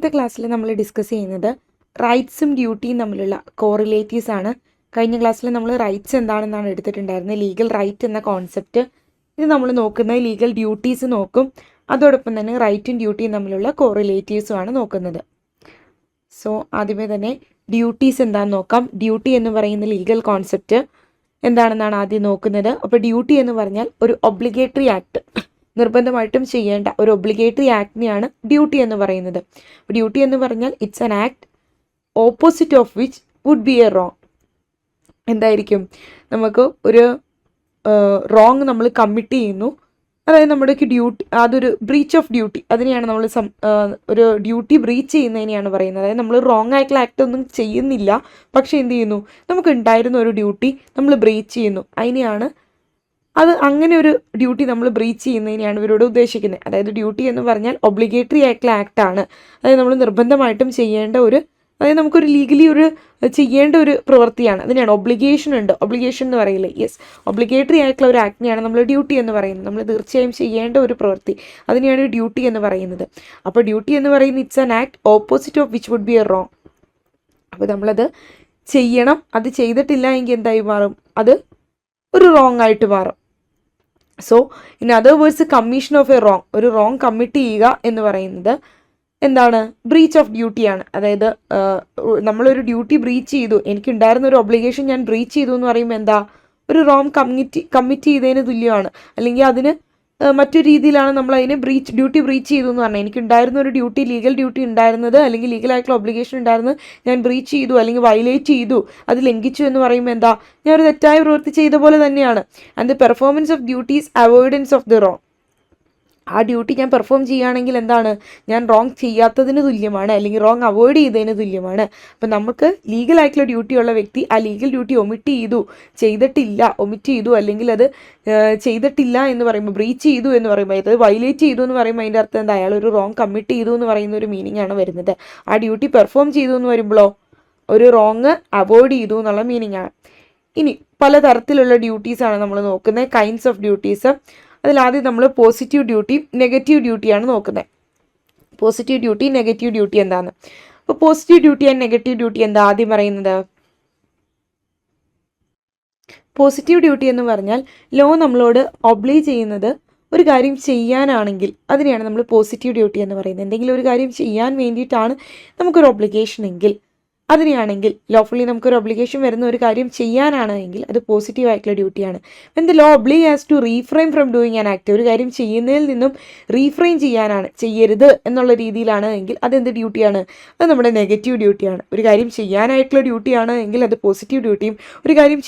ഇന്നത്തെ ക്ലാസ്സിൽ നമ്മൾ ഡിസ്കസ് ചെയ്യുന്നത് റൈറ്റ്സും ഡ്യൂട്ടിയും തമ്മിലുള്ള കോറിലേറ്റീവ്സ് ആണ്. കഴിഞ്ഞ ക്ലാസ്സിൽ നമ്മൾ റൈറ്റ്സ് എന്താണെന്നാണ് എടുത്തിട്ടുണ്ടായിരുന്നത്. ലീഗൽ റൈറ്റ് എന്ന കോൺസെപ്റ്റ്. ഇത് നമ്മൾ നോക്കുന്നത് ലീഗൽ ഡ്യൂട്ടീസ് നോക്കും. അതോടൊപ്പം തന്നെ റൈറ്റും ഡ്യൂട്ടിയും തമ്മിലുള്ള കോറിലേറ്റീവ്സും ആണ് നോക്കുന്നത്. സോ ആദ്യമേ തന്നെ ഡ്യൂട്ടീസ് എന്താണെന്ന് നോക്കാം. ഡ്യൂട്ടി എന്ന് പറയുന്ന ലീഗൽ കോൺസെപ്റ്റ് എന്താണെന്നാണ് ആദ്യം നോക്കുന്നത്. അപ്പോൾ ഡ്യൂട്ടി എന്ന് പറഞ്ഞാൽ ഒരു ഒബ്ലിഗേറ്ററി ആക്ട്, നിർബന്ധമായിട്ടും ചെയ്യേണ്ട ഒരു ഒബ്ലിഗേറ്ററി ആക്ടിനെയാണ് ഡ്യൂട്ടി എന്ന് പറയുന്നത്. ഡ്യൂട്ടി എന്ന് പറഞ്ഞാൽ it's an act opposite of which would be a wrong. എന്തായിരിക്കും, നമുക്ക് ഒരു റോങ് നമ്മൾ കമ്മിറ്റ് ചെയ്യുന്നു, അതായത് നമ്മുടെ ഡ്യൂട്ടി, അതൊരു ബ്രീച്ച് ഓഫ് ഡ്യൂട്ടി, അതിനെയാണ് നമ്മൾ ഒരു ഡ്യൂട്ടി ബ്രീച്ച് ചെയ്യുന്നതിനെയാണ് പറയുന്നത്. അതായത് നമ്മൾ റോങ് ആയിട്ടുള്ള ആക്ട് ഒന്നും ചെയ്യുന്നില്ല, പക്ഷേ എന്ത് ചെയ്യുന്നു, നമുക്ക് ഉണ്ടായിരുന്ന ഒരു ഡ്യൂട്ടി നമ്മൾ ബ്രീച്ച് ചെയ്യുന്നു. അതിനെയാണ് അങ്ങനെ ഒരു ഡ്യൂട്ടി നമ്മൾ ബ്രീച്ച് ചെയ്യുന്നതിനെയാണ് ഇവരോട് ഉദ്ദേശിക്കുന്നത്. അതായത് ഡ്യൂട്ടി എന്ന് പറഞ്ഞാൽ ഒബ്ലിഗേറ്ററി ആയിട്ടുള്ള ആക്ടാണ്. അതായത് നമ്മൾ നിർബന്ധമായിട്ടും ചെയ്യേണ്ട ഒരു, അതായത് നമുക്കൊരു ലീഗലി ഒരു ചെയ്യേണ്ട ഒരു പ്രവൃത്തിയാണ്. അതിനെയാണ് ഒബ്ലിഗേഷൻ ഉണ്ട്, ഒബ്ലിഗേഷൻ എന്ന് പറയില്ലേ, യെസ്, ഒബ്ലിഗേറ്ററി ആയിട്ടുള്ള ഒരു ആക്ടിനെയാണ് നമ്മൾ ഡ്യൂട്ടി എന്ന് പറയുന്നത്. നമ്മൾ തീർച്ചയായും ചെയ്യേണ്ട ഒരു പ്രവൃത്തി, അതിനെയാണ് ഡ്യൂട്ടി എന്ന് പറയുന്നത്. അപ്പോൾ ഡ്യൂട്ടി എന്ന് പറയുന്നത് it's an act opposite of which would be a wrong. അപ്പോൾ നമ്മളത് ചെയ്യണം, അത് ചെയ്തിട്ടില്ല എങ്കിൽ എന്തായി മാറും, അത് ഒരു റോങ് ആയിട്ട് മാറും. So in other words commission of A wrong, ഒരു റോങ് കമ്മിറ്റ് ചെയ്യുക എന്ന് പറയുന്നത് എന്താണ്, ബ്രീച്ച് ഓഫ് ഡ്യൂട്ടിയാണ്. അതായത് നമ്മളൊരു ഡ്യൂട്ടി ബ്രീച്ച് ചെയ്തു, എനിക്കുണ്ടായിരുന്ന ഒരു ഒബ്ലിഗേഷൻ ഞാൻ ബ്രീച്ച് ചെയ്തു എന്ന് പറയുമ്പോൾ എന്താ, ഒരു റോങ് കമ്മിറ്റ് ചെയ്തതിന് തുല്യമാണ്. അല്ലെങ്കിൽ അതിന് മറ്റൊരു രീതിയിലാണ് നമ്മൾ അതിനെ ഡ്യൂട്ടി ബ്രീച്ച് ചെയ്തു എന്ന് പറഞ്ഞാൽ, എനിക്കുണ്ടായിരുന്ന ഒരു ഡ്യൂട്ടി, ലീഗൽ ഡ്യൂട്ടി ഉണ്ടായിരുന്നത്, അല്ലെങ്കിൽ ലീഗലായിട്ടുള്ള ഒബ്ലിഗേഷൻ ഉണ്ടായിരുന്നത് ഞാൻ ബ്രീച്ച് ചെയ്തു അല്ലെങ്കിൽ വയലേറ്റ് ചെയ്തു, അത് ലംഘിച്ചു എന്ന് പറയുമ്പോൾ എന്താ, ഞാൻ ഒരു തെറ്റായ പ്രവൃത്തി ചെയ്ത പോലെ തന്നെയാണ്. And the performance of duties avoidance of the wrong. ആ ഡ്യൂട്ടി ഞാൻ പെർഫോം ചെയ്യുകയാണെങ്കിൽ എന്താണ്, ഞാൻ റോങ് ചെയ്യാത്തതിന് തുല്യമാണ്, അല്ലെങ്കിൽ റോങ് അവോയ്ഡ് ചെയ്തതിന് തുല്യമാണ്. അപ്പം നമുക്ക് ലീഗലായിട്ടുള്ള ഡ്യൂട്ടി ഉള്ള വ്യക്തി ആ ലീഗൽ ഡ്യൂട്ടി ഒമിറ്റ് ചെയ്തു അല്ലെങ്കിൽ അത് ചെയ്തിട്ടില്ല എന്ന് പറയുമ്പോൾ, ബ്രീച്ച് ചെയ്തു എന്ന് പറയുമ്പോൾ, അതായത് വയലേറ്റ് ചെയ്തു എന്ന് പറയുമ്പോൾ അതിൻ്റെ അർത്ഥം എന്താ, അയാൾ ഒരു റോങ് കമ്മിറ്റ് ചെയ്തു എന്ന് പറയുന്ന ഒരു മീനിങ് ആണ് വരുന്നത്. ആ ഡ്യൂട്ടി പെർഫോം ചെയ്തു എന്ന് വരുമ്പോഴോ ഒരു റോങ് അവോയ്ഡ് ചെയ്തു എന്നുള്ള മീനിങ് ആണ്. ഇനി പലതരത്തിലുള്ള ഡ്യൂട്ടീസാണ് നമ്മൾ നോക്കുന്നത്, കൈൻഡ്സ് ഓഫ് ഡ്യൂട്ടീസ്. അതിലാദ്യം നമ്മൾ പോസിറ്റീവ് ഡ്യൂട്ടി, നെഗറ്റീവ് ഡ്യൂട്ടിയാണ് നോക്കുന്നത്. പോസിറ്റീവ് ഡ്യൂട്ടി, നെഗറ്റീവ് ഡ്യൂട്ടി എന്താണെന്ന്. അപ്പോൾ positive duty and negative duty എന്താ ആദ്യം പറയുന്നത്. പോസിറ്റീവ് ഡ്യൂട്ടി എന്ന് പറഞ്ഞാൽ ലോ നമ്മളോട് ഒബ്ലൈജ് ചെയ്യുന്നത് ഒരു കാര്യം ചെയ്യാനാണെങ്കിൽ അതിനെയാണ് നമ്മൾ പോസിറ്റീവ് ഡ്യൂട്ടി എന്ന് പറയുന്നത്. എന്തെങ്കിലും ഒരു കാര്യം ചെയ്യാൻ വേണ്ടിയിട്ടാണ് നമുക്കൊരു ഒബ്ലിഗേഷൻ എങ്കിൽ, അതിനെയാണെങ്കിൽ ലോഫുള്ളി നമുക്കൊരു ഒബ്ലിഗേഷൻ വരുന്ന ഒരു കാര്യം ചെയ്യാനാണെങ്കിൽ അത് പോസിറ്റീവ് ആയിട്ടുള്ള ഡ്യൂട്ടിയാണ്. When the law oblige has to refrain from doing an act, ഒരു കാര്യം ചെയ്യുന്നതിൽ നിന്നും റീഫ്രെയിൻ ചെയ്യാനാണ്, ചെയ്യരുത് എന്നുള്ള രീതിയിലാണ് എങ്കിൽ അതെന്ത് ഡ്യൂട്ടിയാണ്, അത് നമ്മുടെ നെഗറ്റീവ് ഡ്യൂട്ടിയാണ്. ഒരു കാര്യം ചെയ്യാനായിട്ടുള്ള ഡ്യൂട്ടിയാണ് എങ്കിൽ അത് പോസിറ്റീവ് ഡ്യൂട്ടിയും, ഒരു കാര്യം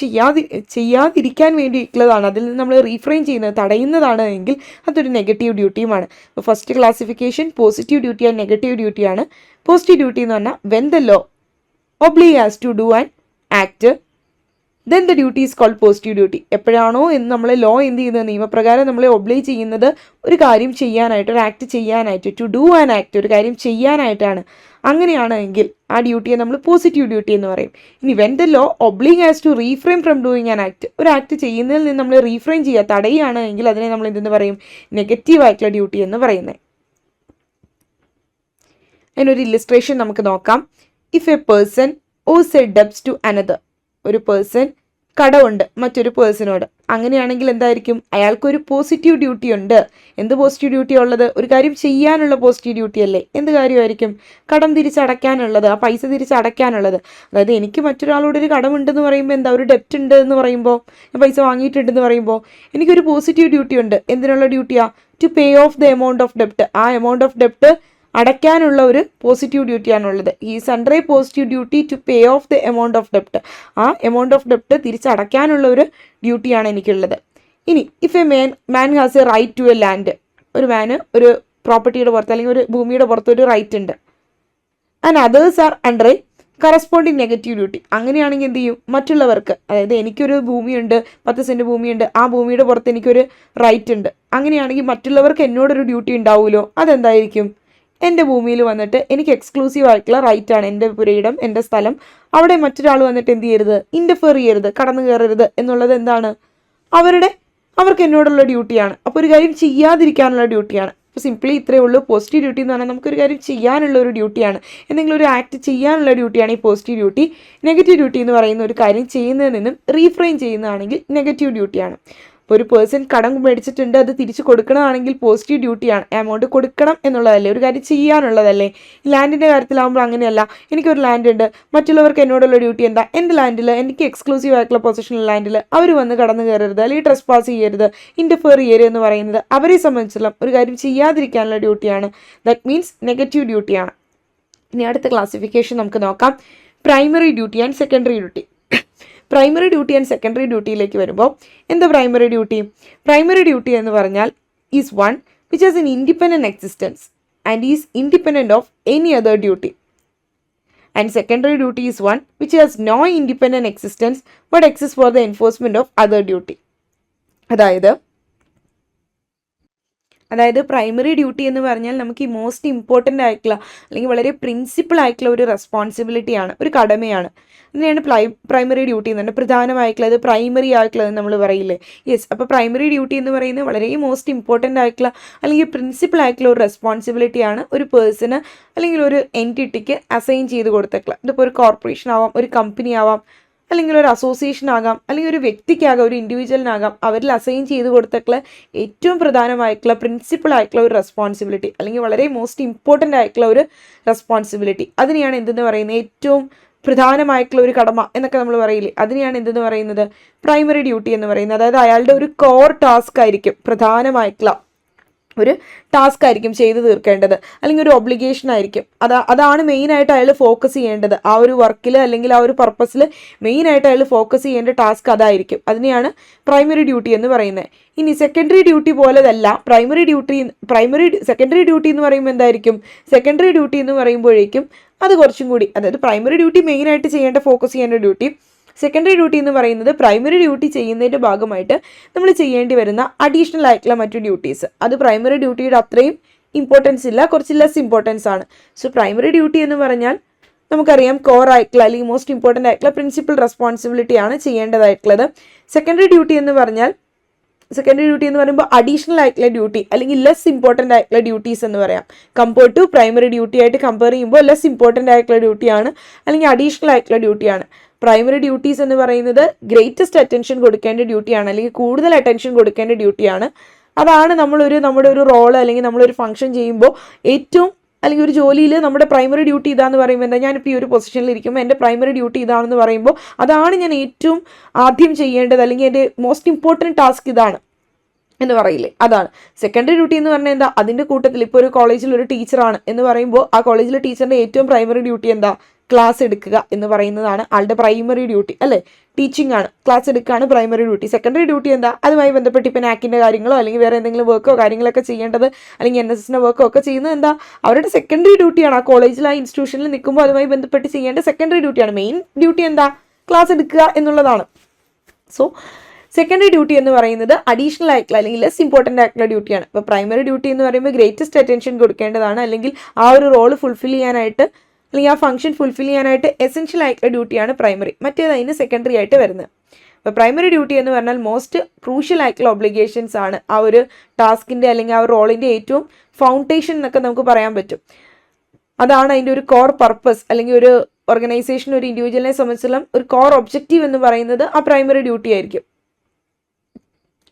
ചെയ്യാതിരിക്കാൻ വേണ്ടിയിട്ടുള്ളതാണ്, അതിൽ നിന്ന് നമ്മൾ റീഫ്രെയിൻ ചെയ്യുന്നത്, തടയുന്നതാണ് എങ്കിൽ അതൊരു നെഗറ്റീവ് ഡ്യൂട്ടിയുമാണ്. അപ്പോൾ first classification positive duty and negative ഡ്യൂട്ടിയാണ്. പോസിറ്റീവ് ഡ്യൂട്ടി എന്ന് പറഞ്ഞാൽ when the law oblige has to do an act, then the duty is called positive duty. എപ്പോഴാണോ എന്ന് നമ്മളെ ലോ എന്ത് ചെയ്യുന്നത്, നിയമപ്രകാരം നമ്മളെ ഒബ്ലൈജ് ചെയ്യുന്നത് ഒരു കാര്യം ചെയ്യാനായിട്ട്, ഒരു ആക്ട് ചെയ്യാനായിട്ട്, ടു ഡു ആൻ ആക്ട്, ഒരു കാര്യം ചെയ്യാനായിട്ടാണ്, അങ്ങനെയാണ് എങ്കിൽ ആ ഡ്യൂട്ടിയെ നമ്മൾ പോസിറ്റീവ് ഡ്യൂട്ടി എന്ന് പറയും. ഇനി when the law oblige has to refrain from doing an act, ഒരു ആക്ട് ചെയ്യുന്നതിൽ നിന്ന് നമ്മൾ റീഫ്രെയിൻ ചെയ്യുക, തടയുകയാണ് എങ്കിൽ അതിനെ നമ്മൾ എന്തെന്ന് പറയും, നെഗറ്റീവ് ആയിട്ടുള്ള ഡ്യൂട്ടി എന്ന് പറയുന്നത്. അതിനൊരു ഇല്ലസ്ട്രേഷൻ നമുക്ക് നോക്കാം. If a person owes a debts to another, ഒരു പേഴ്സൺ കടമുണ്ട് മറ്റൊരു പേഴ്സണോട്, അങ്ങനെയാണെങ്കിൽ എന്തായിരിക്കും, അയാൾക്കൊരു പോസിറ്റീവ് ഡ്യൂട്ടി ഉണ്ട്. എന്ത് പോസിറ്റീവ് ഡ്യൂട്ടി ഉള്ളത്, ഒരു കാര്യം ചെയ്യാനുള്ള പോസിറ്റീവ് ഡ്യൂട്ടി അല്ലേ. എന്ത് കാര്യമായിരിക്കും, കടം തിരിച്ചടയ്ക്കാനുള്ളത്, ആ പൈസ തിരിച്ചടയ്ക്കാനുള്ളത്. അതായത് എനിക്ക് മറ്റൊരാളോട് ഒരു കടമുണ്ടെന്ന് പറയുമ്പോൾ എന്താ, ഒരു ഡെപ്റ്റ് ഉണ്ട് എന്ന് പറയുമ്പോൾ, ഞാൻ പൈസ വാങ്ങിയിട്ടുണ്ടെന്ന് പറയുമ്പോൾ എനിക്കൊരു പോസിറ്റീവ് ഡ്യൂട്ടി ഉണ്ട്. എന്തിനുള്ള ഡ്യൂട്ടിയാ, to pay off the amount of ഡെപ്റ്റ്, ആ എമൗണ്ട് ഓഫ് ഡെപ്റ്റ് അടയ്ക്കാനുള്ള ഒരു പോസിറ്റീവ് ഡ്യൂട്ടിയാണുള്ളത്. Is under a positive duty to pay off the amount of ഡെപ്റ്റ്, ആ എമൗണ്ട് ഓഫ് ഡെപ്റ്റ് തിരിച്ചടയ്ക്കാനുള്ള ഒരു ഡ്യൂട്ടിയാണ് എനിക്കുള്ളത്. ഇനി if a man has a right to a land, ഒരു മാന് ഒരു പ്രോപ്പർട്ടിയുടെ പുറത്ത് അല്ലെങ്കിൽ ഒരു ഭൂമിയുടെ പുറത്ത് ഒരു റൈറ്റ് ഉണ്ട്. And others are under A corresponding negative duty, അങ്ങനെയാണെങ്കിൽ എന്ത് ചെയ്യും, മറ്റുള്ളവർക്ക്, അതായത് എനിക്കൊരു ഭൂമിയുണ്ട്, 10 സെൻറ്റ് ഭൂമിയുണ്ട്, ആ ഭൂമിയുടെ പുറത്ത് എനിക്കൊരു റൈറ്റ് ഉണ്ട്, അങ്ങനെയാണെങ്കിൽ മറ്റുള്ളവർക്ക് എന്നോടൊരു ഡ്യൂട്ടി ഉണ്ടാവുമല്ലോ. അതെന്തായിരിക്കും, എൻ്റെ ഭൂമിയിൽ വന്നിട്ട് എനിക്ക് എക്സ്ക്ലൂസീവ് ആയിട്ടുള്ള റൈറ്റാണ്, എൻ്റെ പുരയിടം, എൻ്റെ സ്ഥലം, അവിടെ മറ്റൊരാൾ വന്നിട്ട് എന്ത് ചെയ്യരുത്, ഇൻ്റർഫിയർ ചെയ്യരുത്, കടന്നു കയറരുത് എന്നുള്ളത് എന്താണ്, അവർക്ക് എന്നോടുള്ള ഡ്യൂട്ടിയാണ്. അപ്പോൾ ഒരു കാര്യം ചെയ്യാതിരിക്കാനുള്ള ഡ്യൂട്ടിയാണ്. ഇപ്പോൾ സിംപ്ലി ഇത്രയേ ഉള്ളൂ. പോസിറ്റീവ് ഡ്യൂട്ടി എന്ന് പറഞ്ഞാൽ നമുക്കൊരു കാര്യം ചെയ്യാനുള്ള ഒരു ഡ്യൂട്ടിയാണ്, എന്തെങ്കിലും ഒരു ആക്ട് ചെയ്യാനുള്ള ഡ്യൂട്ടിയാണ് ഈ പോസിറ്റീവ് ഡ്യൂട്ടി. നെഗറ്റീവ് ഡ്യൂട്ടി എന്ന് പറയുന്ന ഒരു കാര്യം ചെയ്യുന്നതിൽ നിന്നും റീഫ്രെയിൻ ചെയ്യുന്നതാണെങ്കിൽ നെഗറ്റീവ് ഡ്യൂട്ടിയാണ്. ഇപ്പോൾ ഒരു പേഴ്സൺ കടം മേടിച്ചിട്ടുണ്ട്, അത് തിരിച്ച് കൊടുക്കണമാണെങ്കിൽ പോസിറ്റീവ് ഡ്യൂട്ടിയാണ്. എമൗണ്ട് കൊടുക്കണം എന്നുള്ളതല്ലേ, ഒരു കാര്യം ചെയ്യാനുള്ളതല്ലേ. ഈ ലാൻഡിൻ്റെ കാര്യത്തിലാകുമ്പോൾ അങ്ങനെയല്ല. എനിക്കൊരു ലാൻഡ് ഉണ്ട്, മറ്റുള്ളവർക്ക് എന്നോടുള്ള ഡ്യൂട്ടി എന്താ, എൻ്റെ ലാൻഡിൽ എനിക്ക് എക്സ്ക്ലൂസീവ് ആയിട്ടുള്ള പൊസിഷണൽ ലാൻഡിൽ അവർ വന്ന് കടന്നു കയറരുത്, അല്ലെങ്കിൽ ട്രസ് പാസ് ചെയ്യരുത്, ഇൻ്റർഫിയർ ചെയ്യരുത് എന്ന് പറയുന്നത് അവരെ സംബന്ധിച്ചുള്ള ഒരു കാര്യം ചെയ്യാതിരിക്കാനുള്ള ഡ്യൂട്ടിയാണ്. ദാറ്റ് മീൻസ് നെഗറ്റീവ് ഡ്യൂട്ടിയാണ്. ഇനി അടുത്ത ക്ലാസിഫിക്കേഷൻ നമുക്ക് നോക്കാം. Primary duty and secondary duty. Primary duty and secondary ഡ്യൂട്ടിയിലേക്ക് വരുമ്പോൾ എന്താ പ്രൈമറി ഡ്യൂട്ടി? പ്രൈമറി ഡ്യൂട്ടി എന്ന് പറഞ്ഞാൽ is one which has an independent existence and is independent of any other duty. And secondary duty is one which has no independent existence but exist for the enforcement of other duty. അതായത് primary duty എന്ന് പറഞ്ഞാൽ നമുക്ക് ഈ most important ആയിട്ടുള്ള അല്ലെങ്കിൽ വളരെ principle ആയിട്ടുള്ള ഒരു റെസ്പോൺസിബിലിറ്റിയാണ്, ഒരു കടമയാണ്. അതിനെയാണ് പ്രൈമറി ഡ്യൂട്ടി എന്ന് പറഞ്ഞാൽ പ്രധാനമായിട്ടുള്ളത്, പ്രൈമറി ആയിട്ടുള്ളത് നമ്മൾ പറയില്ലേ. യെസ്, അപ്പോൾ പ്രൈമറി ഡ്യൂട്ടി എന്ന് പറയുന്നത് വളരെ മോസ്റ്റ് ഇമ്പോർട്ടൻ്റ് ആയിട്ടുള്ള അല്ലെങ്കിൽ പ്രിൻസിപ്പിൾ ആയിട്ടുള്ള ഒരു റെസ്പോൺസിബിലിറ്റിയാണ് ഒരു പേഴ്സണ് അല്ലെങ്കിൽ ഒരു എൻറ്റിറ്റിക്ക് അസൈൻ ചെയ്ത് കൊടുത്തേക്കുള്ള. ഇതിപ്പോൾ ഒരു കോർപ്പറേഷൻ ആവാം, ഒരു കമ്പനി ആവാം, അല്ലെങ്കിൽ ഒരു അസോസിയേഷൻ ആകാം, അല്ലെങ്കിൽ ഒരു വ്യക്തിക്കാകാം, ഒരു ഇൻഡിവിജ്വലിനാകാം. അവരിൽ അസൈൻ ചെയ്ത് കൊടുത്തിട്ടുള്ള ഏറ്റവും പ്രധാനമായിട്ടുള്ള പ്രിൻസിപ്പിൾ ആയിട്ടുള്ള ഒരു റെസ്പോൺസിബിലിറ്റി അല്ലെങ്കിൽ വളരെ മോസ്റ്റ് ഇമ്പോർട്ടൻ്റ് ആയിട്ടുള്ള ഒരു റെസ്പോൺസിബിലിറ്റി, അതിനെയാണ് എന്തെന്ന് പറയുന്നത്, ഏറ്റവും പ്രധാനമായിട്ടുള്ള ഒരു കടമ എന്നൊക്കെ നമ്മൾ പറയില്ലേ, അതിനെയാണ് എന്തെന്ന് പറയുന്നത്, പ്രൈമറി ഡ്യൂട്ടി എന്ന് പറയുന്നത്. അതായത് അയാളുടെ ഒരു കോർ ടാസ്ക് ആയിരിക്കും, പ്രധാനമായിട്ടുള്ള ഒരു ടാസ്ക് ആയിരിക്കും ചെയ്ത് തീർക്കേണ്ടത്, അല്ലെങ്കിൽ ഒരു ഒബ്ലിഗേഷൻ ആയിരിക്കും. അതാണ് മെയിനായിട്ട് അയാൾ ഫോക്കസ് ചെയ്യേണ്ടത്. ആ ഒരു വർക്കിൽ അല്ലെങ്കിൽ ആ ഒരു പർപ്പസിൽ മെയിനായിട്ട് അയാൾ ഫോക്കസ് ചെയ്യേണ്ട ടാസ്ക് അതായിരിക്കും. അതിനെയാണ് പ്രൈമറി ഡ്യൂട്ടി എന്ന് പറയുന്നത്. ഇനി സെക്കൻഡറി ഡ്യൂട്ടി പോലെതല്ല സെക്കൻഡറി ഡ്യൂട്ടി എന്ന് പറയുമ്പോൾ എന്തായിരിക്കും, സെക്കൻഡറി ഡ്യൂട്ടി എന്ന് പറയുമ്പോഴേക്കും അത് കുറച്ചും കൂടി, അതായത് പ്രൈമറി ഡ്യൂട്ടി മെയിനായിട്ട് ചെയ്യേണ്ട ഫോക്കസ് ചെയ്യേണ്ട ഡ്യൂട്ടി, സെക്കൻഡറി ഡ്യൂട്ടി എന്ന് പറയുന്നത് പ്രൈമറി ഡ്യൂട്ടി ചെയ്യുന്നതിൻ്റെ ഭാഗമായിട്ട് നമ്മൾ ചെയ്യേണ്ടി വരുന്ന അഡീഷണൽ ആയിട്ടുള്ള മറ്റു ഡ്യൂട്ടീസ്. അത് പ്രൈമറി ഡ്യൂട്ടിയുടെ അത്രയും ഇമ്പോർട്ടൻസ് ഇല്ല, കുറച്ച് ലെസ് ഇമ്പോർട്ടൻസ് ആണ്. സോ പ്രൈമറി ഡ്യൂട്ടി എന്ന് പറഞ്ഞാൽ നമുക്കറിയാം കോർ ആയിട്ടുള്ള അല്ലെങ്കിൽ മോസ്റ്റ് ഇമ്പോർട്ടൻ്റ് ആയിട്ടുള്ള പ്രിൻസിപ്പൽ റെസ്പോൺസിബിലിറ്റിയാണ് ചെയ്യേണ്ടതായിട്ടുള്ളത്. സെക്കൻഡറി ഡ്യൂട്ടി എന്ന് പറയുമ്പോൾ അഡീഷണൽ ആയിട്ടുള്ള ഡ്യൂട്ടി അല്ലെങ്കിൽ ലെസ് ഇമ്പോർട്ടൻ്റ് ആയിട്ടുള്ള ഡ്യൂട്ടീസ് എന്ന് പറയാം. കമ്പയർഡ് ടു പ്രൈമറി ഡ്യൂട്ടി ആയിട്ട് കമ്പയർ ചെയ്യുമ്പോൾ ലെസ് ഇമ്പോർട്ടൻ്റ് ആയിട്ടുള്ള ഡ്യൂട്ടിയാണ് അല്ലെങ്കിൽ അഡീഷണൽ ആയിട്ടുള്ള ഡ്യൂട്ടിയാണ്. പ്രൈമറി ഡ്യൂട്ടീസ് എന്ന് പറയുന്നത് ഗ്രേറ്റസ്റ്റ് അറ്റൻഷൻ കൊടുക്കേണ്ട ഡ്യൂട്ടിയാണ് അല്ലെങ്കിൽ കൂടുതൽ അറ്റൻഷൻ കൊടുക്കേണ്ട ഡ്യൂട്ടിയാണ്. അതാണ് നമ്മുടെ ഒരു റോള് അല്ലെങ്കിൽ നമ്മളൊരു ഫംഗ്ഷൻ ചെയ്യുമ്പോൾ ഏറ്റവും, അല്ലെങ്കിൽ ഒരു ജോലിയിൽ നമ്മുടെ പ്രൈമറി ഡ്യൂട്ടി ഇതാന്ന് പറയുമ്പോൾ എന്താ, ഞാനിപ്പോൾ ഈ ഒരു പൊസിഷനിൽ ഇരിക്കുമ്പോൾ എൻ്റെ പ്രൈമറി ഡ്യൂട്ടി ഇതാണെന്ന് പറയുമ്പോൾ അതാണ് ഞാൻ ഏറ്റവും ആദ്യം ചെയ്യേണ്ടത് അല്ലെങ്കിൽ എൻ്റെ മോസ്റ്റ് ഇമ്പോർട്ടൻറ്റ് ടാസ്ക് ഇതാണ് എന്ന് പറയില്ലേ, അതാണ്. സെക്കൻഡറി ഡ്യൂട്ടി എന്ന് പറഞ്ഞാൽ എന്താ, അതിൻ്റെ കൂട്ടത്തിൽ ഇപ്പോൾ ഒരു കോളേജിൽ ഒരു ടീച്ചറാണ് എന്ന് പറയുമ്പോൾ ആ കോളേജിലെ ടീച്ചറിൻ്റെ ഏറ്റവും പ്രൈമറി ഡ്യൂട്ടി എന്താ, ക്ലാസ് എടുക്കുക എന്ന് പറയുന്നതാണ് ആളുടെ പ്രൈമറി ഡ്യൂട്ടി അല്ലേ. ടീച്ചിങ് ആണ്, ക്ലാസ് എടുക്കുകയാണ് പ്രൈമറി ഡ്യൂട്ടി. സെക്കൻഡറി ഡ്യൂട്ടി എന്താ, അതുമായി ബന്ധപ്പെട്ട് ഇപ്പം നാക്കിൻ്റെ കാര്യങ്ങളോ അല്ലെങ്കിൽ വേറെ എന്തെങ്കിലും വർക്കോ കാര്യങ്ങളൊക്കെ ചെയ്യേണ്ടത് അല്ലെങ്കിൽ NSSൻ്റെ വർക്കോ ഒക്കെ ചെയ്യുന്നത് എന്താ, അവരുടെ സെക്കൻഡറി ഡ്യൂട്ടിയാണ്. ആ കോളേജിൽ ആ ഇൻസ്റ്റിറ്റ്യൂഷനിൽ നിൽക്കുമ്പോൾ അതുമായി ബന്ധപ്പെട്ട് ചെയ്യേണ്ട സെക്കൻഡറി ഡ്യൂട്ടിയാണ്. മെയിൻ ഡ്യൂട്ടി എന്താ, ക്ലാസ് എടുക്കുക എന്നുള്ളതാണ്. സോ സെക്കൻഡറി ഡ്യൂട്ടി എന്ന് പറയുന്നത് അഡീഷണൽ ആയിട്ടുള്ള അല്ലെങ്കിൽ ലെസ് ഇമ്പോർട്ടൻ്റ് ആയിട്ടുള്ള ഡ്യൂട്ടിയാണ്. ഇപ്പോൾ പ്രൈമറി ഡ്യൂട്ടി എന്ന് പറയുമ്പോൾ ഗ്രേറ്റസ്റ്റ് അറ്റൻഷൻ കൊടുക്കേണ്ടതാണ് അല്ലെങ്കിൽ ആ ഒരു റോള് ഫുൾഫിൽ ചെയ്യാനായിട്ട് അല്ലെങ്കിൽ ആ ഫംഗ്ഷൻ ഫുൾഫിൽ ചെയ്യാനായിട്ട് എസെൻഷ്യൽ ആയിട്ടുള്ള ഡ്യൂട്ടിയാണ് പ്രൈമറി. മറ്റേത് അതിന് സെക്കൻഡറി ആയിട്ട് വരുന്നത്. അപ്പോൾ പ്രൈമറി ഡ്യൂട്ടി എന്ന് പറഞ്ഞാൽ മോസ്റ്റ് ക്രൂഷ്യൽ ആയിട്ടുള്ള ഒബ്ലിഗേഷൻസ് ആണ് ആ ഒരു ടാസ്കിൻ്റെ അല്ലെങ്കിൽ ആ ഒരു റോളിൻ്റെ ഏറ്റവും ഫൗണ്ടേഷൻ എന്നൊക്കെ നമുക്ക് പറയാൻ പറ്റും. അതാണ് അതിൻ്റെ ഒരു കോർ പർപ്പസ് അല്ലെങ്കിൽ ഒരു ഓർഗനൈസേഷൻ ഒരു ഇൻഡിവിജ്വലിനെ സംബന്ധിച്ചുള്ള ഒരു കോർ ഒബ്ജക്റ്റീവ് എന്ന് പറയുന്നത് ആ പ്രൈമറി ഡ്യൂട്ടി ആയിരിക്കും.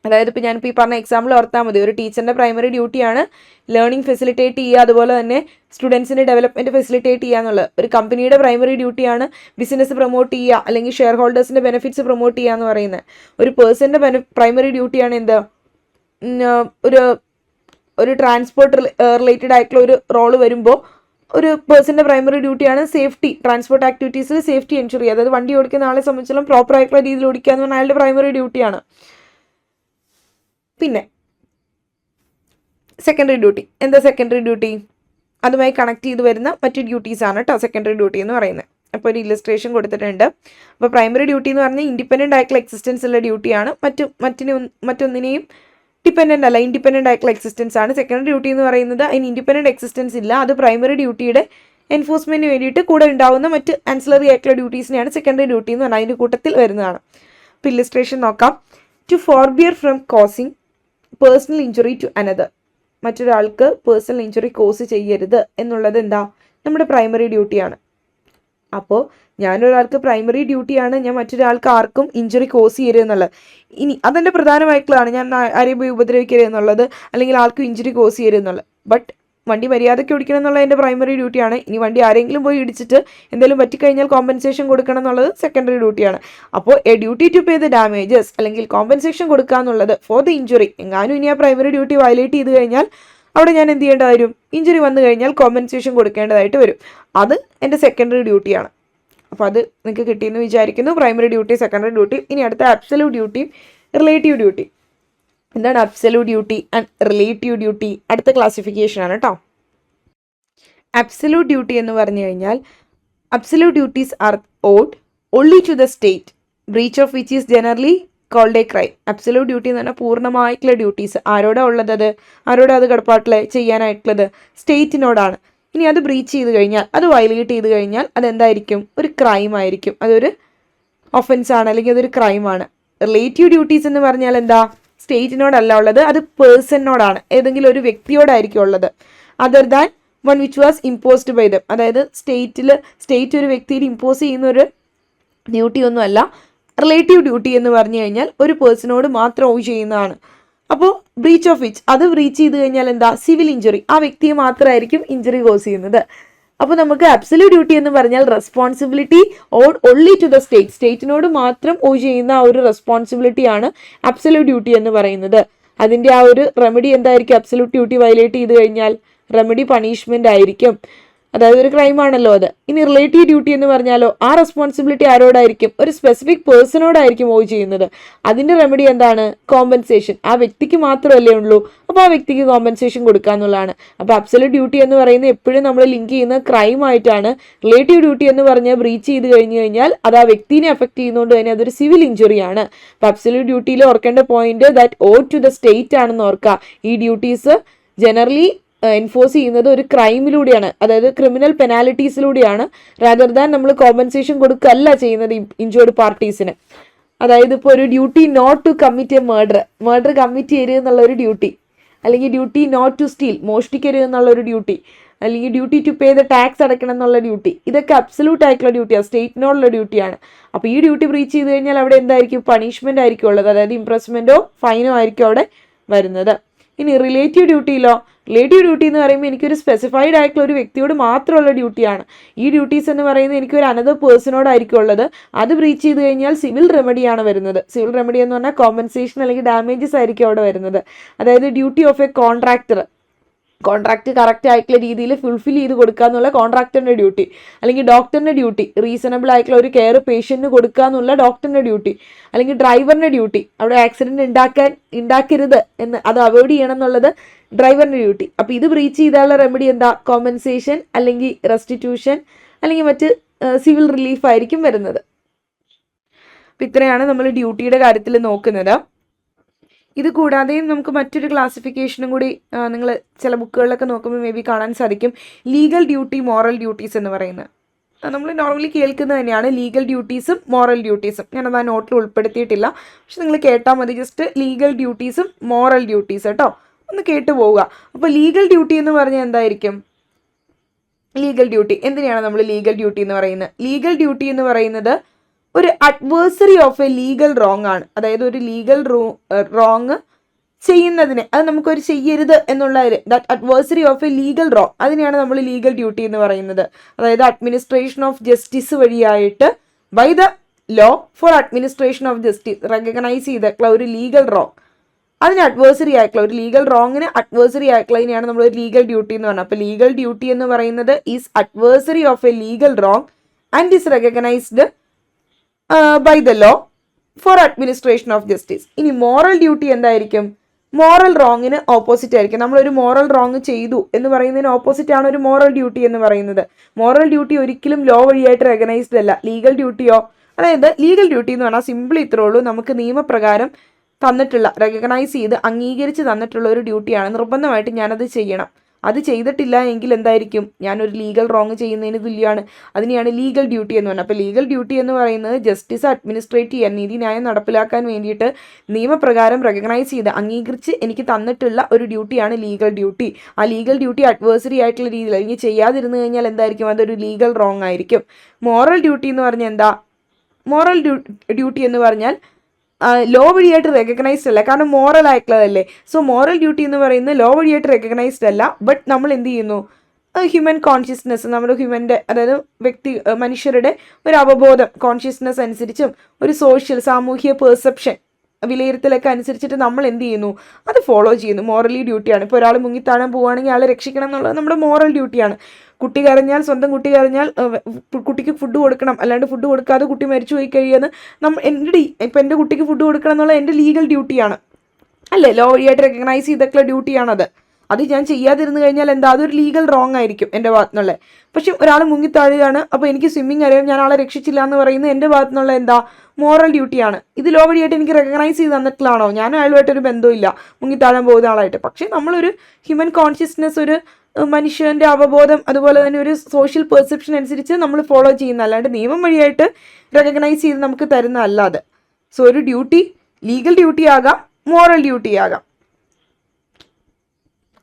അതായത് ഇപ്പോൾ ഞാനിപ്പോൾ ഈ പറഞ്ഞ എക്സാമ്പിൾ ഓർത്താൽ മതി, ഒരു ടീച്ചറിൻ്റെ പ്രൈമറി ഡ്യൂട്ടിയാണ് ലേണിംഗ് ഫെസിലിറ്റേറ്റ് ചെയ്യുക, അതുപോലെ തന്നെ സ്റ്റുഡൻസിൻ്റെ ഡെവലപ്മെൻറ്റ് ഫെസിലിറ്റേറ്റ് ചെയ്യുക എന്നുള്ളത്. ഒരു കമ്പനിയുടെ പ്രൈമറി ഡ്യൂട്ടിയാണ് ബിസിനസ് പ്രൊമോട്ട് ചെയ്യുക അല്ലെങ്കിൽ ഷെയർ ഹോൾഡേഴ്സിൻ്റെ ബെനിഫിറ്റ്സ് പ്രൊമോട്ട് ചെയ്യുക എന്ന് പറയുന്നത്. ഒരു പേഴ്സൻ്റെ പ്രൈമറി ഡ്യൂട്ടിയാണ് എന്ത്, ഒരു ട്രാൻസ്പോർട്ട് റിലേറ്റഡ് ആയിട്ടുള്ള ഒരു റോള് വരുമ്പോൾ ഒരു പേഴ്സൻ്റെ പ്രൈമറി ഡ്യൂട്ടിയാണ് സേഫ്റ്റി, ട്രാൻസ്പോർട്ട് ആക്ടിവിറ്റീസിൽ സേഫ്റ്റി എൻഷുർ ചെയ്യുക. അതായത് വണ്ടി ഓടിക്കുന്ന ആളെ സംബന്ധിച്ചിടത്തോളം പ്രോപ്പർ ആയിട്ടുള്ള രീതിയിൽ ഓടിക്കുക എന്ന് പറഞ്ഞാൽ അയാളുടെ പ്രൈമറി ഡ്യൂട്ടിയാണ്. പിന്നെ സെക്കൻഡറി ഡ്യൂട്ടി എന്താ, സെക്കൻഡറി ഡ്യൂട്ടി അതുമായി കണക്ട് ചെയ്ത് വരുന്ന മറ്റു ഡ്യൂട്ടീസാണ് കേട്ടോ സെക്കൻഡറി ഡ്യൂട്ടി എന്ന് പറയുന്നത്. അപ്പോൾ ഒരു ഇല്ലസ്ട്രേഷൻ കൊടുത്തിട്ടുണ്ട്. അപ്പോൾ പ്രൈമറി ഡ്യൂട്ടി എന്ന് പറഞ്ഞാൽ ഇൻഡിപെൻഡൻ്റ് ആയിട്ടുള്ള എക്സിസ്റ്റൻസ് ഉള്ള ഡ്യൂട്ടിയാണ്. മറ്റൊന്നിനെയും ഡിപ്പെൻഡൻ്റ് അല്ല, ഇൻഡിപെൻഡൻ്റ് ആയിട്ടുള്ള എക്സിസ്റ്റൻസ് ആണ്. സെക്കൻഡറി ഡ്യൂട്ടി എന്ന് പറയുന്നത് അതിന് ഇൻഡിപെൻഡൻ്റ് എക്സിസ്റ്റൻസ് ഇല്ല, അത് പ്രൈമറി ഡ്യൂട്ടിയുടെ എൻഫോഴ്സ്മെൻറ്റിന് വേണ്ടിയിട്ട് കൂടെ ഉണ്ടാവുന്ന മറ്റ് ആൻസിലറി ആയിട്ടുള്ള ഡ്യൂട്ടീസിനെയാണ് സെക്കൻഡറി ഡ്യൂട്ടി എന്ന് പറഞ്ഞാൽ അതിൻ്റെ കൂട്ടത്തിൽ വരുന്നതാണ്. അപ്പോൾ ഇല്ലസ്ട്രേഷൻ നോക്കാം. To forbear from causing personal injury to another, മറ്റൊരാൾക്ക് പേഴ്സണൽ ഇഞ്ചുറി കോസ് ചെയ്യരുത് എന്നുള്ളത് എന്താ, നമ്മുടെ പ്രൈമറി ഡ്യൂട്ടിയാണ്. അപ്പോൾ ഞാനൊരാൾക്ക് പ്രൈമറി ഡ്യൂട്ടിയാണ് ഞാൻ മറ്റൊരാൾക്ക് ആർക്കും ഇഞ്ചുറി കോസ് ചെയ്യരുത് എന്നുള്ളത്. ഇനി അതെൻ്റെ പ്രധാനമായിട്ടുള്ളതാണ്, ഞാൻ ആരെയും പോയി ഉപദ്രവിക്കരുത് എന്നുള്ളത്, അല്ലെങ്കിൽ ആർക്കും ഇഞ്ചുറി കോസ് ചെയ്യരുത് എന്നുള്ളത്. ബട്ട് വണ്ടി മര്യാദയ്ക്ക് ഓടിക്കണം എന്നുള്ളത് എൻ്റെ പ്രൈമറി ഡ്യൂട്ടിയാണ്. ഇനി വണ്ടി ആരെങ്കിലും പോയി ഇടിച്ചിട്ട് എന്തെങ്കിലും പറ്റിക്കഴിഞ്ഞാൽ കോമ്പൻസേഷൻ കൊടുക്കണം എന്നുള്ളത് സെക്കൻഡറി ഡ്യൂട്ടിയാണ്. അപ്പോൾ a duty to pay the damages, അല്ലെങ്കിൽ കോമ്പൻസേഷൻ കൊടുക്കുക എന്നുള്ളത് ഫോർ ദ ഇഞ്ചുറി. എങ്ങാനും ഇനി ആ പ്രൈമറി ഡ്യൂട്ടി വയലേറ്റ് ചെയ്ത് കഴിഞ്ഞാൽ അവിടെ ഞാൻ എന്ത് ചെയ്യേണ്ട വരും, ഇഞ്ചുറി വന്നു കഴിഞ്ഞാൽ കോമ്പൻസേഷൻ കൊടുക്കേണ്ടതായിട്ട് വരും. അത് എൻ്റെ സെക്കൻഡറി ഡ്യൂട്ടിയാണ്. അപ്പോൾ അത് നിങ്ങൾക്ക് കിട്ടിയെന്ന് വിചാരിക്കുന്നു, പ്രൈമറി ഡ്യൂട്ടി, സെക്കൻഡറി ഡ്യൂട്ടി. ഇനി അടുത്ത അബ്സല്യൂട്ട് ഡ്യൂട്ടി, റിലേറ്റീവ് ഡ്യൂട്ടി. എന്താണ് absolute duty and relative duty? അടുത്ത ക്ലാസിഫിക്കേഷൻ ആണ് കേട്ടോ. അബ്സല്യൂട്ട് ഡ്യൂട്ടി എന്ന് പറഞ്ഞു കഴിഞ്ഞാൽ absolute duties are owed only to the state, breach of which is generally called a crime. Absolute duty എന്ന് പറഞ്ഞാൽ പൂർണ്ണമായിട്ടുള്ള ഡ്യൂട്ടീസ് ആരോടാ ഉള്ളത്, ആരോടാ അത് കടപ്പാട്ടിൽ ചെയ്യാനായിട്ടുള്ളത്, സ്റ്റേറ്റിനോടാണ്. ഇനി അത് ബ്രീച്ച് ചെയ്ത് കഴിഞ്ഞാൽ, അത് വയലേറ്റ് ചെയ്ത് കഴിഞ്ഞാൽ അതെന്തായിരിക്കും, ഒരു ക്രൈം ആയിരിക്കും, അതൊരു ഒഫൻസ് ആണ്, അല്ലെങ്കിൽ അതൊരു ക്രൈമാണ്. റിലേറ്റീവ് ഡ്യൂട്ടീസ് എന്ന് പറഞ്ഞാൽ എന്താ, സ്റ്റേറ്റിനോടല്ല ഉള്ളത്, അത് പേഴ്സണിനോടാണ്, ഏതെങ്കിലും ഒരു വ്യക്തിയോടായിരിക്കും ഉള്ളത്. Other than one which was imposed by them. അതായത് സ്റ്റേറ്റ് ഒരു വ്യക്തിയിൽ ഇമ്പോസ് ചെയ്യുന്ന ഒരു ഡ്യൂട്ടി ഒന്നുമല്ല. റിലേറ്റീവ് ഡ്യൂട്ടി എന്ന് പറഞ്ഞു കഴിഞ്ഞാൽ ഒരു പേഴ്സണോട് മാത്രം ഓവ് ചെയ്യുന്നതാണ്. അപ്പോൾ ബ്രീച്ച് ഓഫ് വിച്ച്, അത് ബ്രീച്ച് ചെയ്ത് കഴിഞ്ഞാൽ എന്താ, സിവിൽ ഇഞ്ചുറി, ആ വ്യക്തിയെ മാത്രമായിരിക്കും ഇഞ്ചുറി കോസ് ചെയ്യുന്നത്. അപ്പോൾ നമുക്ക് അബ്സല്യൂട്ട് ഡ്യൂട്ടി എന്ന് പറഞ്ഞാൽ responsibility only to the state, സ്റ്റേറ്റിനോട് മാത്രം ഓവ് ചെയ്യുന്ന ആ ഒരു റെസ്പോൺസിബിലിറ്റിയാണ് അബ്സല്യൂട്ട് ഡ്യൂട്ടി എന്ന് പറയുന്നത്. അതിൻ്റെ ആ ഒരു റെമഡി എന്തായിരിക്കും, അബ്സല്യൂട്ട് ഡ്യൂട്ടി വയലേറ്റ് ചെയ്ത് കഴിഞ്ഞാൽ റെമഡി പണിഷ്മെൻ്റ് ആയിരിക്കും, അതായത് ഒരു ക്രൈം ആണല്ലോ അത്. ഇനി റിലേറ്റീവ് ഡ്യൂട്ടി എന്ന് പറഞ്ഞാലോ, ആ റെസ്പോൺസിബിലിറ്റി ആരോടായിരിക്കും, ഒരു സ്പെസിഫിക് പേഴ്സണോടായിരിക്കും ഓവ് ചെയ്യുന്നത്. അതിൻ്റെ റെമഡി എന്താണ്, കോമ്പൻസേഷൻ. ആ വ്യക്തിക്ക് മാത്രമല്ലേ ഉള്ളൂ, അപ്പോൾ ആ വ്യക്തിക്ക് കോമ്പൻസേഷൻ കൊടുക്കുക എന്നുള്ളതാണ്. അപ്പോൾ അബ്സല്യൂട്ട് ഡ്യൂട്ടി എന്ന് പറയുന്നത് എപ്പോഴും നമ്മൾ ലിങ്ക് ചെയ്യുന്ന ക്രൈം ആയിട്ടാണ്. റിലേറ്റീവ് ഡ്യൂട്ടി എന്ന് പറഞ്ഞാൽ ബ്രീച്ച് ചെയ്ത് കഴിഞ്ഞ് കഴിഞ്ഞാൽ അത് ആ വ്യക്തിനെ എഫക്ട് ചെയ്യുന്നതുകൊണ്ട് തന്നെ അതൊരു സിവിൽ ഇഞ്ചുറിയാണ്. അപ്പോൾ അബ്സല്യൂട്ട് ഡ്യൂട്ടിയിൽ ഓർക്കേണ്ട point that owed to the state ആണെന്ന് ഓർക്കുക. ഈ ഡ്യൂട്ടീസ് ജനറലി എൻഫോഴ്സ് ചെയ്യുന്നത് ഒരു ക്രൈമിലൂടെയാണ്, അതായത് ക്രിമിനൽ പെനാലിറ്റീസിലൂടെയാണ്, റാദർ ദാൻ നമ്മൾ കോമ്പൻസേഷൻ കൊടുക്കുകയല്ല ചെയ്യുന്നത് ഇഞ്ചേർഡ് പാർട്ടീസിന്. അതായത് ഇപ്പോൾ ഒരു duty not to commit a murder commit ചെയ്യരുത് എന്നുള്ള ഒരു ഡ്യൂട്ടി, അല്ലെങ്കിൽ ഡ്യൂട്ടി നോട്ട് ടു സ്റ്റീൽ, മോഷ്ടിക്കരുത് എന്നുള്ള ഒരു ഡ്യൂട്ടി, അല്ലെങ്കിൽ duty to pay the tax അടയ്ക്കണം എന്നുള്ള ഡ്യൂട്ടി, ഇതൊക്കെ അബ്സല്യൂട്ട് ആയിട്ടുള്ള ഡ്യൂട്ടിയാണ്, സ്റ്റേറ്റിനോടുള്ള ഡ്യൂട്ടിയാണ്. അപ്പോൾ ഈ ഡ്യൂട്ടി ബ്രീച്ച് ചെയ്ത് കഴിഞ്ഞാൽ അവിടെ എന്തായിരിക്കും, പണിഷ്മെൻ്റ് ആയിരിക്കും ഉള്ളത്, അതായത് ഇംപ്രസ്മെൻറ്റോ ഫൈനോ ആയിരിക്കും അവിടെ വരുന്നത്. ഇനി റിലേറ്റീവ് ഡ്യൂട്ടിയിലോ, റിലേറ്റീവ് ഡ്യൂട്ടി എന്ന് പറയുമ്പോൾ എനിക്കൊരു സ്പെസിഫൈഡ് ആയിട്ടുള്ള ഒരു വ്യക്തിയോട് മാത്രമുള്ള ഡ്യൂട്ടിയാണ്. ഈ ഡ്യൂട്ടീസ് എന്ന് പറയുന്നത് എനിക്കൊരു അനദർ പേഴ്സണോടായിരിക്കും ഉള്ളത്. അത് ബ്രീച്ച് ചെയ്ത് കഴിഞ്ഞാൽ സിവിൽ റെമഡിയാണ് വരുന്നത്. സിവിൽ റെമഡി എന്ന് പറഞ്ഞാൽ കോമ്പൻസേഷൻ അല്ലെങ്കിൽ ഡാമേജസ് ആയിരിക്കും അവിടെ വരുന്നത്. അതായത് duty of A contract correct ആയിട്ടുള്ള രീതിയിൽ ഫുൾഫിൽ ചെയ്ത് കൊടുക്കുക എന്നുള്ള കോൺട്രാക്ടറിൻ്റെ ഡ്യൂട്ടി, അല്ലെങ്കിൽ ഡോക്ടറിൻ്റെ ഡ്യൂട്ടി, റീസണബിൾ ആയിട്ടുള്ള ഒരു കെയർ പേഷ്യൻറ്റിന് കൊടുക്കുക എന്നുള്ള ഡോക്ടറിൻ്റെ ഡ്യൂട്ടി, അല്ലെങ്കിൽ ഡ്രൈവറിൻ്റെ ഡ്യൂട്ടി, അവിടെ ആക്സിഡൻറ്റ് ഉണ്ടാക്കരുത് എന്ന് അത് അവോയ്ഡ് ചെയ്യണം എന്നുള്ളത് ഡ്രൈവറിൻ്റെ ഡ്യൂട്ടി. അപ്പോൾ ഇത് ബ്രീച്ച് ചെയ്താലുള്ള റെമഡി എന്താ, കോമ്പൻസേഷൻ അല്ലെങ്കിൽ റെസ്റ്റിറ്റ്യൂഷൻ അല്ലെങ്കിൽ മറ്റ് സിവിൽ റിലീഫ് ആയിരിക്കും വരുന്നത്. അപ്പോൾ ഇത്രയാണ് നമ്മൾ ഡ്യൂട്ടിയുടെ കാര്യത്തിൽ നോക്കുന്നത്. ഇത് കൂടാതെയും നമുക്ക് മറ്റൊരു ക്ലാസിഫിക്കേഷനും കൂടി നിങ്ങൾ ചില ബുക്കുകളിലൊക്കെ നോക്കുമ്പോൾ മേ ബി കാണാൻ സാധിക്കും, ലീഗൽ ഡ്യൂട്ടി, മോറൽ ഡ്യൂട്ടീസ് എന്ന് പറയുന്നത്. നമ്മൾ നോർമലി കേൾക്കുന്നത് തന്നെയാണ് ലീഗൽ ഡ്യൂട്ടീസും മോറൽ ഡ്യൂട്ടീസും. ഞാനത് ആ നോട്ടിൽ ഉൾപ്പെടുത്തിയിട്ടില്ല, പക്ഷെ നിങ്ങൾ കേട്ടാൽ മതി. ജസ്റ്റ് ലീഗൽ ഡ്യൂട്ടീസും മോറൽ ഡ്യൂട്ടീസ് കേട്ടോ, ഒന്ന് കേട്ടു പോവുക. അപ്പോൾ ലീഗൽ ഡ്യൂട്ടി എന്ന് പറഞ്ഞാൽ എന്തായിരിക്കും, ലീഗൽ ഡ്യൂട്ടി എന്തിനാണ് നമ്മൾ ലീഗൽ ഡ്യൂട്ടി എന്ന് പറയുന്നത്? ലീഗൽ ഡ്യൂട്ടി എന്ന് പറയുന്നത് ഒരു adversary of a legal wrong ആണ്. അതായത് ഒരു ലീഗൽ റോങ് ചെയ്യുന്നതിനെ, അത് നമുക്കൊരു ചെയ്യരുത് എന്നുള്ള that adversary of a legal wrong, അതിനെയാണ് നമ്മൾ ലീഗൽ ഡ്യൂട്ടി എന്ന് പറയുന്നത്. അതായത് അഡ്മിനിസ്ട്രേഷൻ ഓഫ് ജസ്റ്റിസ് വഴിയായിട്ട് by the law for administration of justice recognise ചെയ്തിട്ടുള്ള ഒരു ലീഗൽ റോങ്, അതിന് അഡ്വേഴ്സറി ആയിട്ടുള്ള ഒരു ലീഗൽ റോങ്ങിന് അഡ്വേഴ്സറി ആയിട്ടുള്ളതിനെയാണ് നമ്മൾ ഒരു ലീഗൽ ഡ്യൂട്ടി എന്ന് പറഞ്ഞത്. അപ്പോൾ ലീഗൽ ഡ്യൂട്ടി എന്ന് പറയുന്നത് is adversary of a legal wrong and is recognised by the law for administration of justice. ഇനി മോറൽ ഡ്യൂട്ടി എന്തായിരിക്കും? മോറൽ റോങ്ങിന് ഓപ്പോസിറ്റ് ആയിരിക്കും. നമ്മളൊരു മോറൽ റോങ് ചെയ്തു എന്ന് പറയുന്നതിന് ഓപ്പോസിറ്റ് ആണ് ഒരു മോറൽ ഡ്യൂട്ടി എന്ന് പറയുന്നത്. മോറൽ ഡ്യൂട്ടി ഒരിക്കലും ലോ വഴിയായിട്ട് റെക്കഗ്നൈസ്ഡ് അല്ല. ലീഗൽ ഡ്യൂട്ടിയോ, അതായത് ലീഗൽ ഡ്യൂട്ടി എന്ന് പറഞ്ഞാൽ സിമ്പിൾ ഇത്രേ ഉള്ളൂ, നമുക്ക് നിയമപ്രകാരം തന്നിട്ടുള്ള, റെക്കഗ്നൈസ് ചെയ്ത് അംഗീകരിച്ച് തന്നിട്ടുള്ള ഒരു ഡ്യൂട്ടിയാണ്, നിർബന്ധമായിട്ട് ഞാനത് ചെയ്യണം. അത് ചെയ്തിട്ടില്ല എങ്കിൽ എന്തായിരിക്കും, ഞാനൊരു ലീഗൽ റോങ് ചെയ്യുന്നതിന് തുല്യമാണ്. അതിനെയാണ് ലീഗൽ ഡ്യൂട്ടി എന്ന് പറയുന്നത്. അപ്പോൾ ലീഗൽ ഡ്യൂട്ടി എന്ന് പറയുന്നത് ജസ്റ്റിസ് അഡ്മിനിസ്ട്രേറ്റ് ചെയ്യാൻ, നീതിന്യായം നടപ്പിലാക്കാൻ വേണ്ടിയിട്ട് നിയമപ്രകാരം റെക്കഗ്നൈസ് ചെയ്ത് അംഗീകരിച്ച് എനിക്ക് തന്നിട്ടുള്ള ഒരു ഡ്യൂട്ടിയാണ് ലീഗൽ ഡ്യൂട്ടി. ആ ലീഗൽ ഡ്യൂട്ടി അഡ്വേഴ്സറി ആയിട്ടുള്ള രീതിയിൽ അല്ലെങ്കിൽ ചെയ്യാതിരുന്നു കഴിഞ്ഞാൽ എന്തായിരിക്കും, അതൊരു ലീഗൽ റോങ് ആയിരിക്കും. മോറൽ ഡ്യൂട്ടി എന്ന് പറഞ്ഞാൽ എന്താ, മോറൽ ഡ്യൂട്ടി എന്ന് പറഞ്ഞാൽ ലോ വഴിയായിട്ട് റെക്കഗ്നൈസ്ഡ് അല്ല, കാരണം മോറൽ ആയിട്ടുള്ളതല്ലേ. സോ മോറൽ ഡ്യൂട്ടി എന്ന് പറയുന്നത് ലോ വഴിയായിട്ട് റെക്കഗ്നൈസ്ഡ് അല്ല, ബട്ട് നമ്മൾ എന്ത് ചെയ്യുന്നു, ഹ്യൂമൻ കോൺഷ്യസ്നെസ്, നമ്മുടെ ഹ്യൂമൻ്റെ അതായത് മനുഷ്യരുടെ ഒരു അവബോധം കോൺഷ്യസ്നെസ് അനുസരിച്ചും ഒരു സാമൂഹ്യ പെർസെപ്ഷൻ വിലയിരുത്തലൊക്കെ അനുസരിച്ചിട്ട് നമ്മൾ എന്ത് ചെയ്യുന്നു, അത് ഫോളോ ചെയ്യുന്നു. മോറലി ഡ്യൂട്ടിയാണ്. ഇപ്പോൾ ഒരാൾ മുങ്ങിത്താഴാൻ പോവുകയാണെങ്കിൽ ആളെ രക്ഷിക്കണം എന്നുള്ളത് നമ്മുടെ മോറൽ ഡ്യൂട്ടിയാണ്. കുട്ടി കരഞ്ഞാൽ, സ്വന്തം കുട്ടി കരഞ്ഞാൽ കുട്ടിക്ക് ഫുഡ് കൊടുക്കണം, അല്ലാണ്ട് ഫുഡ് കൊടുക്കാതെ കുട്ടി മരിച്ചു പോയി കഴിയുന്നത് ഇപ്പം എൻ്റെ കുട്ടിക്ക് ഫുഡ് കൊടുക്കണം എന്നുള്ളത് എൻ്റെ ലീഗൽ ഡ്യൂട്ടിയാണ് അല്ലേ, ലോ വഴിയായിട്ട് റെക്കഗ്നൈസ് ചെയ്തിട്ടുള്ള ഡ്യൂട്ടിയാണത്. അത് ഞാൻ ചെയ്യാതിരുന്നു കഴിഞ്ഞാൽ എന്താ, അതൊരു ലീഗൽ റോങ് ആയിരിക്കും എൻ്റെ ഭാഗത്തുനിന്നുള്ള. പക്ഷെ ഒരാൾ മുങ്ങിത്താഴുകയാണ്, അപ്പോൾ എനിക്ക് സ്വിമ്മിങ് അറിയാം, ഞാൻ ആളെ രക്ഷിച്ചില്ല എന്ന് പറയുന്നത് എൻ്റെ ഭാഗത്തുനിന്നുള്ള എന്താ, മോറൽ ഡ്യൂട്ടിയാണ്. ഇത് ലോ വഴിയായിട്ട് എനിക്ക് റെക്കഗ്നൈസ് ചെയ്ത് തന്നിട്ടുള്ളതാണോ, ഞാനും അയാളുമായിട്ടൊരു ബന്ധമില്ല മുങ്ങിത്താഴാൻ പോകുന്ന ആളായിട്ട്. പക്ഷേ നമ്മളൊരു ഹ്യൂമൻ കോൺഷ്യസ്നെസ്, ഒരു മനുഷ്യൻ്റെ അവബോധം, അതുപോലെ തന്നെ ഒരു സോഷ്യൽ പെർസെപ്ഷൻ അനുസരിച്ച് നമ്മൾ ഫോളോ ചെയ്യുന്ന, അല്ലാണ്ട് നിയമം വഴിയായിട്ട് റെക്കഗ്നൈസ് ചെയ്ത് നമുക്ക് തരുന്നതല്ല അത്. സോ ഒരു ഡ്യൂട്ടി ലീഗൽ ഡ്യൂട്ടി ആകാം, മോറൽ ഡ്യൂട്ടി ആകാം.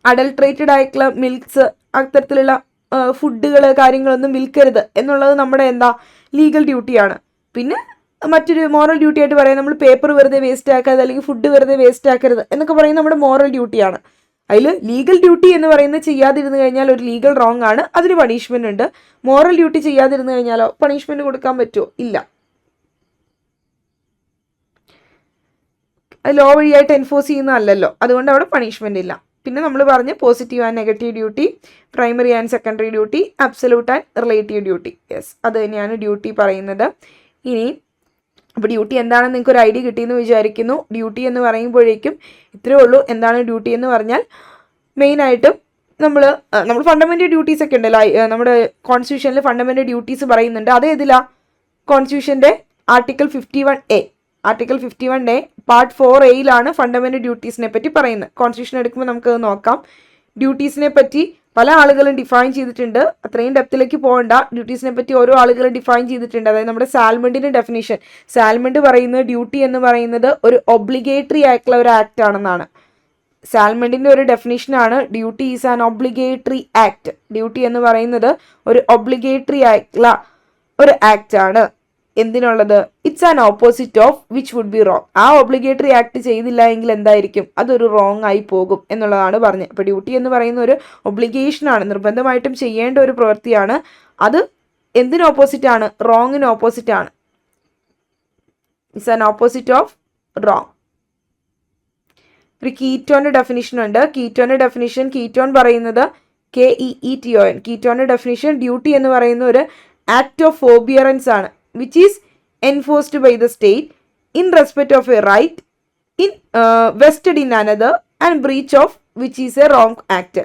അഡൾട്രേറ്റഡ് ആയിട്ടുള്ള മിൽക്സ്, അത്തരത്തിലുള്ള ഫുഡുകൾ കാര്യങ്ങളൊന്നും വിൽക്കരുത് എന്നുള്ളത് നമ്മുടെ എന്താ, ലീഗൽ ഡ്യൂട്ടിയാണ്. പിന്നെ മറ്റൊരു മോറൽ ഡ്യൂട്ടി ആയിട്ട് പറയാം, നമ്മൾ പേപ്പർ വെറുതെ വേസ്റ്റ് ആക്കരുത്, അല്ലെങ്കിൽ ഫുഡ് വെറുതെ വേസ്റ്റ് ആക്കരുത് എന്നൊക്കെ പറയുന്നത് നമ്മുടെ മോറൽ ഡ്യൂട്ടിയാണ്. അതിൽ ലീഗൽ ഡ്യൂട്ടി എന്ന് പറയുന്നത് ചെയ്യാതിരുന്നു കഴിഞ്ഞാൽ ഒരു ലീഗൽ റോങ് ആണ്, അതിന് പണിഷ്മെൻ്റ് ഉണ്ട്. മോറൽ ഡ്യൂട്ടി ചെയ്യാതിരുന്നു കഴിഞ്ഞാലോ പണിഷ്മെൻറ്റ് കൊടുക്കാൻ പറ്റുമോ, ഇല്ല. അത് ലോ വഴിയായിട്ട് എൻഫോഴ്സ് ചെയ്യുന്നതല്ലല്ലോ, അതുകൊണ്ട് അവിടെ പണിഷ്മെൻ്റ് ഇല്ല. പിന്നെ നമ്മൾ പറഞ്ഞ് positive and negative duty, primary and secondary duty, absolute and relative duty. Yes, അത് തന്നെയാണ് ഡ്യൂട്ടി പറയുന്നത്. ഇനി അപ്പോൾ ഡ്യൂട്ടി എന്താണെന്ന് നിങ്ങൾക്ക് ഒരു ഐഡിയ കിട്ടിയെന്ന് വിചാരിക്കുന്നു. ഡ്യൂട്ടി എന്ന് പറയുമ്പോഴേക്കും ഇത്രയേ ഉള്ളൂ. എന്താണ് ഡ്യൂട്ടി എന്ന് പറഞ്ഞാൽ മെയിനായിട്ടും നമ്മൾ ഫണ്ടമെൻ്റൽ ഡ്യൂട്ടീസ് ഒക്കെ ഉണ്ടല്ലോ, നമ്മുടെ കോൺസ്റ്റിറ്റ്യൂഷനിൽ ഫണ്ടമെൻ്റൽ ഡ്യൂട്ടീസ് പറയുന്നുണ്ട്. അത് ഏതിലാ, കോൺസ്റ്റിറ്റ്യൂഷൻ്റെ article 51A. Article 51A part 4A fundamental ഡ്യൂട്ടീസിനെ പറ്റി പറയുന്നത്. കോൺസ്റ്റിറ്റ്യൂഷൻ എടുക്കുമ്പോൾ നമുക്കത് നോക്കാം. ഡ്യൂട്ടീസിനെ പറ്റി പല ആളുകളും ഡിഫൈൻ ചെയ്തിട്ടുണ്ട്, അത്രയും ഡെപ്തിലേക്ക് പോകണ്ട. ഡ്യൂട്ടീസിനെ പറ്റി ഓരോ ആളുകളും ഡിഫൈൻ ചെയ്തിട്ടുണ്ട്. അതായത് നമ്മുടെ സാൽമണ്ടിൻ്റെ ഡെഫിനിഷൻ, സാൽമണ്ട് പറയുന്നത് ഡ്യൂട്ടി എന്ന് പറയുന്നത് ഒരു ഒബ്ലിഗേറ്ററി ആയിട്ടുള്ള ഒരു ആക്ട് ആണെന്നാണ്. സാൽമണ്ടിൻ്റെ ഒരു ഡെഫിനിഷനാണ് duty is an obligatory act. Duty എന്ന് പറയുന്നത് ഒരു ഒബ്ലിഗേറ്ററി ആയിട്ടുള്ള ഒരു ആക്ട് ആണ്. എന്തിനുള്ളത്, it's an opposite of which would be wrong. ആ ഒബ്ലിഗേറ്ററി ആക്ട് ചെയ്തില്ല എങ്കിൽ എന്തായിരിക്കും, അതൊരു റോങ് ആയി പോകും എന്നുള്ളതാണ് പറഞ്ഞത്. അപ്പോൾ ഡ്യൂട്ടി എന്ന് പറയുന്ന ഒരു ഒബ്ലിഗേഷനാണ്, നിർബന്ധമായിട്ടും ചെയ്യേണ്ട ഒരു പ്രവൃത്തിയാണ്. അത് എന്തിന് ഓപ്പോസിറ്റ് ആണ്, റോങ്ങിന് ഓപ്പോസിറ്റ് ആണ്. It's an opposite of wrong. ഒരു കീറ്റോൻ്റെ ഡെഫിനിഷൻ ഉണ്ട്. കീറ്റോൻ്റെ ഡെഫിനിഷൻ, കീറ്റോൺ പറയുന്നത് KEETON. കീറ്റോൻ്റെ ഡെഫിനിഷൻ, ഡ്യൂട്ടി എന്ന് പറയുന്ന ഒരു ആക്ട് ഓഫ് ഫോർബിയറൻസ് ആണ്, which is enforced by the state in respect of a right vested in another and breach of which is a wrong act.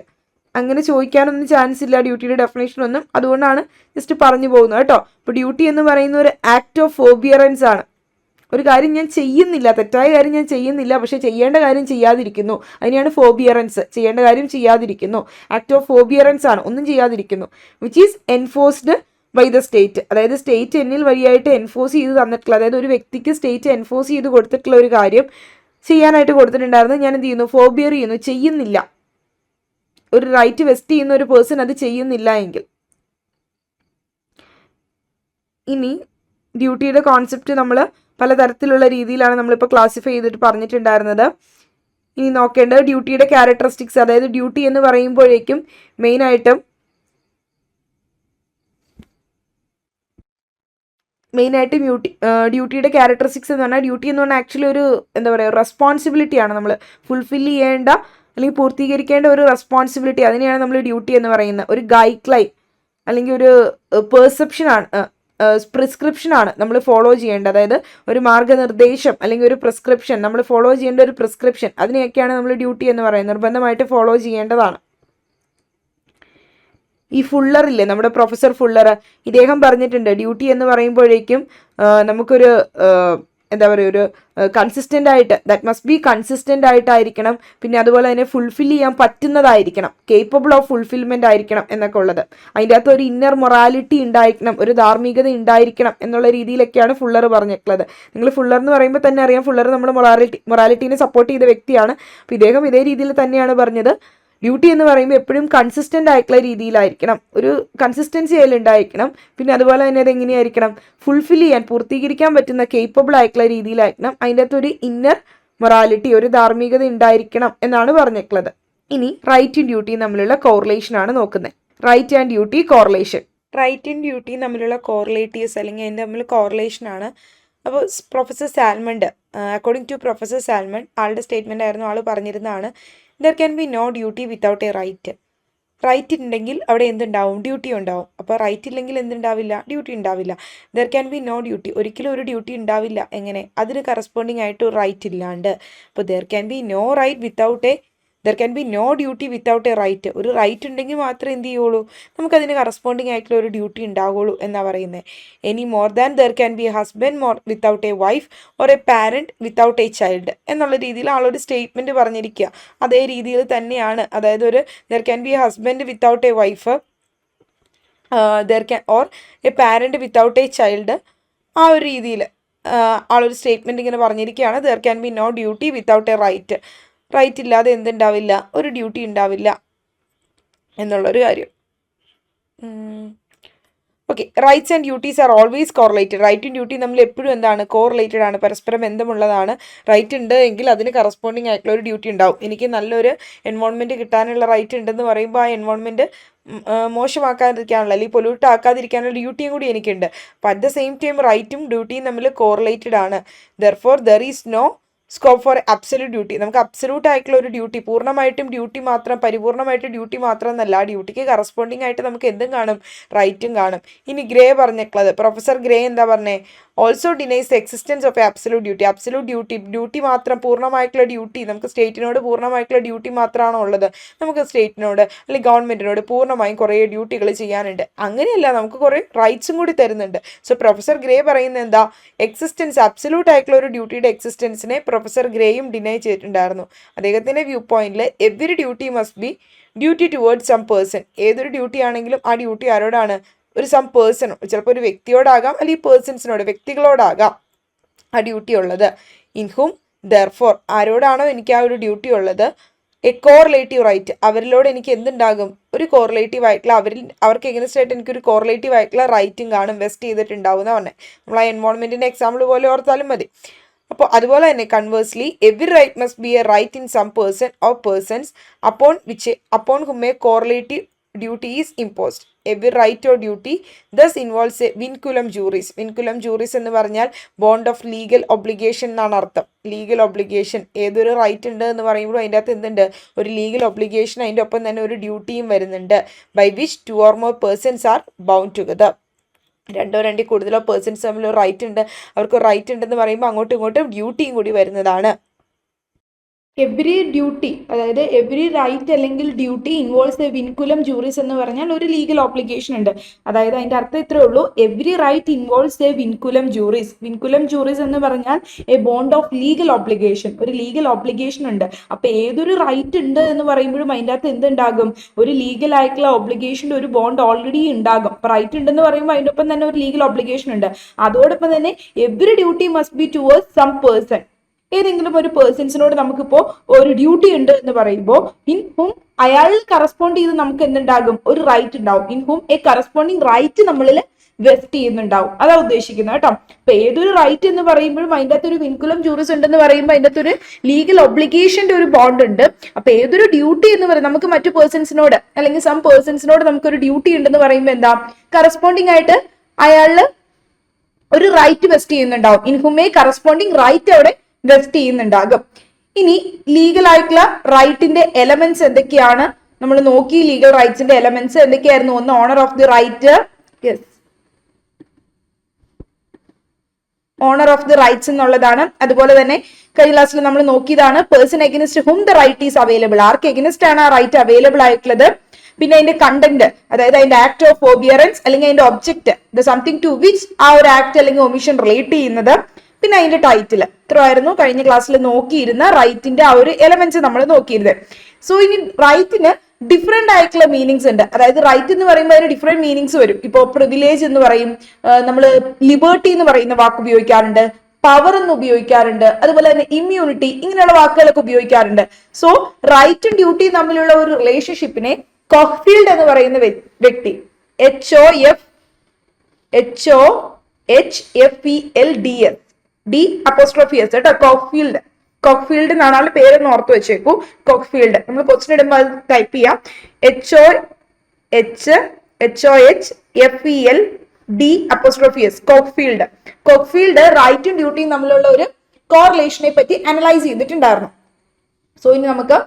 അങ്ങനെ ചോദിക്കാനൊന്നും chance ഇല്ല ഡ്യൂട്ടിയുടെ definition ഒന്നും, അതുകൊണ്ടാണ് just പറഞ്ഞു പോകുന്നത് കേട്ടോ. ഇപ്പോൾ ഡ്യൂട്ടി എന്ന് പറയുന്ന ഒരു ആക്ട് ഓഫ് ഫോർബിയറൻസ് ആണ്. ഒരു കാര്യം ഞാൻ ചെയ്യുന്നില്ല, തെറ്റായ കാര്യം ഞാൻ ചെയ്യുന്നില്ല, പക്ഷേ ചെയ്യേണ്ട കാര്യം ചെയ്യാതിരിക്കുന്നു, അതിനെയാണ് ഫോർബിയറൻസ്. ചെയ്യേണ്ട കാര്യം ചെയ്യാതിരിക്കുന്നു, ആക്ട് ഓഫ് ഫോർബിയറൻസ് ആണ്, ഒന്നും ചെയ്യാതിരിക്കുന്നു. Which is enforced by the state. അതായത് സ്റ്റേറ്റ് എന്നിൽ വഴിയായിട്ട് എൻഫോഴ്സ് ചെയ്ത് തന്നിട്ടുള്ള, അതായത് ഒരു വ്യക്തിക്ക് സ്റ്റേറ്റ് എൻഫോഴ്സ് ചെയ്ത് കൊടുത്തിട്ടുള്ള ഒരു കാര്യം ചെയ്യാനായിട്ട് കൊടുത്തിട്ടുണ്ടായിരുന്നു, ഞാൻ എന്ത് ചെയ്യുന്നു, ഫോർബിയർ ചെയ്യുന്നു, ചെയ്യുന്നില്ല. ഒരു റൈറ്റ് വെസ്റ്റ് ചെയ്യുന്ന ഒരു പേഴ്സൺ അത് ചെയ്യുന്നില്ല എങ്കിൽ. ഇനി ഡ്യൂട്ടിയുടെ കോൺസെപ്റ്റ് നമ്മൾ പലതരത്തിലുള്ള രീതിയിലാണ് നമ്മളിപ്പോൾ ക്ലാസിഫൈ ചെയ്തിട്ട് പറഞ്ഞിട്ടുണ്ടായിരുന്നത്. ഇനി നോക്കേണ്ടത് ഡ്യൂട്ടിയുടെ ക്യാരക്ടറിസ്റ്റിക്സ്. അതായത് ഡ്യൂട്ടി എന്ന് പറയുമ്പോഴേക്കും മെയിനായിട്ടും ഡ്യൂട്ടിയുടെ ക്യാരക്ടറിസ്റ്റിക്സ് എന്ന് പറഞ്ഞാൽ, ഡ്യൂട്ടി എന്ന് പറഞ്ഞാൽ ആക്ച്വലി ഒരു എന്താ പറയുക, റെസ്പോൺസിബിലിറ്റിയാണ്. നമ്മൾ ഫുൾഫിൽ ചെയ്യേണ്ട അല്ലെങ്കിൽ പൂർത്തീകരിക്കേണ്ട ഒരു റെസ്പോൺസിബിലിറ്റി, അതിനെയാണ് നമ്മൾ ഡ്യൂട്ടി എന്ന് പറയുന്നത്. ഒരു ഗൈഡ് ലൈൻ അല്ലെങ്കിൽ ഒരു പെർസെപ്ഷനാണ്, പ്രിസ്ക്രിപ്ഷനാണ് നമ്മൾ ഫോളോ ചെയ്യേണ്ടത്. അതായത് ഒരു മാർഗ്ഗനിർദ്ദേശം അല്ലെങ്കിൽ ഒരു പ്രിസ്ക്രിപ്ഷൻ, നമ്മൾ ഫോളോ ചെയ്യേണ്ട ഒരു പ്രിസ്ക്രിപ്ഷൻ, അതിനെയൊക്കെയാണ് നമ്മൾ ഡ്യൂട്ടി എന്ന് പറയുന്നത്. നിർബന്ധമായിട്ട് ഫോളോ ചെയ്യേണ്ടതാണ്. ഈ ഫുള്ളറില്ലേ, നമ്മുടെ പ്രൊഫസർ ഫുള്ളർ, ഇദ്ദേഹം പറഞ്ഞിട്ടുണ്ട് ഡ്യൂട്ടി എന്ന് പറയുമ്പോഴേക്കും നമുക്കൊരു എന്താ പറയുക, ഒരു കൺസിസ്റ്റൻ്റ് ആയിട്ട്, ദാറ്റ് മസ്റ്റ് ബി കൺസിസ്റ്റൻ്റ് ആയിട്ടായിരിക്കണം. പിന്നെ അതുപോലെ തന്നെ ഫുൾഫിൽ ചെയ്യാൻ പറ്റുന്നതായിരിക്കണം, കേപ്പബിൾ ഓഫ് ഫുൾഫിൽമെൻ്റ് ആയിരിക്കണം എന്നൊക്കെ ഉള്ളത്. അതിൻ്റെ അകത്ത് ഒരു ഇന്നർ മൊറാലിറ്റി ഉണ്ടായിരിക്കണം, ഒരു ധാർമ്മികത ഉണ്ടായിരിക്കണം എന്നുള്ള രീതിയിലൊക്കെയാണ് ഫുള്ളർ പറഞ്ഞിട്ടുള്ളത്. നിങ്ങൾ ഫുള്ളർ എന്ന് പറയുമ്പോൾ തന്നെ അറിയാം, ഫുള്ളർ നമ്മൾ മൊറാലിറ്റീനെ സപ്പോർട്ട് ചെയ്ത വ്യക്തിയാണ്. അപ്പോൾ ഇദ്ദേഹം ഇതേ രീതിയിൽ തന്നെയാണ് പറഞ്ഞത്. ഡ്യൂട്ടി എന്ന് പറയുമ്പോൾ എപ്പോഴും കൺസിസ്റ്റൻ്റ് ആയിട്ടുള്ള രീതിയിലായിരിക്കണം, ഒരു കൺസിസ്റ്റൻസി അതിലുണ്ടായിരിക്കണം. പിന്നെ അതുപോലെ തന്നെ അത് എങ്ങനെയായിരിക്കണം, ഫുൾഫിൽ ചെയ്യാൻ, പൂർത്തീകരിക്കാൻ പറ്റുന്ന കേപ്പബിൾ ആയിട്ടുള്ള രീതിയിലായിരിക്കണം. അതിൻ്റെ അകത്ത് ഒരു ഇന്നർ മൊറാലിറ്റി, ഒരു ധാർമ്മികത ഉണ്ടായിരിക്കണം എന്നാണ് പറഞ്ഞിട്ടുള്ളത്. ഇനി റൈറ്റും ഡ്യൂട്ടിയും തമ്മിലുള്ള കോറിലേഷൻ ആണ് നോക്കുന്നത്. Right and duty correlation. റൈറ്റും ഡ്യൂട്ടിയും തമ്മിലുള്ള കോറിലേറ്റീവ്സ് അല്ലെങ്കിൽ അതിൻ്റെ തമ്മിൽ കോറിലേഷൻ ആണ്. അപ്പോൾ professor Salmond, according to professor Salmond, ആളുടെ സ്റ്റേറ്റ്മെൻ്റ് ആയിരുന്നു, ആൾ പറഞ്ഞിരുന്നതാണ്, there can be no duty without a right. Right ഉണ്ടെങ്കിൽ അവിടെ എന്തുണ്ടാവും, ഡ്യൂട്ടി ഉണ്ടാവും. അപ്പോൾ റൈറ്റ് ഇല്ലെങ്കിൽ എന്തുണ്ടാവില്ല, ഡ്യൂട്ടി ഉണ്ടാവില്ല. There can be no duty, ഒരിക്കലും ഒരു ഡ്യൂട്ടി ഉണ്ടാവില്ല. എങ്ങനെ, അതിന് കറസ്പോണ്ടിങ് ആയിട്ട് ഒരു റൈറ്റ് ഇല്ലാണ്ട്. അപ്പോൾ there can be no right without a, there can be no duty without a right. ഒരു റൈറ്റ് ഉണ്ടെങ്കിൽ മാത്രമേ എന്ത് ചെയ്യുള്ളൂ, നമുക്കതിന് കറസ്പോണ്ടിങ് ആയിട്ടുള്ള ഒരു ഡ്യൂട്ടി ഉണ്ടാവുള്ളൂ എന്നാണ് പറയുന്നത്. Any more than there can be a husband more without a wife or a parent without a child എന്നുള്ള രീതിയിൽ ആളൊരു സ്റ്റേറ്റ്മെൻറ്റ് പറഞ്ഞിരിക്കുക. അതേ രീതിയിൽ തന്നെയാണ്, അതായത് ഒരു there can be a husband without a wife, there can or a parent without a child, ആ ഒരു രീതിയിൽ ആളൊരു സ്റ്റേറ്റ്മെൻറ്റ് ഇങ്ങനെ പറഞ്ഞിരിക്കുകയാണ്. There can be no duty without a right. Right ഇല്ലാതെ എന്തുണ്ടാവില്ല, ഒരു ഡ്യൂട്ടി ഉണ്ടാവില്ല എന്നുള്ളൊരു കാര്യം. Okay, rights and duties are always correlated. റൈറ്റും ഡ്യൂട്ടിയും നമ്മൾ എപ്പോഴും എന്താണ്, കോറിലേറ്റഡ് ആണ്, പരസ്പരം ബന്ധമുള്ളതാണ്. റൈറ്റ് ഉണ്ട് എങ്കിൽ അതിന് കറസ്പോണ്ടിങ് ആയിട്ടുള്ള ഒരു ഡ്യൂട്ടി ഉണ്ടാവും. എനിക്ക് നല്ലൊരു എൻവോൺമെൻറ്റ് കിട്ടാനുള്ള റൈറ്റ് ഉണ്ടെന്ന് പറയുമ്പോൾ ആ എൻവോൺമെൻറ്റ് മോശമാക്കാതിരിക്കാനുള്ള അല്ലെങ്കിൽ പൊല്യൂട്ട് ആക്കാതിരിക്കാനുള്ള ഡ്യൂട്ടിയും കൂടി എനിക്കുണ്ട്. അപ്പോൾ അറ്റ് ദ സെയിം ടൈം റൈറ്റും ഡ്യൂട്ടിയും തമ്മിൽ കോറിലേറ്റഡ് ആണ്. Therefore there is no scope for absolute duty. നമുക്ക് അബ്സല്യൂട്ട് ആയിട്ടുള്ള ഒരു ഡ്യൂട്ടി, പൂർണ്ണമായിട്ടും ഡ്യൂട്ടി മാത്രം, പരിപൂർണ്ണമായിട്ട് ഡ്യൂട്ടി മാത്രം എന്നല്ല, ആ ഡ്യൂട്ടിക്ക് കറസ്പോണ്ടിങ് ആയിട്ട് നമുക്ക് എന്തും കാണും, റൈറ്റും കാണും. ഇനി ഗ്രേ പറഞ്ഞിട്ടുള്ളത്, പ്രൊഫസർ ഗ്രേ എന്താ പറഞ്ഞേ, also denies the existence of A absolute duty. Absolute duty മാത്രം, പൂർണ്ണമായിട്ടുള്ള ഡ്യൂട്ടി, നമുക്ക് സ്റ്റേറ്റിനോട് പൂർണ്ണമായിട്ടുള്ള ഡ്യൂട്ടി മാത്രമാണോ ഉള്ളത്, നമുക്ക് സ്റ്റേറ്റിനോട് അല്ലെങ്കിൽ ഗവൺമെൻറ്റിനോട് പൂർണ്ണമായും കുറേ ഡ്യൂട്ടികൾ ചെയ്യാനുണ്ട്. അങ്ങനെയല്ല, നമുക്ക് കുറേ റൈറ്റ്സും കൂടി തരുന്നുണ്ട്. സോ പ്രൊഫസർ ഗ്രേ പറയുന്നത് എന്താ, എക്സിസ്റ്റൻസ്, അബ്സല്യൂട്ട് ആയിട്ടുള്ള ഒരു ഡ്യൂട്ടിയുടെ എക്സിസ്റ്റൻസിനെ പ്രൊഫസർ ഗ്രേയും ഡിനൈ ചെയ്തിട്ടുണ്ടായിരുന്നു. അദ്ദേഹത്തിൻ്റെ വ്യൂ പോയിന്റിൽ every duty must be duty towards some person. ഏതൊരു ഡ്യൂട്ടി ആണെങ്കിലും ആ ഡ്യൂട്ടി ആരോടാണ്, ഒരു സം പേഴ്സൺ, ചിലപ്പോൾ ഒരു വ്യക്തിയോടാകാം അല്ലെങ്കിൽ പേഴ്സൺസിനോട്, വ്യക്തികളോടാകാം ആ ഡ്യൂട്ടി ഉള്ളത്. ഇൻ ഹും ദെർഫോർ, ആരോടാണോ എനിക്ക് ആ ഒരു ഡ്യൂട്ടി ഉള്ളത്, എ കോറിലേറ്റീവ് റൈറ്റ്, അവരിലോട് എനിക്ക് എന്തുണ്ടാകും, ഒരു കോറിലേറ്റീവ് ആയിട്ടുള്ള, അവർക്ക് എഗൻസ്റ്റ് ആയിട്ട് എനിക്കൊരു കോറിലേറ്റീവ് ആയിട്ടുള്ള റൈറ്റും കാണും, വെസ്റ്റ് ചെയ്തിട്ടുണ്ടാവും എന്ന് പറഞ്ഞത്. നമ്മൾ ആ എൻവോൺമെൻറ്റിൻ്റെ എക്സാമ്പിൾ പോലെ ഓർത്താലും മതി. അപ്പോൾ അതുപോലെ തന്നെ conversely every right must be a right in some person or persons upon whom a correlative duty is imposed. Every right or duty thus involves a vinculum juris. Vinculum juris എന്ന് പറഞ്ഞാൽ bond of legal obligation എന്നാണ് അർത്ഥം. Legal obligation, ഏതൊരു right ഉണ്ട് എന്ന് പറയുമ്പോൾ അതിൻ്റെ അകത്ത് എന്തുണ്ട്, ഒരു ലീഗൽ ഒബ്ലിഗേഷൻ, അതിൻ്റെ ഒപ്പം തന്നെ ഒരു ഡ്യൂട്ടിയും വരുന്നുണ്ട്. By which 2 or more persons are bound together. രണ്ടോ രണ്ടിൽ കൂടുതലോ പേഴ്സൺസ് തമ്മിൽ ഒരു റൈറ്റ് ഉണ്ട്, അവർക്ക് റൈറ്റ് ഉണ്ടെന്ന് പറയുമ്പോൾ അങ്ങോട്ടും ഇങ്ങോട്ടും ഡ്യൂട്ടിയും കൂടി വരുന്നതാണ്. എവറി ഡ്യൂട്ടി, അതായത് എവറി റൈറ്റ് അല്ലെങ്കിൽ duty involves a vinculum juris എന്ന് പറഞ്ഞാൽ ഒരു ലീഗൽ ഓബ്ലിഗേഷൻ ഉണ്ട്. അതായത് അതിൻ്റെ അർത്ഥം ഇത്രേ ഉള്ളൂ, every right involves a vinculum juris. Vinculum juris എന്ന് പറഞ്ഞാൽ a bond of legal obligation, ഒരു ലീഗൽ ഓബ്ലിഗേഷൻ ഉണ്ട്. അപ്പോൾ ഏതൊരു റൈറ്റ് ഉണ്ട് എന്ന് പറയുമ്പോഴും അതിൻ്റെ അകത്ത് എന്തുണ്ടാകും, ഒരു ലീഗൽ ആയിട്ടുള്ള ഓബ്ലിഗേഷൻ്റെ ഒരു ബോണ്ട് ഓൾറെഡി ഉണ്ടാകും. അപ്പോൾ റൈറ്റ് ഉണ്ടെന്ന് പറയുമ്പോൾ അതിൻ്റെ ഒപ്പം തന്നെ ഒരു ലീഗൽ ഓബ്ലിഗേഷൻ ഉണ്ട്. അതോടൊപ്പം തന്നെ every duty must be towards some person. ഏതെങ്കിലും ഒരു പേഴ്സൺസിനോട് നമുക്കിപ്പോൾ ഒരു ഡ്യൂട്ടി ഉണ്ട് എന്ന് പറയുമ്പോൾ ഇൻ ഹും അയാൾ കറസ്പോണ്ട് ചെയ്ത് നമുക്ക് എന്തുണ്ടാകും, ഒരു റൈറ്റ് ഉണ്ടാവും. In whom a corresponding right നമ്മളിൽ വെസ്റ്റ് ചെയ്യുന്നുണ്ടാവും, അതാ ഉദ്ദേശിക്കുന്നത് കേട്ടോ. അപ്പൊ ഏതൊരു റൈറ്റ് എന്ന് പറയുമ്പോഴും അതിൻ്റെ അകത്ത് ഒരു വിൻകുലം ജൂറിസ് ഉണ്ടെന്ന് പറയുമ്പോൾ അതിൻ്റെ അകത്ത് ഒരു ലീഗൽ ഒബ്ലിഗേഷന്റെ ഒരു ബോണ്ട് ഉണ്ട്. അപ്പൊ ഏതൊരു ഡ്യൂട്ടി എന്ന് പറയുന്നത്, നമുക്ക് മറ്റു പേഴ്സൺസിനോട് അല്ലെങ്കിൽ സം പേഴ്സൺസിനോട് നമുക്കൊരു ഡ്യൂട്ടി ഉണ്ടെന്ന് പറയുമ്പോൾ എന്താ, കറസ്പോണ്ടിങ് ആയിട്ട് അയാളിൽ ഒരു റൈറ്റ് വെസ്റ്റ് ചെയ്യുന്നുണ്ടാവും. In whom a corresponding right അവിടെ വെസ്റ്റ് ചെയ്യുന്നുണ്ടാകും. ഇനി ലീഗൽ ആയിട്ടുള്ള റൈറ്റിന്റെ എലമെന്റ്സ് എന്തൊക്കെയാണ് നമ്മൾ നോക്കി. ലീഗൽ റൈറ്റ്സിന്റെ എലമെന്റ്സ് എന്തൊക്കെയായിരുന്നു, ഒന്ന് owner of the right, yes, owner of the rights എന്നുള്ളതാണ്. അതുപോലെ തന്നെ കഴിഞ്ഞ ക്ലാസ്സിൽ നമ്മൾ നോക്കിയതാണ് person against whom the right is available, ആർക്ക് എഗനിസ്റ്റ് ആണ് ആ റൈറ്റ് അവൈലബിൾ ആയിട്ടുള്ളത്. പിന്നെ അതിന്റെ കണ്ടന്റ്, അതായത് അതിന്റെ ആക്ട് ഓഫ് ഫോർബിയറൻസ് അല്ലെങ്കിൽ അതിന്റെ object, the something to which ആ ഒരു ആക്ട് അല്ലെങ്കിൽ ഒമിഷൻ റിലേറ്റ് ചെയ്യുന്നത്. പിന്നെ അതിന്റെ ടൈറ്റിൽ ഇത്രയായിരുന്നു കഴിഞ്ഞ ക്ലാസ്സിൽ നോക്കിയിരുന്ന റൈറ്റിന്റെ ആ ഒരു എലമെന്റ്സ് നമ്മൾ നോക്കിയിരുന്നത്. സോ ഇനി റൈറ്റിന് ഡിഫറെന്റ് ആയിട്ടുള്ള മീനിങ്സ് ഉണ്ട്. അതായത് റൈറ്റ് എന്ന് പറയുമ്പോൾ അതിന് ഡിഫറെന്റ് മീനിങ്സ് വരും. ഇപ്പോൾ പ്രിവിലേജ് എന്ന് പറയും, നമ്മൾ ലിബർട്ടി എന്ന് പറയുന്ന വാക്ക് ഉപയോഗിക്കാറുണ്ട്, പവർ എന്ന് ഉപയോഗിക്കാറുണ്ട്, അതുപോലെ തന്നെ ഇമ്മ്യൂണിറ്റി, ഇങ്ങനെയുള്ള വാക്കുകളൊക്കെ ഉപയോഗിക്കാറുണ്ട്. സോ റൈറ്റും ഡ്യൂട്ടിയും തമ്മിലുള്ള ഒരു റിലേഷൻഷിപ്പിനെ കോഹ്ഫീൽഡ് എന്ന് പറയുന്ന വ്യക്തി HOHFELDS കേട്ടോ, കോഹ്ഫീൽഡ് എന്നാണ് ആളുടെ പേരെന്ന് ഓർത്ത് വെച്ചേക്കൂ. കോഹ്ഫീൽഡ് നമ്മൾ ക്വസ്റ്റ്യൻ ഇടുമ്പോൾ അത് ടൈപ്പ് ചെയ്യാം. HOHFELDS കോഹ്ഫീൽഡ് റൈറ്റും ഡ്യൂട്ടിയും തമ്മിലുള്ള ഒരു കോറിലേഷനെ പറ്റി അനലൈസ് ചെയ്തിട്ടുണ്ടായിരുന്നു. സോ ഇനി നമുക്ക്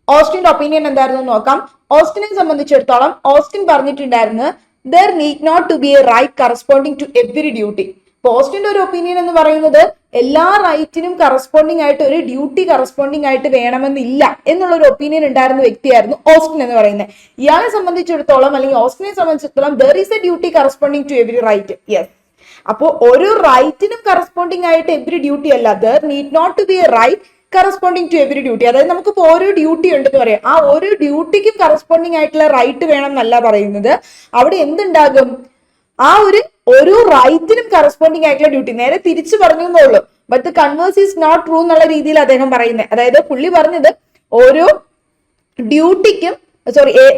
ഓസ്റ്റിന്റെ ഒപ്പീനിയൻ എന്തായിരുന്നു നോക്കാം. ഓസ്റ്റിനെ സംബന്ധിച്ചിടത്തോളം ഓസ്റ്റിൻ പറഞ്ഞിട്ടുണ്ടായിരുന്നു there need not to be a right corresponding to every duty. ഓസ്റ്റിന്റെ ഒരു ഒപ്പീനിയൻ എന്ന് പറയുന്നത് എല്ലാ റൈറ്റിനും കറസ്പോണ്ടിങ് ആയിട്ട് ഒരു ഡ്യൂട്ടി കറസ്പോണ്ടിങ് ആയിട്ട് വേണമെന്നില്ല എന്നുള്ള ഒരു ഒപ്പീനിയൻ ഉണ്ടായിരുന്ന വ്യക്തിയായിരുന്നു ഓസ്റ്റിൻ എന്ന് പറയുന്നത്. ഇയാളെ സംബന്ധിച്ചിടത്തോളം അല്ലെങ്കിൽ ഓസ്റ്റിനെ സംബന്ധിച്ചിടത്തോളം there is a duty corresponding to every right. Yes, അപ്പോൾ ഓരോ റൈറ്റിനും കറസ്പോണ്ടിങ് ആയിട്ട് എവറി ഡ്യൂട്ടി അല്ല, there need not to be a right corresponding to every duty. അതായത് നമുക്കിപ്പോൾ ഓരോ ഡ്യൂട്ടി ഉണ്ടെന്ന് പറയാം, ആ ഓരോ ഡ്യൂട്ടിക്കും കറസ്പോണ്ടിങ് ആയിട്ടുള്ള റൈറ്റ് വേണം എന്നല്ല പറയുന്നത്. അവിടെ എന്തുണ്ടാകും, ആ ഒരു ഓരോ റൈറ്റിനും കറസ്പോണ്ടിങ് ആയിട്ടുള്ള ഡ്യൂട്ടി. നേരെ തിരിച്ചു പറഞ്ഞു എന്നുള്ളൂ, but the converse is not true എന്നുള്ള രീതിയിൽ അദ്ദേഹം പറയുന്നത്. അതായത് പുള്ളി പറഞ്ഞത് ഓരോ ഡ്യൂട്ടിക്കും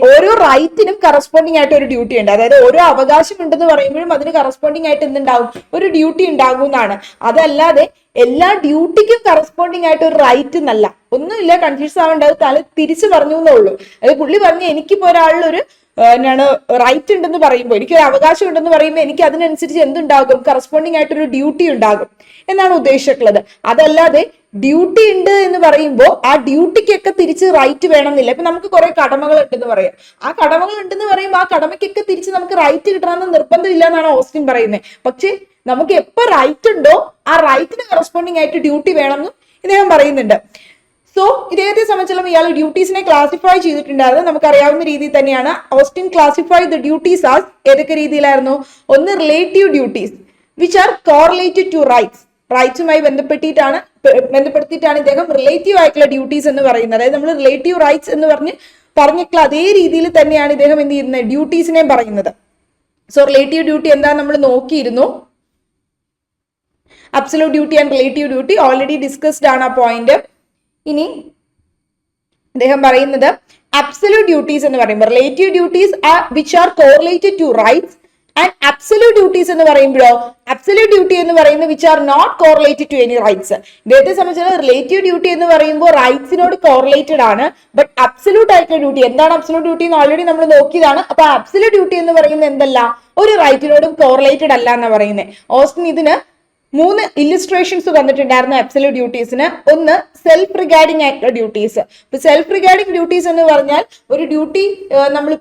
ഓരോ റൈറ്റിനും കറസ്പോണ്ടിങ് ആയിട്ട് ഒരു ഡ്യൂട്ടി ഉണ്ട്. അതായത് ഓരോ അവകാശം ഉണ്ടെന്ന് പറയുമ്പോഴും അതിന് കറസ്പോണ്ടിങ് ആയിട്ട് എന്തുണ്ടാവും, ഒരു ഡ്യൂട്ടി ഉണ്ടാകും എന്നാണ്. അതല്ലാതെ എല്ലാ ഡ്യൂട്ടിക്കും കറസ്പോണ്ടിങ് ആയിട്ട് ഒരു റൈറ്റ് എന്നല്ല. ഒന്നുമില്ല, കൺഫ്യൂസ് ആവേണ്ട, അത് തല തിരിച്ചു പറഞ്ഞു എന്നുള്ളൂ. അത് പുള്ളി പറഞ്ഞ് എനിക്കിപ്പോ ഒരാളിലൊരു റൈറ്റ് ഉണ്ടെന്ന് പറയുമ്പോൾ, എനിക്കൊരു അവകാശം ഉണ്ടെന്ന് പറയുമ്പോൾ എനിക്ക് അതിനനുസരിച്ച് എന്തുണ്ടാകും, കറസ്പോണ്ടിങ് ആയിട്ടൊരു ഡ്യൂട്ടി ഉണ്ടാകും എന്നാണ് ഉദ്ദേശിച്ചിട്ടുള്ളത്. അതല്ലാതെ ഡ്യൂട്ടി ഉണ്ട് എന്ന് പറയുമ്പോൾ ആ ഡ്യൂട്ടിക്കൊക്കെ തിരിച്ച് റൈറ്റ് വേണമെന്നില്ല. ഇപ്പൊ നമുക്ക് കുറെ കടമകൾ ഉണ്ടെന്ന് പറയാം, ആ കടമകൾ ഉണ്ടെന്ന് പറയുമ്പോൾ ആ കടമയ്ക്കൊക്കെ തിരിച്ച് നമുക്ക് റൈറ്റ് കിട്ടണമെന്ന് നിർബന്ധമില്ല എന്നാണ് ഓസ്റ്റിൻ പറയുന്നത്. പക്ഷെ നമുക്ക് എപ്പോ റൈറ്റ് ഉണ്ടോ ആ റൈറ്റിന് കറസ്പോണ്ടിങ് ആയിട്ട് ഡ്യൂട്ടി വേണമെന്നും ഇദ്ദേഹം പറയുന്നുണ്ട്. സോ ഇദ്ദേഹത്തെ സംബന്ധിച്ചിടത്തോളം ഇയാൾ ഡ്യൂട്ടീസിനെ ക്ലാസിഫൈ ചെയ്തിട്ടുണ്ടായിരുന്നു. നമുക്കറിയാവുന്ന രീതിയിൽ തന്നെയാണ് Austin classify the duties as ഏതൊക്കെ രീതിയിലായിരുന്നു. ഒന്ന് relative duties which are correlated to rights, റൈറ്റ്സുമായി ബന്ധപ്പെടുത്തിയിട്ടാണ് ഇദ്ദേഹം റിലേറ്റീവ് ആയിട്ടുള്ള ഡ്യൂട്ടീസ് എന്ന് പറയുന്നത്. അതായത് നമ്മൾ റിലേറ്റീവ് റൈറ്റ്സ് എന്ന് പറഞ്ഞിട്ടുള്ള അതേ രീതിയിൽ തന്നെയാണ് ഇദ്ദേഹം എന്ത് ചെയ്യുന്നത്, ഡ്യൂട്ടീസിനെ പറയുന്നത്. സോ റിലേറ്റീവ് ഡ്യൂട്ടി എന്താ നമ്മൾ നോക്കിയിരുന്നു. Absolute duty and relative duty already discussed ആണ് ആ പോയിന്റ്. ഇനി അദ്ദേഹം പറയുന്നത് അബ്സല്യൂട്ട് ഡ്യൂട്ടീസ് എന്ന് പറയുമ്പോൾ relative duties which are correlated to rights and absolute duties എന്ന് പറയുമ്പോഴോ അബ്സല്യൂട്ട് ഡ്യൂട്ടി എന്ന് പറയുന്നത് which are not correlated to any rights. ഇദ്ദേഹത്തെ സംബന്ധിച്ചിടത്തോളം റിലേറ്റീവ് ഡ്യൂട്ടി എന്ന് പറയുമ്പോൾ റൈറ്റ്സിനോട് കോറിലേറ്റഡ് ആണ്. ബട്ട് അബ്സല്യൂട്ട് ആയിട്ടുള്ള ഡ്യൂട്ടി എന്താണ്, അബ്സല്യൂട്ട് ഡ്യൂട്ടി എന്ന് ഓൾറെഡി നമ്മൾ നോക്കിയതാണ്. അപ്പൊ അബ്സല്യൂട്ട് ഡ്യൂട്ടി എന്ന് പറയുന്നത് എന്തല്ല, ഒരു റൈറ്റിനോടും കോറിലേറ്റഡ് അല്ല എന്ന് പറയുന്നത്. ഓസ്റ്റിൻ ഇതിന് 3 ഇല്ലുസ്ട്രേഷൻസ് തന്നിട്ടുണ്ടായിരുന്നു അബ്സല്യൂട്ട് ഡ്യൂട്ടീസിന്. ഒന്ന് സെൽഫ് റിഗാർഡിംഗ് ആയിട്ടുള്ള ഡ്യൂട്ടീസ്. ഇപ്പൊ സെൽഫ് റിഗാർഡിംഗ് ഡ്യൂട്ടീസ് എന്ന് പറഞ്ഞാൽ ഒരു ഡ്യൂട്ടി നമ്മളെ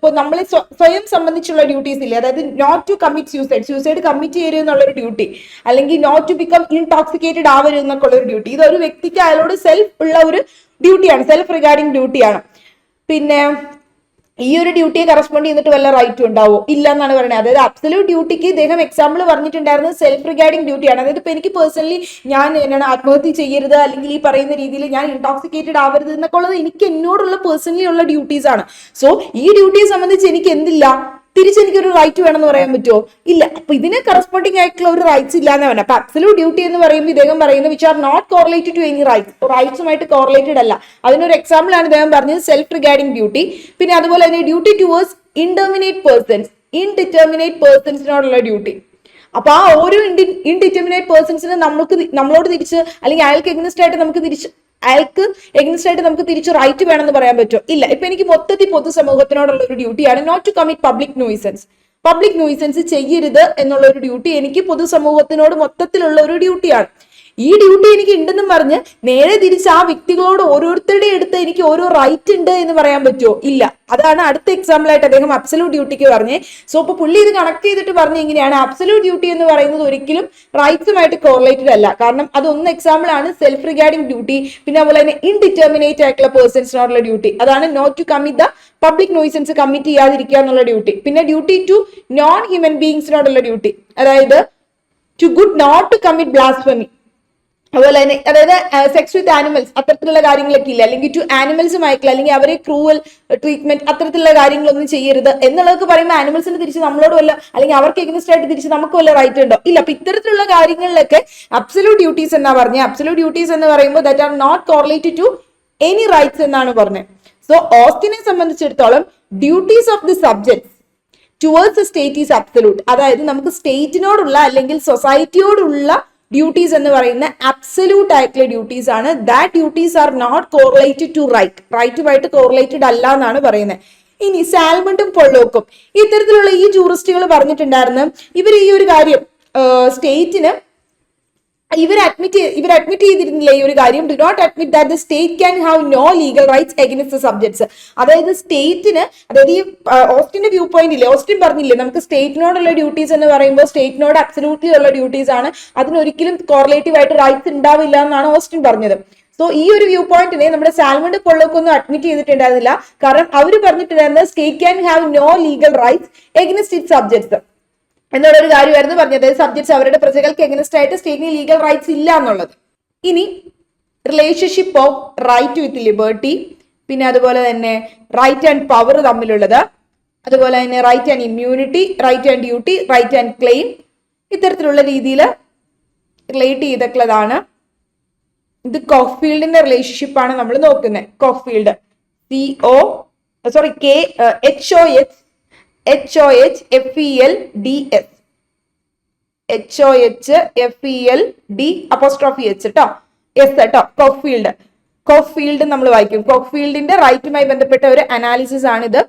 സ്വയം സംബന്ധിച്ചുള്ള ഡ്യൂട്ടീസ് ഇല്ലേ, അതായത് not to commit suicide commit ചെയ്യരുത് എന്നുള്ളൊരു ഡ്യൂട്ടി, അല്ലെങ്കിൽ നോട്ട് ടു ബിക്കം ഇൻടോക്സിക്കേറ്റഡ് ആവരുത് എന്നൊക്കെ ഉള്ള ഒരു ഡ്യൂട്ടി. ഇതൊരു വ്യക്തിക്ക് അയാളോട് സെൽഫ് ഉള്ള ഒരു ഡ്യൂട്ടിയാണ്, സെൽഫ് റിഗാർഡിംഗ് ഡ്യൂട്ടിയാണ്. പിന്നെ ഈ ഒരു ഡ്യൂട്ടിയെ കറസ്പോണ്ട് ചെയ്തിട്ട് വല്ല റൈറ്റും ഉണ്ടാവോ, ഇല്ല എന്നാണ് പറയുന്നത്. അതായത് അബ്സല്യൂട്ട് ഡ്യൂട്ടിക്ക് ഇദ്ദേഹം എക്സാമ്പിൾ പറഞ്ഞിട്ടുണ്ടായിരുന്നത് സെൽഫ് റിഗാർഡിംഗ് ഡ്യൂട്ടിയാണ്. അതായത് ഇപ്പൊ എനിക്ക് പേഴ്സണലി ഞാൻ ആത്മഹത്യ ചെയ്യരുത്, അല്ലെങ്കിൽ ഈ പറയുന്ന രീതിയിൽ ഞാൻ ഇൻടോക്സിക്കേറ്റഡ് ആവരുത് എന്നൊക്കെ ഉള്ളത് എനിക്ക് എന്നോടുള്ള പേഴ്സണലി ഉള്ള ഡ്യൂട്ടീസ് ആണ്. സോ ഈ ഡ്യൂട്ടിയെ സംബന്ധിച്ച് എനിക്ക് എന്തില്ല, തിരിച്ചെനിക്കൊരു റൈറ്റ് വേണമെന്ന് പറയാൻ പറ്റുമോ, ഇല്ല. അപ്പൊ ഇതിന് കറസ്പോണ്ടിങ് ആയിട്ടുള്ള ഒരു റൈറ്റ്സ് ഇല്ലാന്ന് പറഞ്ഞത്. അപ്പൊ അബ്സല്യൂട്ട് ഡ്യൂട്ടി എന്ന് പറയുമ്പോൾ ഇദ്ദേഹം പറയുന്നത് which are not correlated to any rights, റൈറ്റ്സുമായിട്ട് കോറിലേറ്റഡ് അല്ല. അതിനൊരു എക്സാമ്പിൾ ആണ് ഇദ്ദേഹം പറഞ്ഞത് സെൽഫ് റിഗാർഡിംഗ് ഡ്യൂട്ടി. പിന്നെ അതുപോലെ തന്നെ ഡ്യൂട്ടി ടുവേഴ്സ് ഇൻഡിറ്റർമിനേറ്റ് പേഴ്സൺസിനോടുള്ള ഡ്യൂട്ടി. അപ്പൊ ആ ഓരോ ഇൻഡിറ്റർമിനേറ്റ് പേഴ്സൺസിന് നമ്മളോട് തിരിച്ച് അല്ലെങ്കിൽ അയാൾക്ക് എഗ്നസ്റ്റ് ആയിട്ട് നമുക്ക് തിരിച്ച് റൈറ്റ് വേണമെന്ന് പറയാൻ പറ്റുമോ, ഇല്ല. ഇപ്പൊ എനിക്ക് മൊത്തത്തിൽ പൊതുസമൂഹത്തിനോടുള്ള ഒരു ഡ്യൂട്ടിയാണ് not to commit public nuisance ചെയ്യരുത് എന്നുള്ള ഒരു ഡ്യൂട്ടി എനിക്ക് പൊതുസമൂഹത്തിനോട് മൊത്തത്തിലുള്ള ഒരു ഡ്യൂട്ടിയാണ്. ഈ ഡ്യൂട്ടി എനിക്ക് ഉണ്ടെന്നും പറഞ്ഞ് നേരെ തിരിച്ച് ആ വ്യക്തികളോട് ഓരോരുത്തരുടെ അടുത്ത് എനിക്ക് ഓരോ റൈറ്റ് ഉണ്ട് എന്ന് പറയാൻ പറ്റുമോ, ഇല്ല. അതാണ് അടുത്ത എക്സാമ്പിൾ ആയിട്ട് അദ്ദേഹം അബ്സല്യൂട്ട് ഡ്യൂട്ടിക്ക് പറഞ്ഞേ. സോ ഇപ്പൊ പുള്ളി ഇത് കണക്ട് ചെയ്തിട്ട് പറഞ്ഞ ഇങ്ങനെയാണ്, അബ്സല്യൂട്ട് ഡ്യൂട്ടി എന്ന് പറയുന്നത് ഒരിക്കലും റൈറ്റ്സുമായിട്ട് കോറിലേറ്റഡ് അല്ല. കാരണം അതൊന്ന് എക്സാമ്പിൾ ആണ് സെൽഫ് റിഗാർഡിംഗ് ഡ്യൂട്ടി. പിന്നെ അതുപോലെ തന്നെ ഇൻഡിറ്റർമിനേറ്റ് ആയിട്ടുള്ള പേഴ്സൺസിനോടുള്ള ഡ്യൂട്ടി, അതാണ് not to commit the public nuisance commit ചെയ്യാതിരിക്കുക എന്നുള്ള ഡ്യൂട്ടി. പിന്നെ ഡ്യൂട്ടി ടു നോൺ ഹ്യൂമൻ ബീങ്സിനോടുള്ള ഡ്യൂട്ടി, അതായത് to god not to commit blasphemy. അതുപോലെ തന്നെ അതായത് സെക്സ് വിത്ത് ആനിമൽസ് അത്തരത്തിലുള്ള കാര്യങ്ങളൊക്കെ ഇല്ല, അല്ലെങ്കിൽ ടു ആനിമൽസുമായിട്ടുള്ള അല്ലെങ്കിൽ അവരെ ക്രൂവൽ ട്രീറ്റ്മെന്റ് അത്തരത്തിലുള്ള കാര്യങ്ങളൊന്നും ചെയ്യരുത് എന്നുള്ളതൊക്കെ പറയുമ്പോൾ ആനിമൽസിന് തിരിച്ച് നമ്മളോട് വല്ല അല്ലെങ്കിൽ അവർക്ക് എഗ്നസ്റ്റ് ആയിട്ട് തിരിച്ച് നമുക്ക് വല്ല റൈറ്റ് ഉണ്ടോ? ഇല്ല. അപ്പൊ ഇത്തരത്തിലുള്ള കാര്യങ്ങളിലൊക്കെ അബ്സല്യൂട്ട് ഡ്യൂട്ടീസ് എന്നാ പറഞ്ഞത്. അബ്സല്യൂട്ട് ഡ്യൂട്ടീസ് എന്ന് പറയുമ്പോൾ that are not correlated to any rights എന്നാണ് പറഞ്ഞത്. സോ ഓസ്റ്റിനെ സംബന്ധിച്ചിടത്തോളം duties of the subjects towards state is absolute. അതായത് നമുക്ക് സ്റ്റേറ്റിനോടുള്ള അല്ലെങ്കിൽ സൊസൈറ്റിയോടുള്ള ഡ്യൂട്ടീസ് എന്ന് പറയുന്ന അബ്സല്യൂട്ട് ആയിട്ടുള്ള ഡ്യൂട്ടീസ് ആണ്. That duties are not correlated to right. റൈറ്റുമായിട്ട് കോറിലേറ്റഡ് അല്ല എന്നാണ് പറയുന്നത്. ഇനി സാൽമണ്ടും പൊള്ളോക്കും ഇത്തരത്തിലുള്ള ഈ ജൂറിസ്റ്റുകൾ പറഞ്ഞിട്ടുണ്ടായിരുന്നു, ഇവർ ഈ ഒരു കാര്യം സ്റ്റേറ്റിന് ഇവർ അഡ്മിറ്റ് ചെയ്തിരുന്നില്ല ഈ ഒരു കാര്യം. Do not admit that the state can have no legal rights against the subjects. അതായത് സ്റ്റേറ്റിന്, അതായത് ഈ ഓസ്റ്റിന്റെ വ്യൂ പോയിന്റ് ഇല്ലേ, ഓസ്റ്റിൻ പറഞ്ഞില്ലേ നമുക്ക് സ്റ്റേറ്റിനോടുള്ള ഡ്യൂട്ടീസ് എന്ന് പറയുമ്പോൾ സ്റ്റേറ്റിനോട് അബ്സല്യൂട്ട്ലി ഉള്ള ഡ്യൂട്ടീസ് ആണ്, അതിനൊരിക്കലും കോറിലേറ്റീവ് ആയിട്ട് റൈറ്റ്സ് ഉണ്ടാവില്ല എന്നാണ് ഓസ്റ്റിൻ പറഞ്ഞത്. സോ ഈ ഒരു വ്യൂ പോയിന്റിനെ നമ്മുടെ സാൽമണ്ട് പൊള്ളോക്കൊന്നും അഡ്മിറ്റ് ചെയ്തിട്ടുണ്ടായിരുന്നില്ല. കാരണം അവർ പറഞ്ഞിട്ടുണ്ടായിരുന്നത് state can have no legal rights against it subjects എന്നുള്ള ഒരു കാര്യമായിരുന്നു പറഞ്ഞത്. സബ്ജക്ട്സ് അവരുടെ പ്രജകൾക്ക് എഗനസ്റ്റ് ആയിട്ട് സ്റ്റേറ്റിന് ലീഗൽ റൈറ്റ്സ് ഇല്ല എന്നുള്ളത്. ഇനി relationship of right with liberty, പിന്നെ അതുപോലെ തന്നെ റൈറ്റ് ആൻഡ് പവർ തമ്മിലുള്ളത്, അതുപോലെ തന്നെ right and immunity, right and duty, right and claim, ഇത്തരത്തിലുള്ള രീതിയിൽ റിലേറ്റ് ചെയ്തിട്ടുള്ളതാണ്. ഇത് കോഫ്ഫീൽഡിന്റെ റിലേഷൻഷിപ്പ് ആണ് നമ്മൾ നോക്കുന്നത്. കോഫ്ഫീൽഡ് കോഫ്ഫീൽഡ് നമ്മൾ വായിക്കും. കോഫ്ഫീൽഡിന്റെ റൈറ്റുമായി ബന്ധപ്പെട്ട ഒരു അനാലിസിസ് ആണിത്.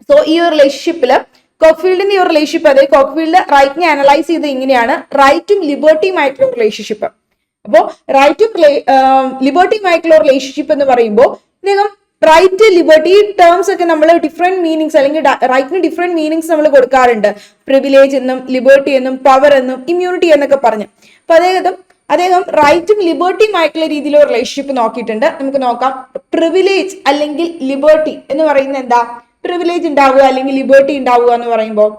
സോ ഈ ഒരു റിലേഷൻഷിപ്പില് കോക്ഫീൽഡിന്റെ ഈ ഒരു റിലേഷൻഷിപ്പ്, അതായത് കോക്ഫീൽഡ് റൈറ്റിനെ അനലൈസ് ചെയ്ത് ഇങ്ങനെയാണ്: റൈറ്റും ലിബർട്ടിയുമായിട്ടുള്ള റിലേഷൻഷിപ്പ്. അപ്പോ റൈറ്റും ലിബർട്ടിയുമായിട്ടുള്ള റിലേഷൻഷിപ്പ് എന്ന് പറയുമ്പോൾ ഇദ്ദേഹം റൈറ്റ്, ലിബർട്ടി ടേംസ് ഒക്കെ നമ്മൾ ഡിഫറെന്റ് മീനിങ്സ്, അല്ലെങ്കിൽ റൈറ്റിന് ഡിഫറെന്റ് മീനിങ്സ് നമ്മൾ കൊടുക്കാറുണ്ട്. പ്രിവിലേജ് എന്നും ലിബർട്ടി എന്നും പവർ എന്നും ഇമ്മ്യൂണിറ്റി എന്നൊക്കെ പറഞ്ഞു. അപ്പൊ അദ്ദേഹം റൈറ്റും ലിബർട്ടിയും ആയിട്ടുള്ള രീതിയിലുള്ള റിലേഷൻഷിപ്പ് നോക്കിയിട്ടുണ്ട്. നമുക്ക് നോക്കാം. പ്രിവിലേജ് അല്ലെങ്കിൽ ലിബർട്ടി എന്ന് പറയുന്നത് എന്താ? പ്രിവിലേജ് ഉണ്ടാവുക അല്ലെങ്കിൽ ലിബർട്ടി ഉണ്ടാവുക എന്ന് പറയുമ്പോൾ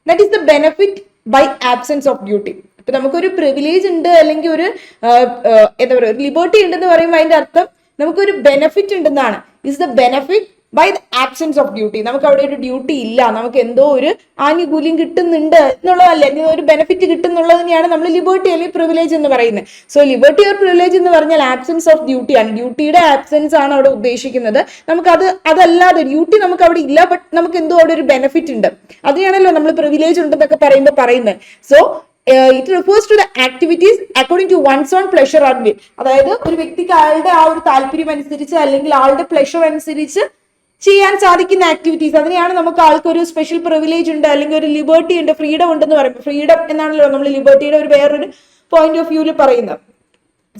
that is the benefit by absence of duty. ഇപ്പൊ നമുക്കൊരു പ്രിവിലേജ് ഉണ്ട് അല്ലെങ്കിൽ ഒരു എന്താ പറയുക, ഒരു ലിബർട്ടി ഉണ്ടെന്ന് പറയുമ്പോൾ അതിന്റെ അർത്ഥം നമുക്കൊരു ബെനിഫിറ്റ് ഉണ്ടെന്നാണ്. Is the benefit by the absence of duty. നമുക്ക് അവിടെ ഒരു ഡ്യൂട്ടി ഇല്ല, നമുക്ക് എന്തോ ഒരു ആനുകൂല്യം കിട്ടുന്നുണ്ട് എന്നുള്ളതല്ല, ഒരു ബെനിഫിറ്റ് കിട്ടുന്നുള്ളത് തന്നെയാണ് നമ്മൾ ലിബർട്ടി അല്ലെങ്കിൽ പ്രിവിലേജ് എന്ന് പറയുന്നത്. സോ ലിബർട്ടി ഓർ പ്രിവിലേജ് എന്ന് പറഞ്ഞാൽ ആബ്സെൻസ് ഓഫ് ഡ്യൂട്ടി ആണ്. ഡ്യൂട്ടിയുടെ ആബ്സെൻസ് ആണ് അവിടെ ഉദ്ദേശിക്കുന്നത്. നമുക്ക് അതല്ലാതെ ഡ്യൂട്ടി നമുക്ക് അവിടെ ഇല്ല, ബട്ട് നമുക്ക് എന്തോ അവിടെ ഒരു ബെനിഫിറ്റ് ഉണ്ട്. അതിനാണല്ലോ നമ്മൾ പ്രിവിലേജ് ഉണ്ടെന്നൊക്കെ പറയുന്നത്. So it refers to the activities according to one's own pleasure and will. അതായത് ഒരു വ്യക്തിക്ക് ആളുടെ ആ ഒരു താല്പര്യം അനുസരിച്ച് അല്ലെങ്കിൽ ആളുടെ പ്ലഷർ അനുസരിച്ച് ചെയ്യാൻ സാധിക്കുന്ന ആക്ടിവിറ്റീസ്, അതിനെയാണ് നമുക്ക് ആൾക്കൊരു സ്പെഷ്യൽ പ്രിവിലേജ് ഉണ്ട് അല്ലെങ്കിൽ ഒരു ലിബർട്ടി ഉണ്ട്, ഫ്രീഡം ഉണ്ടെന്ന് പറയുമ്പോൾ. ഫ്രീഡം എന്നാണല്ലോ നമ്മൾ ലിബർട്ടിയുടെ ഒരു വേറൊരു പോയിന്റ് ഓഫ് വ്യൂവിൽ പറയുന്നത്.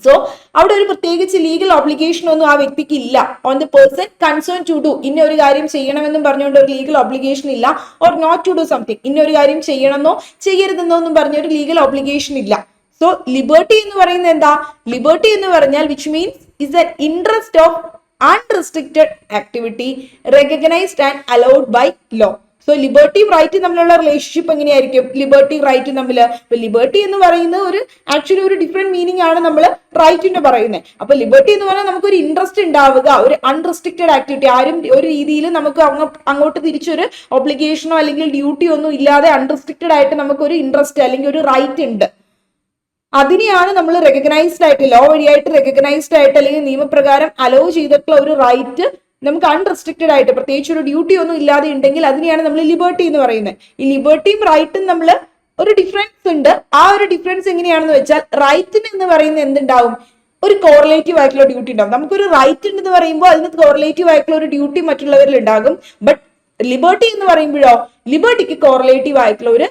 സോ അവിടെ ഒരു പ്രത്യേകിച്ച് ലീഗൽ ഒബ്ലിഗേഷൻ ഒന്നും ആ വ്യക്തിക്ക് ഇല്ല. On the person concern to do, ഇന്ന ഒരു കാര്യം ചെയ്യണമെന്നും പറഞ്ഞുകൊണ്ട് ഒരു ലീഗൽ ഒബ്ലിഗേഷൻ ഇല്ല. Or not to do something, ഇന്ന ഒരു കാര്യം ചെയ്യണമെന്നോ ചെയ്യരുതെന്നോ ഒന്നും പറഞ്ഞൊരു ലീഗൽ ഒബ്ലിഗേഷൻ ഇല്ല. സോ ലിബർട്ടി എന്ന് പറയുന്നത് എന്താ? ലിബർട്ടി എന്ന് പറഞ്ഞാൽ which means is the interest of unrestricted activity recognized and allowed by law. So ലിബർട്ടിയും റൈറ്റും തമ്മിലുള്ള റിലേഷൻഷിപ്പ് എങ്ങനെയായിരിക്കും? ലിബർട്ടി റൈറ്റും തമ്മിൽ. അപ്പൊ ലിബർട്ടി എന്ന് പറയുന്നത് ആക്ച്വലി ഒരു ഡിഫറെന്റ് മീനിങ് ആണ് നമ്മൾ റൈറ്റിന്റെ പറയുന്നത്. അപ്പൊ ലിബർട്ടി എന്ന് പറഞ്ഞാൽ നമുക്കൊരു ഇൻട്രസ്റ്റ് ഉണ്ടാവുക, ഒരു അൺറെസ്ട്രിക്റ്റഡ് ആക്ടിവിറ്റി, ആരും ഒരു രീതിയിൽ നമുക്ക് അങ്ങോട്ട് തിരിച്ചൊരു ഒബ്ലിഗേഷനോ അല്ലെങ്കിൽ ഡ്യൂട്ടിയോ ഒന്നും ഇല്ലാതെ അൺറെസ്ട്രിക്റ്റഡ് ആയിട്ട് നമുക്കൊരു ഇൻട്രസ്റ്റ് അല്ലെങ്കിൽ ഒരു റൈറ്റ് ഉണ്ട്. അതിനെയാണ് നമ്മൾ റെക്കഗ്നൈസ്ഡ് ആയിട്ട്, ലോ വഴിയായിട്ട് റെക്കഗ്നൈസ്ഡ് ആയിട്ട് അല്ലെങ്കിൽ നിയമപ്രകാരം അലോ ചെയ്തിട്ടുള്ള ഒരു റൈറ്റ് നമുക്ക് അൺറെസ്ട്രിക്റ്റഡ് ആയിട്ട് പ്രത്യേകിച്ച് ഒരു ഡ്യൂട്ടി ഒന്നും ഇല്ലാതെ ഉണ്ടെങ്കിൽ അതിനെയാണ് നമ്മൾ ലിബർട്ടി എന്ന് പറയുന്നത്. ഈ ലിബർട്ടിയും റൈറ്റും നമ്മൾ ഒരു ഡിഫറൻസ് ഉണ്ട്. ആ ഒരു ഡിഫറൻസ് എങ്ങനെയാണെന്ന് വെച്ചാൽ റൈറ്റിന് എന്ന് പറയുന്നത് എന്തുണ്ടാവും? ഒരു കോറിലേറ്റീവ് ആയിട്ടുള്ള ഡ്യൂട്ടി ഉണ്ടാവും. നമുക്കൊരു റൈറ്റ് ഉണ്ടെന്ന് പറയുമ്പോൾ അതിന് കോറിലേറ്റീവ് ആയിട്ടുള്ള ഒരു ഡ്യൂട്ടി മറ്റുള്ളവരിൽ ഉണ്ടാകും. ബട്ട് ലിബർട്ടി എന്ന് പറയുമ്പോഴോ ലിബർട്ടിക്ക് കോറിലേറ്റീവ് ആയിട്ടുള്ള ഒരു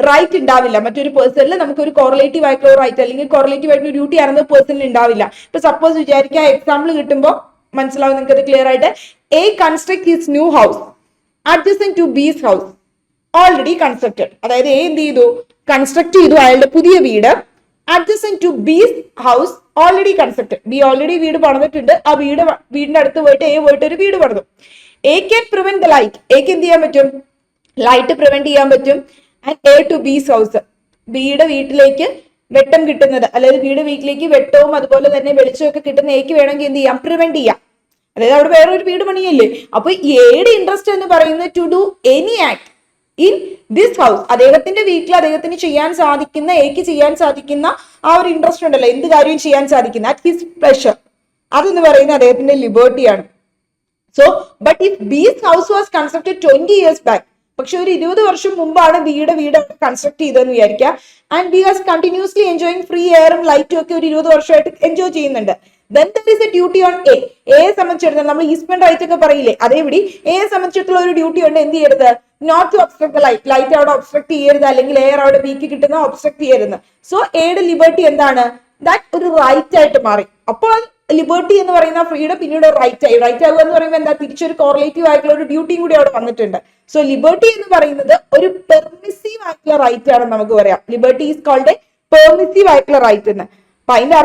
റൈറ്റ് ഉണ്ടാവില്ല. മറ്റൊരു പേഴ്സണിൽ നമുക്കൊരു കോറിലേറ്റീവ് ആയിട്ടുള്ള റൈറ്റ് അല്ലെങ്കിൽ കോറിലേറ്റീവ് ആയിട്ടുള്ള ഡ്യൂട്ടി ആണെന്ന് പേഴ്സണിൽ ഉണ്ടാവില്ല. ഇപ്പൊ സപ്പോസ് വിചാരിക്കുക, എക്സാമ്പിൾ കിട്ടുമ്പോൾ മനസ്സിലാവും നിങ്ങൾക്ക് അത് ക്ലിയർ ആയിട്ട്. A construct his new house adjacent to B's house already constructed. അതായത് എ എന്ത് ചെയ്തു? കൺസ്ട്രക്ട് ചെയ്തു അയാളുടെ പുതിയ വീട്. Adjacent to B's house already constructed. B already വീട് പണിതിട്ടുണ്ട്. ആ വീടിന്റെ അടുത്ത് പോയിട്ട് എ പോയിട്ട് ഒരു വീട് പണിതു. A can prevent the light. എക്ക് എന്ത് ചെയ്യാൻ പറ്റും? ലൈറ്റ് പ്രിവെന്റ് ചെയ്യാൻ പറ്റും. And A to B's house, ബിയുടെ വീട്ടിലേക്ക് വെട്ടം കിട്ടുന്നത്, അതായത് വീട്ടിലേക്ക് വെട്ടവും അതുപോലെ തന്നെ വെളിച്ചവും ഒക്കെ കിട്ടുന്ന എക്ക് വേണമെങ്കിൽ എന്ത് ചെയ്യാം, പ്രിവെന്റ് ചെയ്യാം. അതായത് അവിടെ വേറെ ഒരു വീട് പണിയല്ലേ. അപ്പൊ എയുടെ ഇൻട്രസ്റ്റ് എന്ന് പറയുന്നത് to do any act in this house, അദ്ദേഹത്തിന്റെ വീട്ടിൽ അദ്ദേഹത്തിന് ചെയ്യാൻ സാധിക്കുന്ന, എക്ക് ചെയ്യാൻ സാധിക്കുന്ന ആ ഒരു ഇൻട്രസ്റ്റ് ഉണ്ടല്ലോ, എന്ത് കാര്യവും ചെയ്യാൻ സാധിക്കുന്ന, അറ്റ് ഹിസ് പ്ലഷർ, അതെന്ന് പറയുന്നത് അദ്ദേഹത്തിന്റെ ലിബർട്ടിയാണ്. So but if these house was constructed 20 years back, പക്ഷെ ഒരു 20 വർഷം മുമ്പാണ് വീട് കൺസ്ട്രക്ട് ചെയ്തതെന്ന് വിചാരിക്കുക, and we are continuously enjoying free എയറും ലൈറ്റും ഒക്കെ ഒരു 20 വർഷമായിട്ട് എൻജോയ് ചെയ്യുന്നുണ്ട്. then there is a duty on A സംബന്ധിച്ചിടത്തോളം നമ്മൾ ഈസ്റ്റ്മൻ റൈറ്റ് ഒക്കെ പറയില്ലേ, അതേപടി എയെ സംബന്ധിച്ചിടത്തോളം ഒരു ഡ്യൂട്ടി ഉണ്ട്, എന്ത് ചെയ്യരുത്, not to obstruct light, light അവിടെ ഒബ്സ്ട്രക്ട് ചെയ്യരുത്, അല്ലെങ്കിൽ എയർ അവിടെ വീക്ക് കിട്ടുന്ന ഒബ്സ്ട്രക്ട് ചെയ്യരുത്. സോ എയുടെ ലിബർട്ടി എന്താണ്, ദാറ്റ് ഒരു റൈറ്റ് ആയിട്ട് മാറി. അപ്പോൾ ലിബർട്ടി എന്ന് പറയുന്ന ഫ്രീഡം പിന്നീട് റൈറ്റ് ആയി. റൈറ്റ് ആവുക എന്ന് പറയുമ്പോൾ എന്താ, തിരിച്ചൊരു കോറിലേറ്റീവ് ആയിട്ടുള്ള ഒരു ഡ്യൂട്ടിയും കൂടി അവിടെ വന്നിട്ടുണ്ട്. സോ ലിബർട്ടി എന്ന് പറയുന്നത് ഒരു പെർമിസീവ് ആയിട്ടുള്ള റൈറ്റ് ആണെന്ന് നമുക്ക് പറയാം. Liberty is called a permissive ആയിട്ടുള്ള റൈറ്റ് എന്ന്. അപ്പൊ അതിന്റെ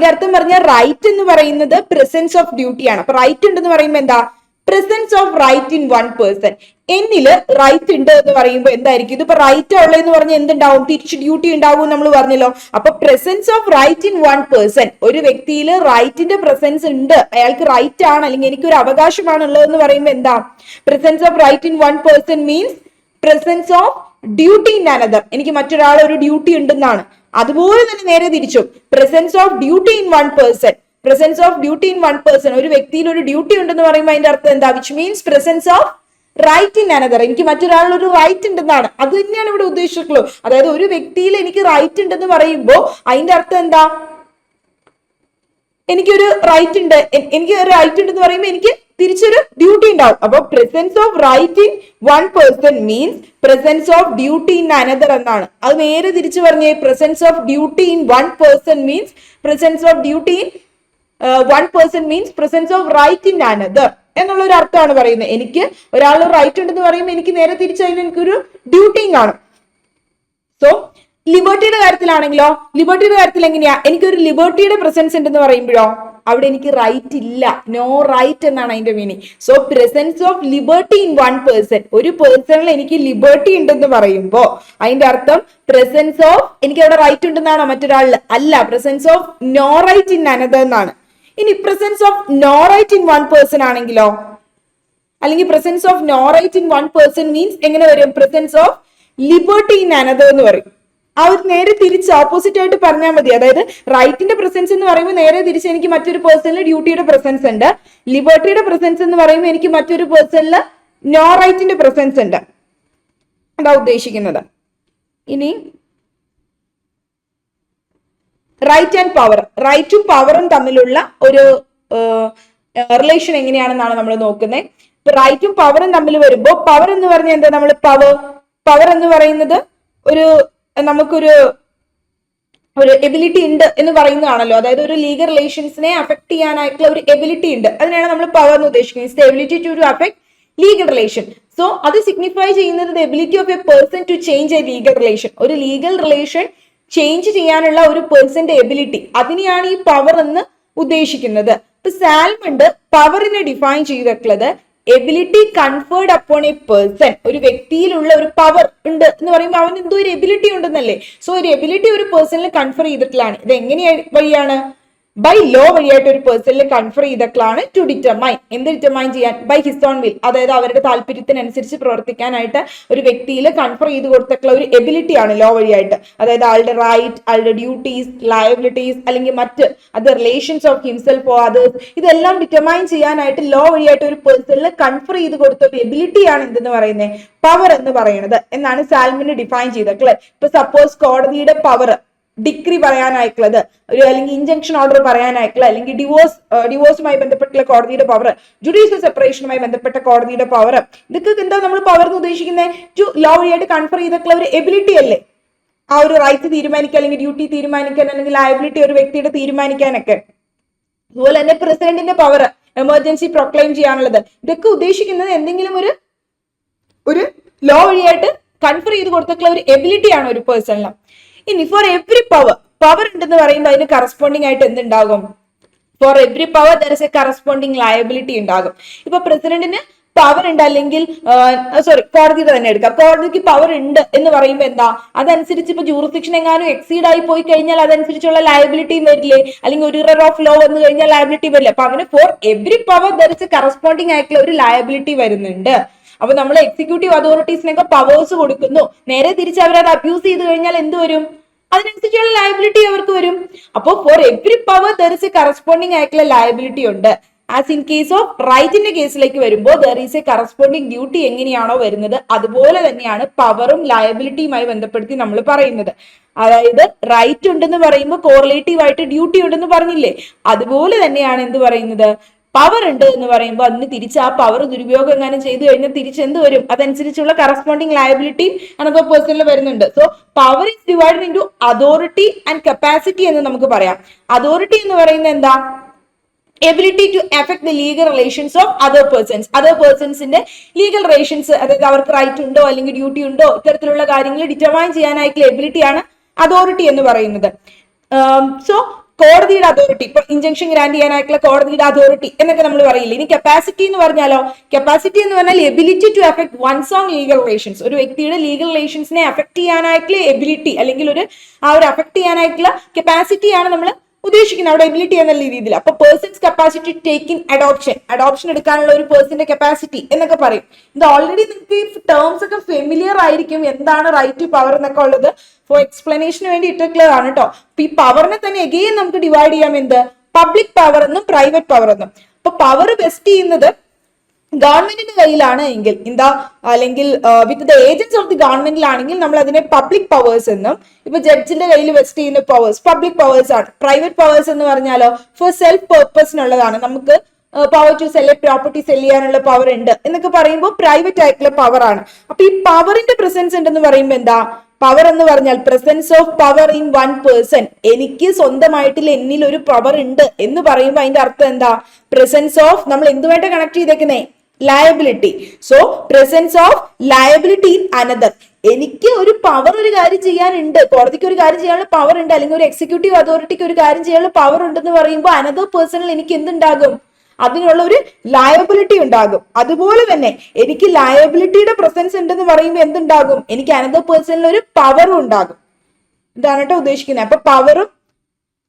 അർത്ഥം പറഞ്ഞാൽ റൈറ്റ് എന്ന് പറയുന്നത് പ്രസൻസ് ഓഫ് ഡ്യൂട്ടി ആണ്. അപ്പൊ റൈറ്റ് ഉണ്ടെന്ന് പറയുമ്പോൾ എന്താ, presence of right in one person. എന്നില് റൈറ്റ് ഉണ്ട് എന്ന് പറയുമ്പോൾ എന്തായിരിക്കും, ഇതിപ്പോ റൈറ്റ് ഉള്ളതെന്ന് പറഞ്ഞാൽ എന്തുണ്ടാവും, തിരിച്ച് ഡ്യൂട്ടി ഉണ്ടാവും നമ്മൾ പറഞ്ഞല്ലോ. അപ്പൊ presence of right in one person, ഒരു വ്യക്തിയിൽ റൈറ്റിന്റെ പ്രസൻസ് ഉണ്ട്, അയാൾക്ക് റൈറ്റ് ആണ് അല്ലെങ്കിൽ എനിക്കൊരു അവകാശമാണ് ഉള്ളതെന്ന് പറയുമ്പോൾ എന്താ, presence of right in one person means presence of duty in another, എനിക്ക് മറ്റൊരാൾ ഒരു ഡ്യൂട്ടി ഉണ്ടെന്നാണ്. അതുപോലെ തന്നെ നേരെ തിരിച്ചും presence of duty in one person, presence of duty in one person, ഒരു വ്യക്തിയിൽ ഒരു ഡ്യൂട്ടി ഉണ്ടെന്ന് പറയുമ്പോൾ അതിന്റെ അർത്ഥം എന്താ, which means presence of right in another, എനിക്ക് മറ്റൊരാളിൽ ഒരു റൈറ്റ് ഉണ്ടെന്നാണ്. അത് തന്നെയാണ് ഇവിടെ ഉദ്ദേശിച്ചിട്ടുള്ളൂ. അതായത് ഒരു വ്യക്തിയിൽ എനിക്ക് റൈറ്റ് ഉണ്ടെന്ന് പറയുമ്പോൾ അതിന്റെ അർത്ഥം എന്താ, എനിക്കൊരു റൈറ്റ് ഉണ്ട്, എനിക്ക് ഒരു റൈറ്റ് ഉണ്ടെന്ന് പറയുമ്പോൾ എനിക്ക് തിരിച്ചൊരു ഡ്യൂട്ടി ഉണ്ടാവും. അപ്പൊ presence of right in one person means presence of duty in another എന്നാണ്. അത് നേരെ തിരിച്ചു പറഞ്ഞേ, presence of duty in one person means presence of duty in one person means presence of right in another എന്നുള്ള ഒരു അർത്ഥമാണ് പറയുന്നത്. എനിക്ക് ഒരാൾ റൈറ്റ് ഉണ്ടെന്ന് പറയുമ്പോൾ എനിക്ക് നേരെ തിരിച്ചതിന് എനിക്കൊരു ഡ്യൂട്ടിയും കാണും. സോ ലിബർട്ടിയുടെ കാര്യത്തിലാണെങ്കിലോ, ലിബർട്ടിയുടെ കാര്യത്തിൽ എങ്ങനെയാ, എനിക്കൊരു ലിബർട്ടിയുടെ പ്രസൻസ് ഉണ്ടെന്ന് പറയുമ്പോഴോ അവിടെ എനിക്ക് റൈറ്റ് ഇല്ല, നോ റൈറ്റ് എന്നാണ് അതിന്റെ meaning. So presence of liberty in one person, ഒരു പേഴ്സണിൽ എനിക്ക് ലിബർട്ടി ഉണ്ടെന്ന് പറയുമ്പോ അതിന്റെ അർത്ഥം പ്രസൻസ് ഓഫ്, എനിക്ക് അവിടെ റൈറ്റ് ഉണ്ടെന്നാണോ മറ്റൊരാളിൽ, അല്ല, presence of no right in another എന്നാണ്. ഇനി presence of no right in one person ആണെങ്കിലോ, അല്ലെങ്കിൽ presence of no right in one person means എങ്ങനെ വരും, presence of liberty in another എന്ന് പറയും. ആ ഒരു നേരെ തിരിച്ച് ഓപ്പോസിറ്റ് ആയിട്ട് പറഞ്ഞാൽ മതി. അതായത് റൈറ്റിന്റെ പ്രസൻസ് എന്ന് പറയുമ്പോൾ നേരെ തിരിച്ച് എനിക്ക് മറ്റൊരു പേഴ്സണിൽ ഡ്യൂട്ടിയുടെ പ്രസൻസ് ഉണ്ട്, ലിബർട്ടിയുടെ പ്രസൻസ് എന്ന് പറയുമ്പോൾ എനിക്ക് മറ്റൊരു പേഴ്സണിൽ നോ റൈറ്റിന്റെ പ്രസൻസ് ഉണ്ട്. അതാ ഉദ്ദേശിക്കുന്നത്. ഇനി റൈറ്റ് ആൻഡ് പവർ, റൈറ്റും പവറും തമ്മിലുള്ള ഒരു റിലേഷൻ എങ്ങനെയാണെന്നാണ് നമ്മൾ നോക്കുന്നത്. ഇപ്പൊ റൈറ്റും പവറും തമ്മിൽ വരുമ്പോൾ, പവർ എന്ന് പറഞ്ഞാൽ എന്താ, നമ്മൾ പവർ എന്ന് പറയുന്നത് നമുക്കൊരു എബിലിറ്റി ഉണ്ട് എന്ന് പറയുന്നതാണല്ലോ. അതായത് ഒരു ലീഗൽ റിലേഷൻസിനെ അഫക്ട് ചെയ്യാനായിട്ടുള്ള ഒരു എബിലിറ്റി ഉണ്ട്, അതിനാണ് നമ്മൾ പവർ എന്ന് ഉദ്ദേശിക്കുന്നത്. Ability to affect legal relation. So അത് സിഗ്നിഫൈ ചെയ്യുന്നത് ability of a person to change a legal relation, ഒരു ലീഗൽ റിലേഷൻ ചേഞ്ച് ചെയ്യാനുള്ള ഒരു പേഴ്സന്റെ എബിലിറ്റി, അതിനെയാണ് ഈ പവർ എന്ന് ഉദ്ദേശിക്കുന്നത്. ഇപ്പൊ സാൽമണ്ട് പവറിനെ ഡിഫൈൻ ചെയ്തിട്ടുള്ളത് ability conferred upon A person, ഒരു വ്യക്തിയിലുള്ള ഒരു പവർ ഉണ്ട് എന്ന് പറയുമ്പോൾ അവൻ എന്തോ ഒരു എബിലിറ്റി ഉണ്ടെന്നല്ലേ. സോ ഒരു എബിലിറ്റി ഒരു പേഴ്സണിൽ കൺഫർ ചെയ്തിട്ടുള്ളതാണ്. ഇത് എങ്ങനെ വഴിയാണ്, ബൈ ലോ വഴിയായിട്ട് ഒരു പേഴ്സണിൽ കൺഫർ ചെയ്തിട്ടുള്ളതാണ്. ടു ഡിറ്റർമൈൻ, എന്ത് ഡിറ്റർമൈൻ ചെയ്യാൻ, ബൈ ഹിസ് ഓൺ വിൽ, അതായത് അവരുടെ താല്പര്യത്തിനനുസരിച്ച് പ്രവർത്തിക്കാനായിട്ട് ഒരു വ്യക്തിയിൽ കൺഫർ ചെയ്ത് കൊടുത്തിട്ടുള്ള ഒരു എബിലിറ്റി ആണ് ലോ വഴിയായിട്ട്. അതായത് ആളുടെ റൈറ്റ്, ആളുടെ ഡ്യൂട്ടീസ്, ലയബിലിറ്റീസ്, അല്ലെങ്കിൽ മറ്റ് അത് relations of himself or others, ഇതെല്ലാം ഡിറ്റർമൈൻ ചെയ്യാനായിട്ട് ലോ വഴിയായിട്ട് ഒരു പേഴ്സണിൽ കൺഫർ ചെയ്ത് കൊടുത്ത ഒരു എബിലിറ്റിയാണ് എന്തെന്ന് പറയുന്നത്, പവർ എന്ന് പറയുന്നത് എന്നാണ് സാൽമിന് ഡിഫൈൻ ചെയ്തിട്ടുള്ളത്. ഇപ്പൊ സപ്പോസ് കോടതിയുടെ പവർ ഡിഗ്രി പറയാനായിട്ടുള്ളത്, അല്ലെങ്കിൽ ഇൻജങ്ഷൻ ഓർഡർ പറയാനായിട്ടുള്ള, അല്ലെങ്കിൽ ഡിവോഴ്സുമായി ബന്ധപ്പെട്ടുള്ള കോടതിയുടെ പവർ, ജുഡീഷ്യൽ സെപ്പറേഷനുമായി ബന്ധപ്പെട്ട കോടതിയുടെ പവർ, ഇതൊക്കെ എന്താ നമ്മൾ പവർ എന്ന് ഉദ്ദേശിക്കുന്നത്, ലോ വഴിയായിട്ട് കൺഫർ ചെയ്തിട്ടുള്ള ഒരു എബിലിറ്റി അല്ലേ. ആ ഒരു റൈറ്റ് തീരുമാനിക്കാൻ, അല്ലെങ്കിൽ ഡ്യൂട്ടി തീരുമാനിക്കാൻ, അല്ലെങ്കിൽ ലയബിലിറ്റി ഒരു വ്യക്തിയുടെ തീരുമാനിക്കാനൊക്കെ. അതുപോലെ തന്നെ പ്രസിഡന്റിന്റെ പവർ, എമർജൻസി പ്രൊക്ലെയിം ചെയ്യാനുള്ളത്, ഇതൊക്കെ ഉദ്ദേശിക്കുന്നത് എന്തെങ്കിലും ഒരു ലോ വഴിയായിട്ട് കൺഫർ ചെയ്ത് കൊടുത്തിട്ടുള്ള ഒരു എബിലിറ്റി ആണ് ഒരു പേഴ്സണിന്. ഇനി ഫോർ എവറി പവർ ഉണ്ടെന്ന് പറയുമ്പോൾ അതിന് കറസ്പോണ്ടിങ് ആയിട്ട് എന്തുണ്ടാകും, for every power there is a corresponding liability ഉണ്ടാകും. ഇപ്പൊ പ്രസിഡന്റിന് പവർ ഉണ്ട്, അല്ലെങ്കിൽ കോടതിയുടെ തന്നെ എടുക്കാം, കോടതിക്ക് പവർ ഉണ്ട് എന്ന് പറയുമ്പോൾ എന്താ, അതനുസരിച്ച് ഇപ്പൊ ജൂറിസ്ഡിക്ഷൻ എങ്ങാനും എക്സീഡ് ആയി പോയി കഴിഞ്ഞാൽ അതനുസരിച്ചുള്ള ലയബിലിറ്റിയും വരില്ലേ, അല്ലെങ്കിൽ ഒരു ഇറർ ഓഫ് ലോ വന്നു കഴിഞ്ഞാൽ ലയബിലിറ്റി വരില്ലേ. അപ്പൊ അങ്ങനെ four every power there is corresponding ആയിട്ടുള്ള ഒരു ലയബിലിറ്റി വരുന്നുണ്ട്. അപ്പൊ നമ്മൾ എക്സിക്യൂട്ടീവ് അതോറിറ്റീസിനൊക്കെ പവേഴ്സ് കൊടുക്കുന്നു, നേരെ തിരിച്ച് അവരത് അബ്യൂസ് ചെയ്ത് കഴിഞ്ഞാൽ എന്ത് വരും, അതിനനുസരിച്ചുള്ള ലയബിലിറ്റി അവർക്ക് വരും. അപ്പോൾ four every power there is a corresponding ആയിട്ടുള്ള ലയബിലിറ്റി ഉണ്ട്. ആസ് ഇൻ കേസ് ഓഫ് റൈറ്റിന്റെ കേസിലേക്ക് വരുമ്പോൾ there is A corresponding duty എങ്ങനെയാണോ വരുന്നത് അതുപോലെ തന്നെയാണ് പവറും ലയബിലിറ്റിയുമായി ബന്ധപ്പെടുത്തി നമ്മൾ പറയുന്നത്. അതായത് റൈറ്റ് ഉണ്ടെന്ന് പറയുമ്പോൾ കോറിലേറ്റീവ് ആയിട്ട് ഡ്യൂട്ടി ഉണ്ടെന്ന് പറഞ്ഞില്ലേ, അതുപോലെ തന്നെയാണ് എന്ത് പറയുന്നത്, പവർ ഉണ്ട് എന്ന് പറയുമ്പോൾ അതിന് തിരിച്ച് ആ പവർ ദുരുപയോഗം എങ്ങാനും ചെയ്തു കഴിഞ്ഞാൽ തിരിച്ച് എന്ത് വരും, അതനുസരിച്ചുള്ള കറസ്പോണ്ടിങ് ലയബിലിറ്റി അനദർ പേഴ്സണിൽ വരുന്നുണ്ട്. So power is divided into authority and capacity എന്ന് നമുക്ക് പറയാം. അതോറിറ്റി എന്ന് പറയുന്നത് എന്താ, ability to effect the legal relations of other പേഴ്സൺസിന്റെ ലീഗൽ റിലേഷൻസ്, അതായത് അവർക്ക് റൈറ്റ് ഉണ്ടോ അല്ലെങ്കിൽ ഡ്യൂട്ടി ഉണ്ടോ ഇത്തരത്തിലുള്ള കാര്യങ്ങൾ ഡിറ്റർമൈൻ ചെയ്യാനായിട്ടുള്ള എബിലിറ്റിയാണ് അതോറിറ്റി എന്ന് പറയുന്നത്. സോ കോടതിയുടെ അതോറിറ്റി, ഇപ്പൊ ഇൻജങ്ഷൻ ഗ്രാന്റ് ചെയ്യാനായിട്ടുള്ള കോടതിയുടെ അതോറിറ്റി എന്നൊക്കെ നമ്മൾ പറയില്ലേ. ഇനി കപ്പാസിറ്റി എന്ന് പറഞ്ഞാലോ, കപ്പാസിറ്റി എന്ന് പറഞ്ഞാൽ ability to effect one's own legal relations, ഒരു വ്യക്തിയുടെ ലീഗൽ റിലേഷൻസിനെ അഫക്ട് ചെയ്യാനായിട്ടുള്ള എബിലിറ്റി അല്ലെങ്കിൽ ആ ഒരു അഫക്ട് ചെയ്യാനായിട്ടുള്ള കപ്പാസിറ്റിയാണ് നമ്മൾ ഉദ്ദേശിക്കുന്നത് അവിടെ എബിലിറ്റി എന്നുള്ള രീതിയിൽ. അപ്പൊ person's capacity take in adoption എടുക്കാനുള്ള ഒരു പേഴ്സന്റെ കപ്പാസിറ്റി എന്നൊക്കെ പറയും. ഇത് ഓൾറെഡി നിങ്ങൾക്ക് ഈ ടേംസ് ഒക്കെ ഫെമിലിയർ ആയിരിക്കും, എന്താണ് റൈറ്റ് ടു പവർ എന്നൊക്കെ ഉള്ളത്. ഫോർ എക്സ്പ്ലനേഷന് വേണ്ടി ഇട്ടിട്ടുള്ളതാണ് കേട്ടോ. അപ്പൊ ഈ പവറിനെ തന്നെ എഗെയിൻ നമുക്ക് ഡിവൈഡ് ചെയ്യാം, എന്ത്, പബ്ലിക് പവർ എന്നും പ്രൈവറ്റ് പവർ എന്നും. അപ്പൊ പവർ വെസ്റ്റ് ചെയ്യുന്നത് ഗവൺമെന്റിന്റെ കയ്യിലാണ് എങ്കിൽ എന്താ, അല്ലെങ്കിൽ with the agents of the ഗവൺമെന്റിലാണെങ്കിൽ നമ്മൾ അതിനെ പബ്ലിക് പവേഴ്സ് എന്നും, ഇപ്പൊ ജഡ്ജിന്റെ കയ്യിൽ വെസ്റ്റ് ചെയ്യുന്ന പവേഴ്സ് പബ്ലിക് പവേഴ്സ് ആണ്. പ്രൈവറ്റ് പവേഴ്സ് എന്ന് പറഞ്ഞാലോ ഫോർ സെൽഫ് പേർപ്പസിനുള്ളതാണ്, നമുക്ക് power to sell property sell ചെയ്യാനുള്ള പവർ ഉണ്ട് എന്നൊക്കെ പറയുമ്പോൾ പ്രൈവറ്റ് ആയിട്ടുള്ള പവർ ആണ്. അപ്പൊ ഈ പവറിന്റെ പ്രസൻസ് ഉണ്ടെന്ന് പറയുമ്പോൾ എന്താ, പവർ എന്ന് പറഞ്ഞാൽ presence of power in one person, എനിക്ക് സ്വന്തമായിട്ടുള്ള എന്നിൽ ഒരു പവർ ഉണ്ട് എന്ന് പറയുമ്പോൾ അതിന്റെ അർത്ഥം എന്താ, പ്രസൻസ് ഓഫ്, നമ്മൾ എന്തുമായിട്ട് കണക്ട് ചെയ്തേക്കുന്നേ, liability. So presence of liability in another, എനിക്ക് ഒരു പവർ ഒരു കാര്യം ചെയ്യാനുണ്ട്, കോടതിക്ക് ഒരു കാര്യം ചെയ്യാനുള്ള പവർ ഉണ്ട്, അല്ലെങ്കിൽ ഒരു എക്സിക്യൂട്ടീവ് അതോറിറ്റിക്ക് ഒരു കാര്യം ചെയ്യാനുള്ള പവർ ഉണ്ടെന്ന് പറയുമ്പോൾ അനദർ പേഴ്സണിൽ എനിക്ക് എന്തുണ്ടാകും, അതിനുള്ള ഒരു ലയബിലിറ്റി ഉണ്ടാകും. അതുപോലെ തന്നെ എനിക്ക് ലയബിലിറ്റിയുടെ പ്രസൻസ് ഉണ്ടെന്ന് പറയുമ്പോൾ എന്തുണ്ടാകും, എനിക്ക് അനദർ പേഴ്സണിൽ ഒരു പവറും ഉണ്ടാകും. ഇതാണ് കേട്ടോ ഉദ്ദേശിക്കുന്നത്. അപ്പൊ പവറും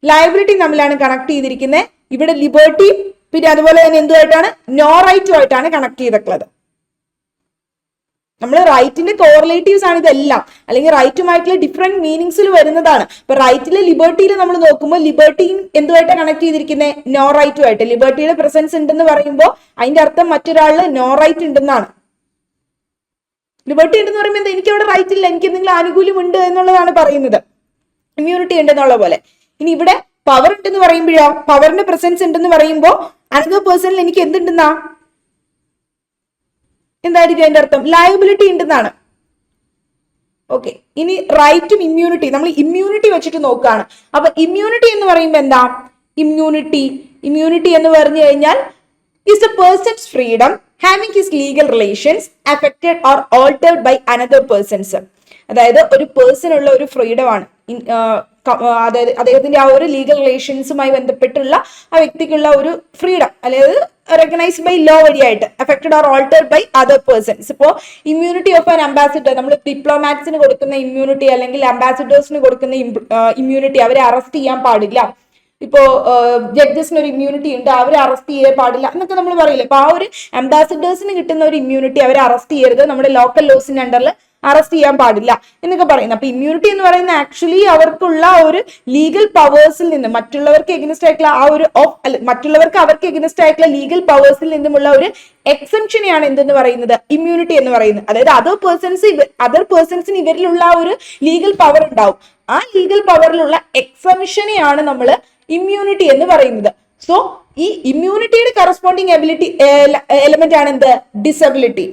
ലയബിലിറ്റിയും തമ്മിലാണ് കണക്ട് ചെയ്തിരിക്കുന്നത്. ഇവിടെ ലിബർട്ടിയും പിന്നെ അതുപോലെ തന്നെ എന്തുമായിട്ടാണ്, നോ റൈറ്റുമായിട്ടാണ് കണക്ട് ചെയ്തിട്ടുള്ളത്. നമ്മൾ റൈറ്റിന്റെ കോറിലേറ്റീവ്സ് ആണ് ഇതെല്ലാം, അല്ലെങ്കിൽ റൈറ്റുമായിട്ടുള്ള ഡിഫറെന്റ് മീനിങ്സിൽ വരുന്നതാണ്. ഇപ്പൊ റൈറ്റിലെ ലിബർട്ടിയിൽ നമ്മൾ നോക്കുമ്പോൾ ലിബർട്ടിയും എന്തുമായിട്ട് കണക്ട് ചെയ്തിരിക്കുന്നത്, നോ റൈറ്റുമായിട്ട്. ലിബർട്ടിയുടെ പ്രസൻസ് ഉണ്ടെന്ന് പറയുമ്പോൾ അതിന്റെ അർത്ഥം മറ്റൊരാളിന് നോ റൈറ്റ് ഉണ്ടെന്നാണ്. ലിബർട്ടി ഉണ്ടെന്ന് പറയുമ്പോൾ എന്താ, എനിക്ക് അവിടെ റൈറ്റ് ഇല്ല, എനിക്ക് എന്തെങ്കിലും ആനുകൂല്യം ഉണ്ട് എന്നുള്ളതാണ് പറയുന്നത്, ഇമ്മ്യൂണിറ്റി ഉണ്ടെന്നുള്ള പോലെ. ഇനി ഇവിടെ പവർ ഉണ്ടെന്ന് പറയുമ്പോഴോ, പവറിന്റെ പ്രസൻസ് ഉണ്ടെന്ന് പറയുമ്പോൾ അനദർ പേഴ്സണിൽ എനിക്ക് എന്തുണ്ടെന്നാ, എന്തായിരിക്കും അതിന്റെ അർത്ഥം, ലയബിലിറ്റി ഉണ്ടെന്നാണ്. ഓക്കെ, ഇനി റൈറ്റും ഇമ്മ്യൂണിറ്റി, നമ്മൾ ഇമ്മ്യൂണിറ്റി വെച്ചിട്ട് നോക്കുകയാണ്. അപ്പൊ ഇമ്മ്യൂണിറ്റി എന്ന് പറയുമ്പോൾ എന്താ, ഇമ്മ്യൂണിറ്റി എന്ന് പറഞ്ഞു കഴിഞ്ഞാൽ is a person's freedom having his legal relations affected or altered by another persons. അതായത് ഒരു പേഴ്സണുള്ള ഒരു ഫ്രീഡം ആണ്, അതായത് അദ്ദേഹത്തിന്റെ ആ ഒരു ലീഗൽ റിലേഷൻസുമായി ബന്ധപ്പെട്ടുള്ള ആ വ്യക്തിക്കുള്ള ഒരു ഫ്രീഡം, അതായത് റെക്കഗ്നൈസ്ഡ് ബൈ ലോ വഴിയായിട്ട് affected or altered by other persons. ഇപ്പോൾ ഇമ്മ്യൂണിറ്റി ഓഫ് ആൻ അംബാസിഡർ, നമ്മൾ ഡിപ്ലോമാറ്റ്സിന് കൊടുക്കുന്ന ഇമ്മ്യൂണിറ്റി അല്ലെങ്കിൽ അംബാസിഡേഴ്സിന് കൊടുക്കുന്ന ഇമ്മ്യൂണിറ്റി, അവരെ അറസ്റ്റ് ചെയ്യാൻ പാടില്ല. ഇപ്പോ ജഡ്ജസിന് ഒരു ഇമ്മ്യൂണിറ്റി ഉണ്ട്, അവരെ അറസ്റ്റ് ചെയ്യാൻ പാടില്ല എന്നൊക്കെ നമ്മൾ പറയില്ല. അപ്പൊ ആ ഒരു അംബാസിഡേഴ്സിന് കിട്ടുന്ന ഒരു ഇമ്മ്യൂണിറ്റി, അവരെ അറസ്റ്റ് ചെയ്യരുത്, നമ്മുടെ ലോക്കൽ ലോസിന്റെ അണ്ടറിൽ അറസ്റ്റ് ചെയ്യാൻ പാടില്ല എന്നൊക്കെ പറയുന്നത്. അപ്പൊ ഇമ്മ്യൂണിറ്റി എന്ന് പറയുന്നത് ആക്ച്വലി അവർക്കുള്ള ഒരു ലീഗൽ പവേഴ്സിൽ നിന്ന്, മറ്റുള്ളവർക്ക് എഗനിസ്റ്റ് ആയിട്ടുള്ള ആ ഒരു മറ്റുള്ളവർക്ക് അവർക്ക് എഗനിസ്റ്റ് ആയിട്ടുള്ള ലീഗൽ പവേഴ്സിൽ നിന്നുമുള്ള ഒരു എക്സംഷനെയാണ് എന്തെന്ന് പറയുന്നത്, ഇമ്മ്യൂണിറ്റി എന്ന് പറയുന്നത്. അതായത് അതർ പേഴ്സൺസിന് ഇവരിലുള്ള ഒരു ലീഗൽ പവർ ഉണ്ടാവും, ആ ലീഗൽ പവറിലുള്ള എക്സംഷനെയാണ് നമ്മൾ ഇമ്മ്യൂണിറ്റി എന്ന് പറയുന്നത്. സോ ഈ ഇമ്മ്യൂണിറ്റിയുടെ കറസ്പോണ്ടിങ് എലമെന്റ് ആണ് എന്ത്, ഡിസബിലിറ്റി.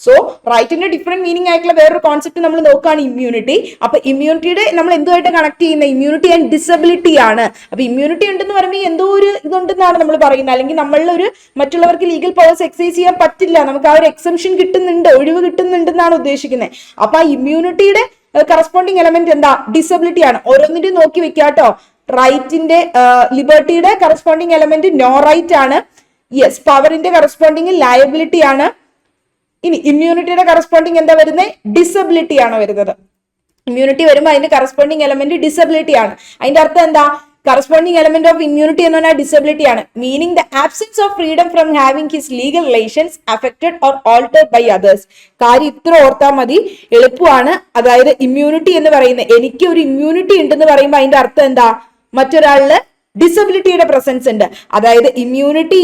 സോ റൈറ്റിന്റെ ഡിഫറെന്റ് മീനിങ് ആയിട്ടുള്ള വേറൊരു കോൺസെപ്റ്റ് നമ്മൾ നോക്കുകയാണ് ഇമ്മ്യൂണിറ്റി. അപ്പൊ ഇമ്മ്യൂണിറ്റിയുടെ നമ്മൾ എന്തുമായിട്ട് കണക്ട് ചെയ്യുന്ന, ഇമ്മ്യൂണിറ്റി ആൻഡ് ഡിസബിലിറ്റി ആണ്. അപ്പൊ ഇമ്മ്യൂണിറ്റി ഉണ്ടെന്ന് പറയുമ്പോൾ എന്തോ ഒരു ഇതുണ്ടെന്നാണ് നമ്മൾ പറയുന്നത്, അല്ലെങ്കിൽ നമ്മളിലൊരു മറ്റുള്ളവർക്ക് ലീഗൽ പവേഴ്സ് എക്സൈസ് ചെയ്യാൻ പറ്റില്ല, നമുക്ക് ആ ഒരു എക്സംഷൻ കിട്ടുന്നുണ്ട്, ഒഴിവ് കിട്ടുന്നുണ്ടെന്നാണ് ഉദ്ദേശിക്കുന്നത്. അപ്പൊ ആ ഇമ്മ്യൂണിറ്റിയുടെ കറസ്പോണ്ടിങ് എലമെന്റ് എന്താ, ഡിസബിലിറ്റി ആണ്. ഓരോന്നിന്റെയും നോക്കി വെക്കാട്ടോ. റൈറ്റിന്റെ ലിബർട്ടിയുടെ കറസ്പോണ്ടിങ് എലമെന്റ് നോ റൈറ്റ് ആണ്. യെസ്, പവറിന്റെ കറസ്പോണ്ടിങ് ലയബിലിറ്റി ആണ്. ഇനി ഇമ്മ്യൂണിറ്റിയുടെ കറസ്പോണ്ടിങ് എന്താ വരുന്നത്? ഡിസബിലിറ്റി ആണ് വരുന്നത്. ഇമ്മ്യൂണിറ്റി വരുമ്പോൾ അതിന്റെ കറസ്പോണ്ടിങ് എലമെന്റ് ഡിസബിലിറ്റി ആണ്. അതിന്റെ അർത്ഥം എന്താ? കറസ്പോണ്ടിങ് എലമെന്റ് ഓഫ് ഇമ്മ്യൂണിറ്റി എന്ന് പറഞ്ഞാൽ ഡിസബിലിറ്റി ആണ്. Meaning the absence of freedom from having his legal relations affected or altered by others. കാര്യം ഇത്ര ഓർത്താൽ മതി, എളുപ്പമാണ്. അതായത് ഇമ്മ്യൂണിറ്റി എന്ന് പറയുന്നത്, എനിക്ക് ഒരു ഇമ്മ്യൂണിറ്റി ഉണ്ടെന്ന് പറയുമ്പോൾ അതിന്റെ അർത്ഥം എന്താ? മറ്റൊരാളില് ഡിസബിലിറ്റിയുടെ പ്രസൻസ് ഉണ്ട്. അതായത് immunity,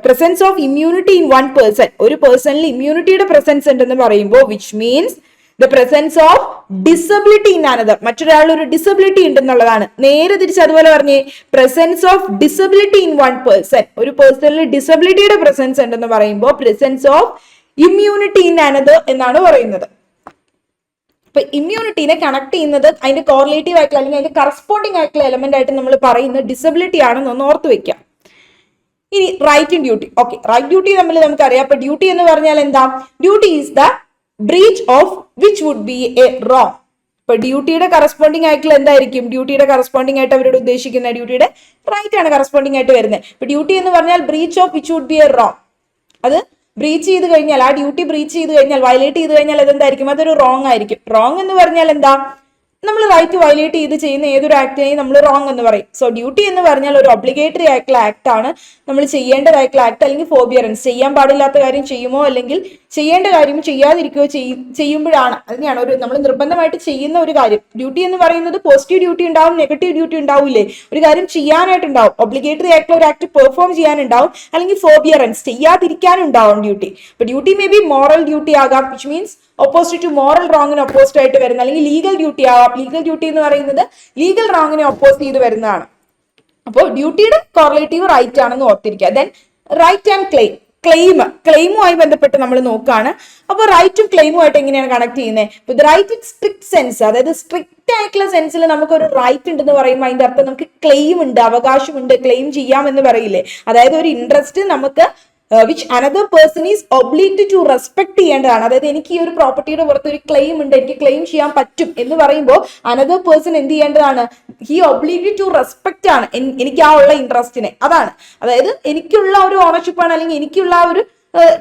presence of immunity in one person, ഒരു പേഴ്സണിൽ ഇമ്മ്യൂണിറ്റിയുടെ പ്രസൻസ് ഉണ്ടെന്ന് പറയുമ്പോൾ which means the presence of disability in another, മറ്റൊരാളിൽ ഒരു ഡിസബിലിറ്റി ഉണ്ടെന്നുള്ളതാണ്. നേരെ തിരിച്ച് അതുപോലെ പറഞ്ഞേ, presence of disability in one person, ഒരു പേഴ്സണിൽ ഡിസബിലിറ്റിയുടെ പ്രസൻസ് ഉണ്ടെന്ന് പറയുമ്പോൾ presence of immunity in another എന്നാണ് പറയുന്നത്. അപ്പൊ ഇമ്മ്യൂണിറ്റിനെ കണക്ട് ചെയ്യുന്നത് അതിന്റെ കോറിലേറ്റീവ് ആയിട്ടുള്ള അല്ലെങ്കിൽ അതിന്റെ കറസ്പോണ്ടിങ് ആയിട്ടുള്ള എലമെന്റ് ആയിട്ട് നമ്മൾ പറയുന്നത് ഡിസബിലിറ്റി ആണെന്ന് ഒന്ന് ഓർത്ത് വെക്കാം. ഇനി right and duty. Okay, right duty തമ്മിൽ നമുക്കറിയാം. അപ്പൊ ഡ്യൂട്ടി എന്ന് പറഞ്ഞാൽ എന്താ? Duty is the breach of which would be a wrong. ഇപ്പൊ ഡ്യൂട്ടിയുടെ കറസ്പോണ്ടിങ് ആയിട്ടുള്ള എന്തായിരിക്കും? ഡ്യൂട്ടിയുടെ കറസ്പോണ്ടിങ് ആയിട്ട് അവരോട് ഉദ്ദേശിക്കുന്ന ഡ്യൂട്ടിയുടെ റൈറ്റ് ആണ് കറസ്പോണ്ടിങ് ആയിട്ട് വരുന്നത്. ഇപ്പൊ ഡ്യൂട്ടി എന്ന് പറഞ്ഞാൽ breach of which would be a wrong. അത് ബ്രീച്ച് ചെയ്ത് കഴിഞ്ഞാൽ, ആ ഡ്യൂട്ടി ബ്രീച്ച് ചെയ്ത് കഴിഞ്ഞാൽ, വയലേറ്റ് ചെയ്ത് കഴിഞ്ഞാൽ അതെന്തായിരിക്കും? അതൊരു റോങ് ആയിരിക്കും. റോങ് എന്ന് പറഞ്ഞാൽ എന്താ? നമ്മൾ റൈറ്റ് വയലേറ്റ് ചെയ്ത് ചെയ്യുന്ന ഏതൊരു ആക്ടിനെയും നമ്മൾ റോങ് എന്ന് പറയും. സോ ഡ്യൂട്ടി എന്ന് പറഞ്ഞാൽ ഒരു ഒബ്ലിഗേറ്ററി ആയിട്ടുള്ള ആക്ട് ആണ്, നമ്മൾ ചെയ്യേണ്ടതായിട്ടുള്ള ആക്ട് അല്ലെങ്കിൽ ഫോർബിയറൻസ്. ചെയ്യാൻ പാടില്ലാത്ത കാര്യം ചെയ്യുമോ അല്ലെങ്കിൽ ചെയ്യേണ്ട കാര്യം ചെയ്യാതിരിക്കുകയോ ചെയ്യുമ്പോഴാണ്, അതിനെയാണ് ഒരു നമ്മൾ നിർബന്ധമായിട്ട് ചെയ്യുന്ന ഒരു കാര്യം. ഡ്യൂട്ടി എന്ന് പറയുന്നത് പോസിറ്റീവ് ഡ്യൂട്ടി ഉണ്ടാവും, നെഗറ്റീവ് ഡ്യൂട്ടി ഉണ്ടാവില്ലേ? ഒരു കാര്യം ചെയ്യാനായിട്ടുണ്ടാവും, ഒബ്ലിഗേറ്ററി ആയിട്ടുള്ള ഒരു ആക്ട് പെർഫോം ചെയ്യാനുണ്ടാവും, അല്ലെങ്കിൽ ഫോർബിയറൻസ് ചെയ്യാതിരിക്കാനുണ്ടാവും ഡ്യൂട്ടി. അപ്പൊ duty may be moral duty ആകാം, which means opposite to moral റോങ്ങിന് ഓപ്പോസിറ്റ് ആയിട്ട് വരുന്ന, അല്ലെങ്കിൽ ലീഗൽ ഡ്യൂട്ടി ആവാം. ലീഗൽ ഡ്യൂട്ടി എന്ന് പറയുന്നത് ലീഗൽ റോങ്ങിനെ ഒപ്പോസ് ചെയ്ത് വരുന്നതാണ്. അപ്പോൾ ഡ്യൂട്ടിയുടെ കോറിലേറ്റീവ് റൈറ്റ് ആണെന്ന് ഓർത്തിരിക്കുക. Then right and claim. ക്ലെയിമുമായി ബന്ധപ്പെട്ട് നമ്മൾ നോക്കുകയാണ്. അപ്പോൾ റൈറ്റും ക്ലെയിമുമായിട്ട് എങ്ങനെയാണ് കണക്ട് ചെയ്യുന്നത്? ഇപ്പൊ റൈറ്റ് ഇൻ സ്ട്രിക്ട് സെൻസ്, അതായത് സ്ട്രിക്റ്റ് ആയിട്ടുള്ള സെൻസിൽ നമുക്കൊരു റൈറ്റ് ഉണ്ടെന്ന് പറയുമ്പോൾ അതിന്റെ അർത്ഥം നമുക്ക് ക്ലെയിം ഉണ്ട്, അവകാശമുണ്ട്, ക്ലെയിം ചെയ്യാം എന്ന് പറയില്ലേ? അതായത് ഒരു ഇൻട്രസ്റ്റ് നമുക്ക് which another person is obliged to respect ചെയ്യേണ്ടതാണ്. അതായത് എനിക്ക് ഈ ഒരു പ്രോപ്പർട്ടിയുടെ പുറത്ത് ഒരു ക്ലെയിം ഉണ്ട്, എനിക്ക് ക്ലെയിം ചെയ്യാൻ പറ്റും എന്ന് പറയുമ്പോൾ അനദർ പേഴ്സൺ എന്ത് ചെയ്യേണ്ടതാണ്? ഹി ഒബ്ലീഗ്ഡ് ടു റെസ്പെക്ട് ആണ് എനിക്ക് ആ ഉള്ള ഇൻട്രസ്റ്റിനെ. അതാണ്, അതായത് എനിക്കുള്ള ഒരു ഓണർഷിപ്പ് ആണ് അല്ലെങ്കിൽ എനിക്കുള്ള ഒരു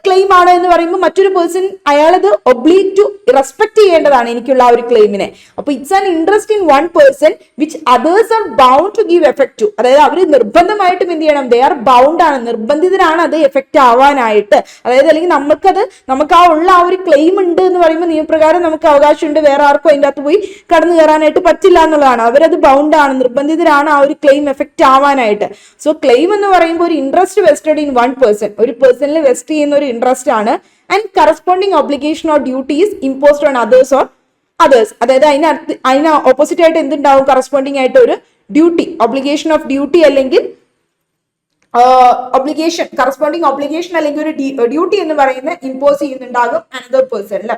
ക്ലെയിം ആണ് എന്ന് പറയുമ്പോൾ മറ്റൊരു പേഴ്സൺ അയാളത് ഒബ്ലീഗ് ടു റെസ്പെക്ട് ചെയ്യേണ്ടതാണ് എനിക്കുള്ള ആ ഒരു ക്ലെയിമിനെ. അപ്പൊ it's an interest in one person which others are bound to give effect to. അതായത് അവർ നിർബന്ധമായിട്ടും എന്ത് ചെയ്യണം? ദേ ആർ ബൗണ്ട് ആണ്, നിർബന്ധിതരാണ് അത് എഫക്ട് ആവാനായിട്ട്. അതായത് അല്ലെങ്കിൽ നമുക്ക് ആ ഉള്ള ആ ഒരു ക്ലെയിം ഉണ്ട് എന്ന് പറയുമ്പോൾ നിയമപ്രകാരം നമുക്ക് അവകാശമുണ്ട്, വേറെ ആർക്കും അതിൻ്റെ അകത്ത് പോയി കടന്നു കയറാനായിട്ട് പറ്റില്ല എന്നുള്ളതാണ്. അവരത് ബൗണ്ട് ആണ്, നിർബന്ധിതരാണ് ആ ഒരു ക്ലെയിം എഫക്ട് ആവാനായിട്ട്. സോ ക്ലെയിം എന്ന് പറയുമ്പോൾ ഒരു interest vested in one person, ഒരു പേഴ്സണിൽ വെസ്റ്റ് ചെയ്യുന്ന ഒരു ഇൻട്രസ്റ്റ് ആണ്. And corresponding obligation or duties imposed on others or others. അതായത് അതിന് ഓപ്പോസിറ്റ് ആയിട്ട് എന്തുണ്ടാവും? കറസ്പോണ്ടിങ് ആയിട്ട് ഒരു ഡ്യൂട്ടി, ഒബ്ലിഗേഷൻ ഓഫ് ഡ്യൂട്ടി അല്ലെങ്കിൽ ഒബ്ലിഗേഷൻ, കറസ്പോണ്ടിങ് ഒബ്ലിഗേഷൻ അല്ലെങ്കിൽ ഒരു ഡ്യൂട്ടി എന്ന് പറയുന്ന ഇമ്പോസ് ചെയ്യുന്നുണ്ടാകും അനദർ പേഴ്സൺ.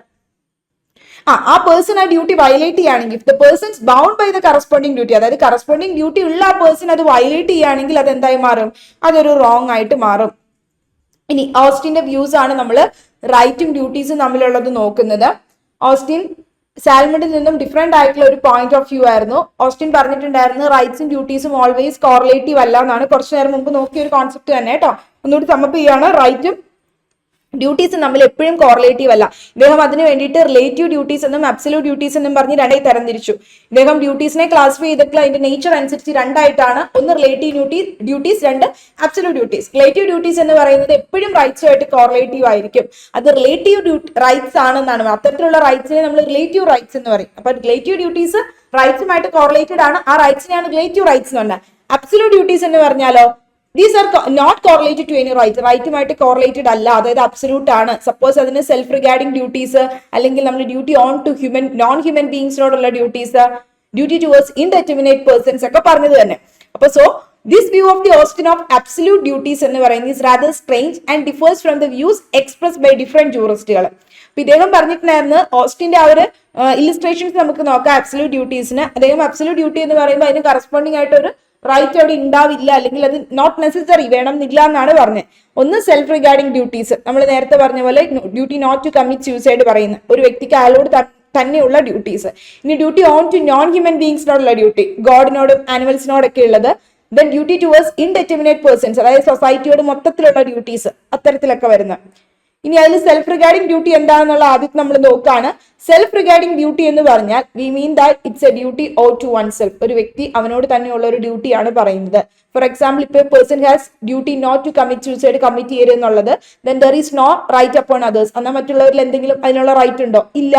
ആ പേഴ്സൺ ആ ഡ്യൂട്ടി വയലേറ്റ് ചെയ്യുകയാണെങ്കിൽ, if the persons bound by the corresponding duty, അതായത് കറസ്പോണ്ടിങ് ഡ്യൂട്ടി ഉള്ള ആ പേഴ്സൺ അത് വയലേറ്റ് ചെയ്യുകയാണെങ്കിൽ അത് എന്തായി മാറും? അതൊരു റോങ് ആയിട്ട് മാറും. ഇനി ഓസ്റ്റിന്റെ വ്യൂസ് ആണ് നമ്മൾ റൈറ്റും ഡ്യൂട്ടീസും തമ്മിലുള്ളത് നോക്കുന്നത്. ഓസ്റ്റിൻ സാൽമണിൽ നിന്നും ഡിഫറെന്റ് ആയിട്ടുള്ള ഒരു പോയിന്റ് ഓഫ് വ്യൂ ആയിരുന്നു. ഓസ്റ്റിൻ പറഞ്ഞിട്ടുണ്ടായിരുന്നു റൈറ്റ്സും ഡ്യൂട്ടീസും ഓൾവേസ് കോറിലേറ്റീവ് അല്ല എന്നാണ്. കുറച്ചു നേരം മുമ്പ് നോക്കിയ ഒരു കോൺസെപ്റ്റ് തന്നെ കേട്ടോ. ഒന്നുകൂടി സമ്മപ്പ് ചെയ്യാണ്. റൈറ്റും ഡ്യൂട്ടീസ് തമ്മിൽ എപ്പോഴും കോറിലേറ്റീവ് അല്ല. ഇദ്ദേഹം അതിന് വേണ്ടിയിട്ട് റിലേറ്റീവ് ഡ്യൂട്ടീസ് എന്നും അബ്സല്യൂട്ട് ഡ്യൂട്ടീസ് എന്നും പറഞ്ഞ് രണ്ടായി തരംതിരിച്ചു. ഇദ്ദേഹം ഡ്യൂട്ടീസിനെ ക്ലാസിഫൈ ചെയ്തിട്ടുള്ള അതിന്റെ നേച്ചർ അനുസരിച്ച് രണ്ടായിട്ടാണ്. ഒന്ന് റിലേറ്റീവ് ഡ്യൂട്ടീസ്, രണ്ട് അബ്സല്യൂട്ട് ഡ്യൂട്ടീസ്. റിലേറ്റീവ് ഡ്യൂട്ടീസ് എന്ന് പറയുന്നത് എപ്പോഴും റൈറ്റ്സുമായിട്ട് കോറിലേറ്റീവ് ആയിരിക്കും. അത് റിലേറ്റീവ് റൈറ്റ്സ് ആണെന്നാണ്. അത്തരത്തിലുള്ള റൈറ്റ്സിനെ നമ്മൾ റിലേറ്റീവ് റൈറ്റ്സ് എന്ന് പറയും. അപ്പൊ റിലേറ്റീവ് ഡ്യൂട്ടീസ് റൈറ്റ്സുമായിട്ട് കോറിലേറ്റഡ് ആണ്. ആ റൈറ്റ്സിനെയാണ് റിലേറ്റീവ് റൈറ്റ്സ് എന്ന് പറഞ്ഞാൽ. അബ്സല്യൂട്ട് ഡ്യൂട്ടീസ് എന്ന് പറഞ്ഞാലോ these are not correlated to any right, റൈറ്റുമായിട്ട് കോറിലേറ്റഡ് അല്ല, അതായത് അബ്സല്യൂട്ട് ആണ്. സപ്പോസ് അതിന് സെൽഫ് റിഗാർഡിംഗ് ഡ്യൂട്ടീസ്, അല്ലെങ്കിൽ നമ്മൾ duty on to non human ബീങ്സിനോടുള്ള duties, duty towards indeterminate persons ഒക്കെ പറഞ്ഞത് തന്നെ. അപ്പൊ so this view of the Austin of absolute duties എന്ന് പറയുന്നത് is rather strange and differs from the views express by different ജൂറിസ്റ്റുകൾ. അപ്പൊ ഇദ്ദേഹം പറഞ്ഞിട്ടുണ്ടായിരുന്നു ഓസ്റ്റിന്റെ ആ ഒരു ഇലിസ്ട്രേഷൻസ് നമുക്ക് നോക്കാം അബ്സല്യൂട്ട് ഡ്യൂട്ടീസിന്. അദ്ദേഹം അബ്സല്യൂട്ട് ഡ്യൂട്ടി എന്ന് പറയുമ്പോൾ അതിന് കറസ്പോണ്ടിങ് ആയിട്ട് ഒരു റൈറ്റ് അവിടെ ഉണ്ടാവില്ല, അല്ലെങ്കിൽ അത് നോട്ട് നെസസറി, വേണം എന്നില്ല എന്നാണ് പറഞ്ഞത്. ഒന്ന് സെൽഫ് റിഗാർഡിംഗ് ഡ്യൂട്ടീസ്, നമ്മൾ നേരത്തെ പറഞ്ഞ പോലെ duty not to commit suicide പറയുന്ന ഒരു വ്യക്തിക്ക് അയാളോട് തന്നെയുള്ള ഡ്യൂട്ടീസ്. ഇനി duty on to non human ബീങ്സിനോടുള്ള ഡ്യൂട്ടി, ഗോഡിനോടും ആനിമൽസിനോടൊക്കെ ഉള്ളത്. Then duty towards indeterminate persons, അതായത് സൊസൈറ്റിയോട് മൊത്തത്തിലുള്ള ഡ്യൂട്ടീസ്, അത്തരത്തിലൊക്കെ വരുന്ന. ഇനി അതിൽ സെൽഫ് റിഗാർഡിംഗ് ഡ്യൂട്ടി എന്താണെന്നുള്ള ആദ്യം നമ്മൾ നോക്കാണ്. സെൽഫ് റിഗാർഡിംഗ് ഡ്യൂട്ടി എന്ന് പറഞ്ഞാൽ we mean that it's a duty owe to one self. ഒരു വ്യക്തി അവനോട് തന്നെയുള്ള ഒരു ഡ്യൂട്ടിയാണ് പറയുന്നത്. ഫോർ എക്സാമ്പിൾ, ഇപ്പൊ person has duty not to commit suicide commit ചെയ്യരുത് എന്നുള്ളത്, then there is no right upon others. എന്നാൽ മറ്റുള്ളവരിൽ എന്തെങ്കിലും അതിനുള്ള റൈറ്റ് ഉണ്ടോ? ഇല്ല.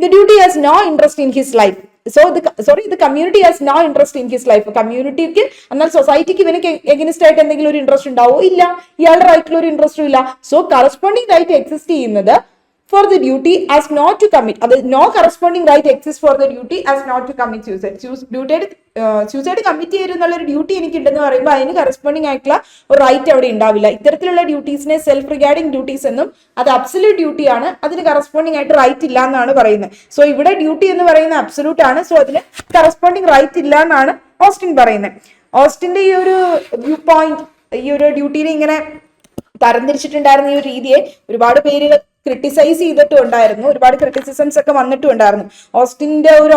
The duty has no interest in his life. The community has no interest in his life. കമ്മ്യൂണിറ്റിക്ക് എന്നാൽ സൊസൈറ്റിക്ക് ഇവനക്ക് എഗനിസ്റ്റ് ആയിട്ട് എന്തെങ്കിലും ഒരു ഇൻട്രസ്റ്റ് ഉണ്ടാവോ? ഇല്ല. ഇയാളുടെ റൈറ്റിൽ ഒരു ഇൻട്രസ്റ്റും ഇല്ല. സോ കറസ്പോണ്ടിങ് റൈറ്റ് എക്സിസ്റ്റ് ചെയ്യുന്നത് for the duty as not to commit. അത് no corresponding right exists for the duty as not to commit suicide. Suicide commit ചെയ്തെന്നുള്ള ഒരു ഡ്യൂട്ടി എനിക്ക് ഉണ്ടെന്ന് പറയുമ്പോൾ അതിന് കറസ്പോണ്ടിങ് ആയിട്ടുള്ള ഒരു റൈറ്റ് അവിടെ ഉണ്ടാവില്ല. ഇത്തരത്തിലുള്ള ഡ്യൂട്ടീസിനെ സെൽഫ് റിഗാർഡിംഗ് ഡ്യൂട്ടീസ് എന്നും അത് അബ്സല്യൂട്ട് ഡ്യൂട്ടിയാണ്, അതിന് കറസ്പോണ്ടിങ് ആയിട്ട് റൈറ്റ് ഇല്ല എന്നാണ് പറയുന്നത്. സോ ഇവിടെ ഡ്യൂട്ടി എന്ന് പറയുന്നത് അബ്സല്യൂട്ട് ആണ്. സോ അതിന് കറസ്പോണ്ടിങ് റൈറ്റ് ഇല്ല എന്നാണ് ഓസ്റ്റിൻ പറയുന്നത്. ഓസ്റ്റിന്റെ ഈ ഒരു വ്യൂ പോയിന്റ്, ഈ ഒരു ഡ്യൂട്ടിനെ ഇങ്ങനെ തരംതിരിച്ചിട്ടുണ്ടായിരുന്ന ഈ ഒരു രീതിയെ ഒരുപാട് പേര് ക്രിട്ടിസൈസ് ചെയ്തിട്ടും ഉണ്ടായിരുന്നു, ഒരുപാട് ക്രിറ്റിസിസംസ് ഒക്കെ വന്നിട്ടും ഉണ്ടായിരുന്നു. ഓസ്റ്റിന്റെ ഒരു